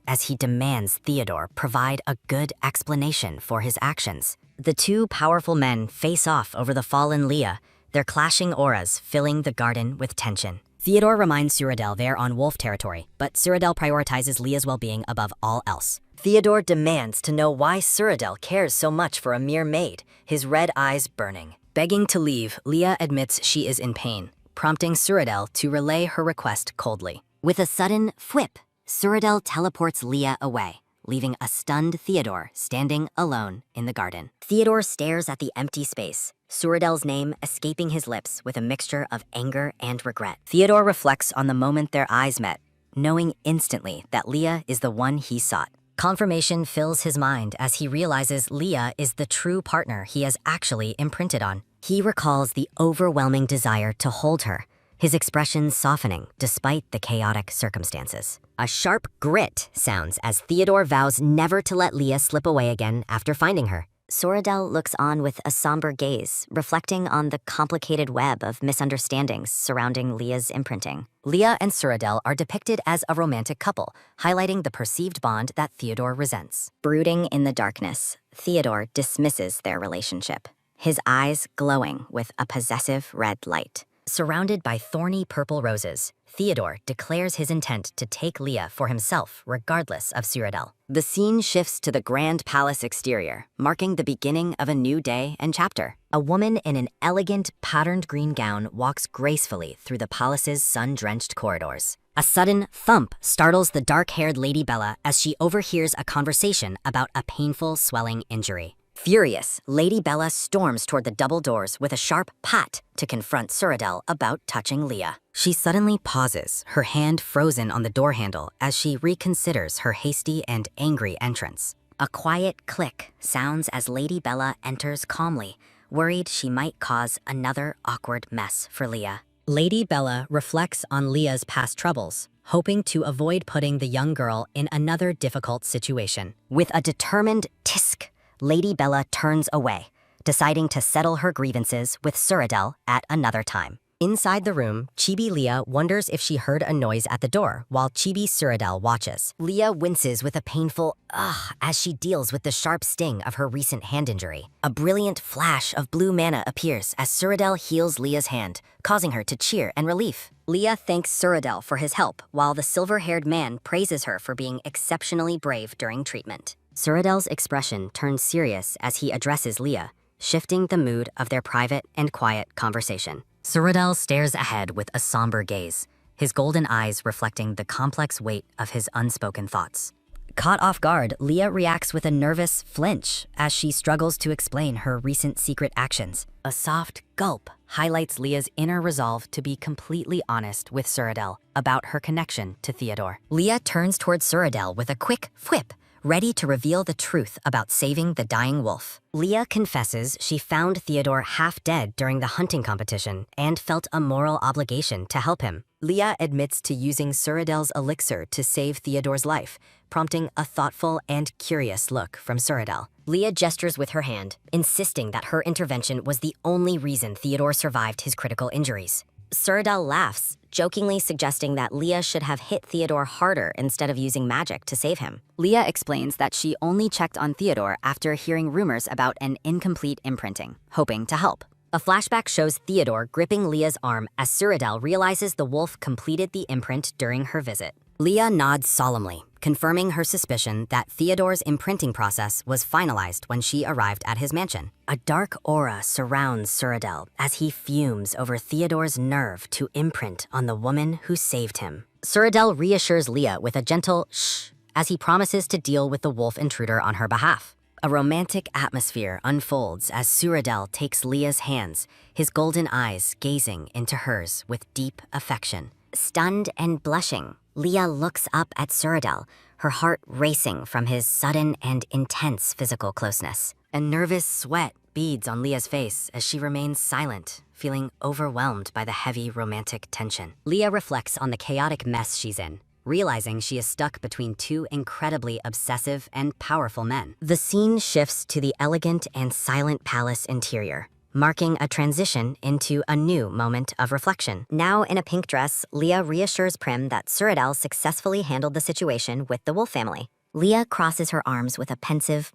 as he demands Theodore provide a good explanation for his actions. The two powerful men face off over the fallen Leah, their clashing auras filling the garden with tension. Theodore reminds Cyrodiil they're on wolf territory, but Cyrodiil prioritizes Leah's well-being above all else. Theodore demands to know why Cyrodiil cares so much for a mere maid, his red eyes burning. Begging to leave, Leah admits she is in pain, prompting Cyrodiil to relay her request coldly. With a sudden whip, Cyrodiil teleports Leah away, leaving a stunned Theodore standing alone in the garden. Theodore stares at the empty space, Cyrodiil's name escaping his lips with a mixture of anger and regret. Theodore reflects on the moment their eyes met, knowing instantly that Leah is the one he sought. Confirmation fills his mind as he realizes Leah is the true partner he has actually imprinted on. He recalls the overwhelming desire to hold her, his expression softening despite the chaotic circumstances. A sharp grit sounds as Theodore vows never to let Leah slip away again after finding her. Soradel looks on with a somber gaze, reflecting on the complicated web of misunderstandings surrounding Leah's imprinting. Leah and Soradel are depicted as a romantic couple, highlighting the perceived bond that Theodore resents. Brooding in the darkness, Theodore dismisses their relationship, his eyes glowing with a possessive red light. Surrounded by thorny purple roses, Theodore declares his intent to take Leah for himself regardless of Soradel. The scene shifts to the grand palace exterior, marking the beginning of a new day and chapter. A woman in an elegant, patterned green gown walks gracefully through the palace's sun-drenched corridors. A sudden thump startles the dark-haired Lady Bella as she overhears a conversation about a painful, swelling injury. Furious, Lady Bella storms toward the double doors with a sharp pat to confront Soradel about touching Leah. She suddenly pauses, her hand frozen on the door handle as she reconsiders her hasty and angry entrance. A quiet click sounds as Lady Bella enters calmly, worried she might cause another awkward mess for Leah. Lady Bella reflects on Leah's past troubles, hoping to avoid putting the young girl in another difficult situation. With a determined tisk, Lady Bella turns away, deciding to settle her grievances with Soradel at another time. Inside the room, Chibi Leah wonders if she heard a noise at the door while Chibi Soradel watches. Leah winces with a painful ugh as she deals with the sharp sting of her recent hand injury. A brilliant flash of blue mana appears as Soradel heals Leah's hand, causing her to cheer in relief. Leah thanks Soradel for his help, while the silver-haired man praises her for being exceptionally brave during treatment. Soradel's expression turns serious as he addresses Leah, shifting the mood of their private and quiet conversation. Soradel stares ahead with a somber gaze, his golden eyes reflecting the complex weight of his unspoken thoughts. Caught off guard, Leah reacts with a nervous flinch as she struggles to explain her recent secret actions. A soft gulp highlights Leah's inner resolve to be completely honest with Soradel about her connection to Theodore. Leah turns towards Soradel with a quick whip, ready to reveal the truth about saving the dying wolf. Leah confesses she found Theodore half dead during the hunting competition and felt a moral obligation to help him. Leah admits to using Soradel's elixir to save Theodore's life, prompting a thoughtful and curious look from Soradel. Leah gestures with her hand, insisting that her intervention was the only reason Theodore survived his critical injuries. Soradel laughs, jokingly suggesting that Leah should have hit Theodore harder instead of using magic to save him. Leah explains that she only checked on Theodore after hearing rumors about an incomplete imprinting, hoping to help. A flashback shows Theodore gripping Leah's arm as Soradel realizes the wolf completed the imprint during her visit. Leah nods solemnly, confirming her suspicion that Theodore's imprinting process was finalized when she arrived at his mansion. A dark aura surrounds Soradel as he fumes over Theodore's nerve to imprint on the woman who saved him. Soradel reassures Leah with a gentle shh as he promises to deal with the wolf intruder on her behalf. A romantic atmosphere unfolds as Soradel takes Leah's hands, his golden eyes gazing into hers with deep affection. Stunned and blushing, Leah looks up at Soradel, her heart racing from his sudden and intense physical closeness. A nervous sweat beads on Leah's face as she remains silent, feeling overwhelmed by the heavy romantic tension. Leah reflects on the chaotic mess she's in, realizing she is stuck between two incredibly obsessive and powerful men. The scene shifts to the elegant and silent palace interior, marking a transition into a new moment of reflection. Now in a pink dress, Leah reassures Prim that Soradel successfully handled the situation with the wolf family. Leah crosses her arms with a pensive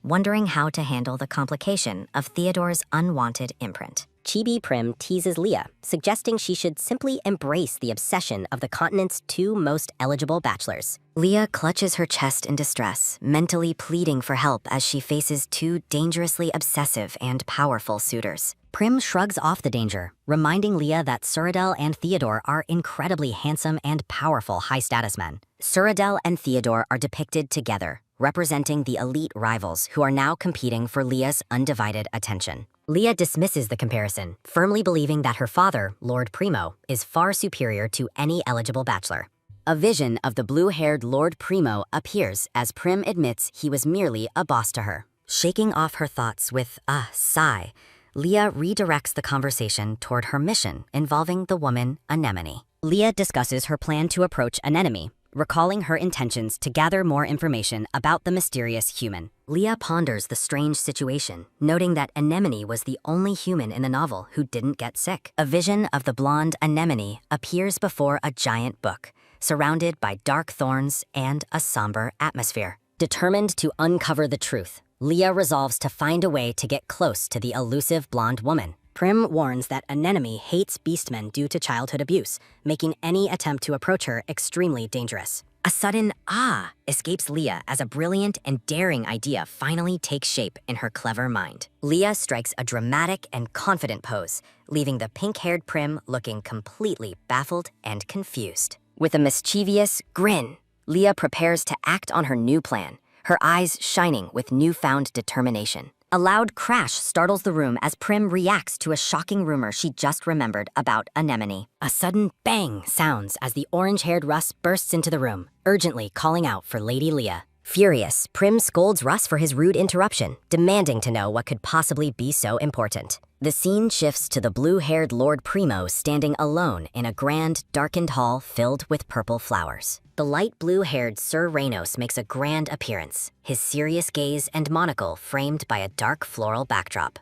wondering how to handle the complication of Theodore's unwanted imprint. Chibi Prim teases Leah, suggesting she should simply embrace the obsession of the continent's two most eligible bachelors. Leah clutches her chest in distress, mentally pleading for help as she faces two dangerously obsessive and powerful suitors. Prim shrugs off the danger, reminding Leah that Soradel and Theodore are incredibly handsome and powerful high-status men. Soradel and Theodore are depicted together, representing the elite rivals who are now competing for Leah's undivided attention. Leah dismisses the comparison, firmly believing that her father, Lord Primo, is far superior to any eligible bachelor. A vision of the blue-haired Lord Primo appears as Prim admits he was merely a boss to her. Shaking off her thoughts with a sigh, Leah redirects the conversation toward her mission involving the woman Anemone. Leah discusses her plan to approach Anemone, recalling her intentions to gather more information about the mysterious human. Leah ponders the strange situation, noting that Anemone was the only human in the novel who didn't get sick. A vision of the blonde Anemone appears before a giant book, surrounded by dark thorns and a somber atmosphere. Determined to uncover the truth, Leah resolves to find a way to get close to the elusive blonde woman. Prim warns that Anemone hates beastmen due to childhood abuse, making any attempt to approach her extremely dangerous. A sudden "ah" escapes Leah as a brilliant and daring idea finally takes shape in her clever mind. Leah strikes a dramatic and confident pose, leaving the pink-haired Prim looking completely baffled and confused. With a mischievous grin, Leah prepares to act on her new plan, her eyes shining with newfound determination. A loud crash startles the room as Prim reacts to a shocking rumor she just remembered about Anemone. A sudden bang sounds as the orange-haired Russ bursts into the room, urgently calling out for Lady Leah. Furious, Prim scolds Russ for his rude interruption, demanding to know what could possibly be so important. The scene shifts to the blue-haired Lord Primo standing alone in a grand, darkened hall filled with purple flowers. The light blue-haired Sir Reynos makes a grand appearance, his serious gaze and monocle framed by a dark floral backdrop.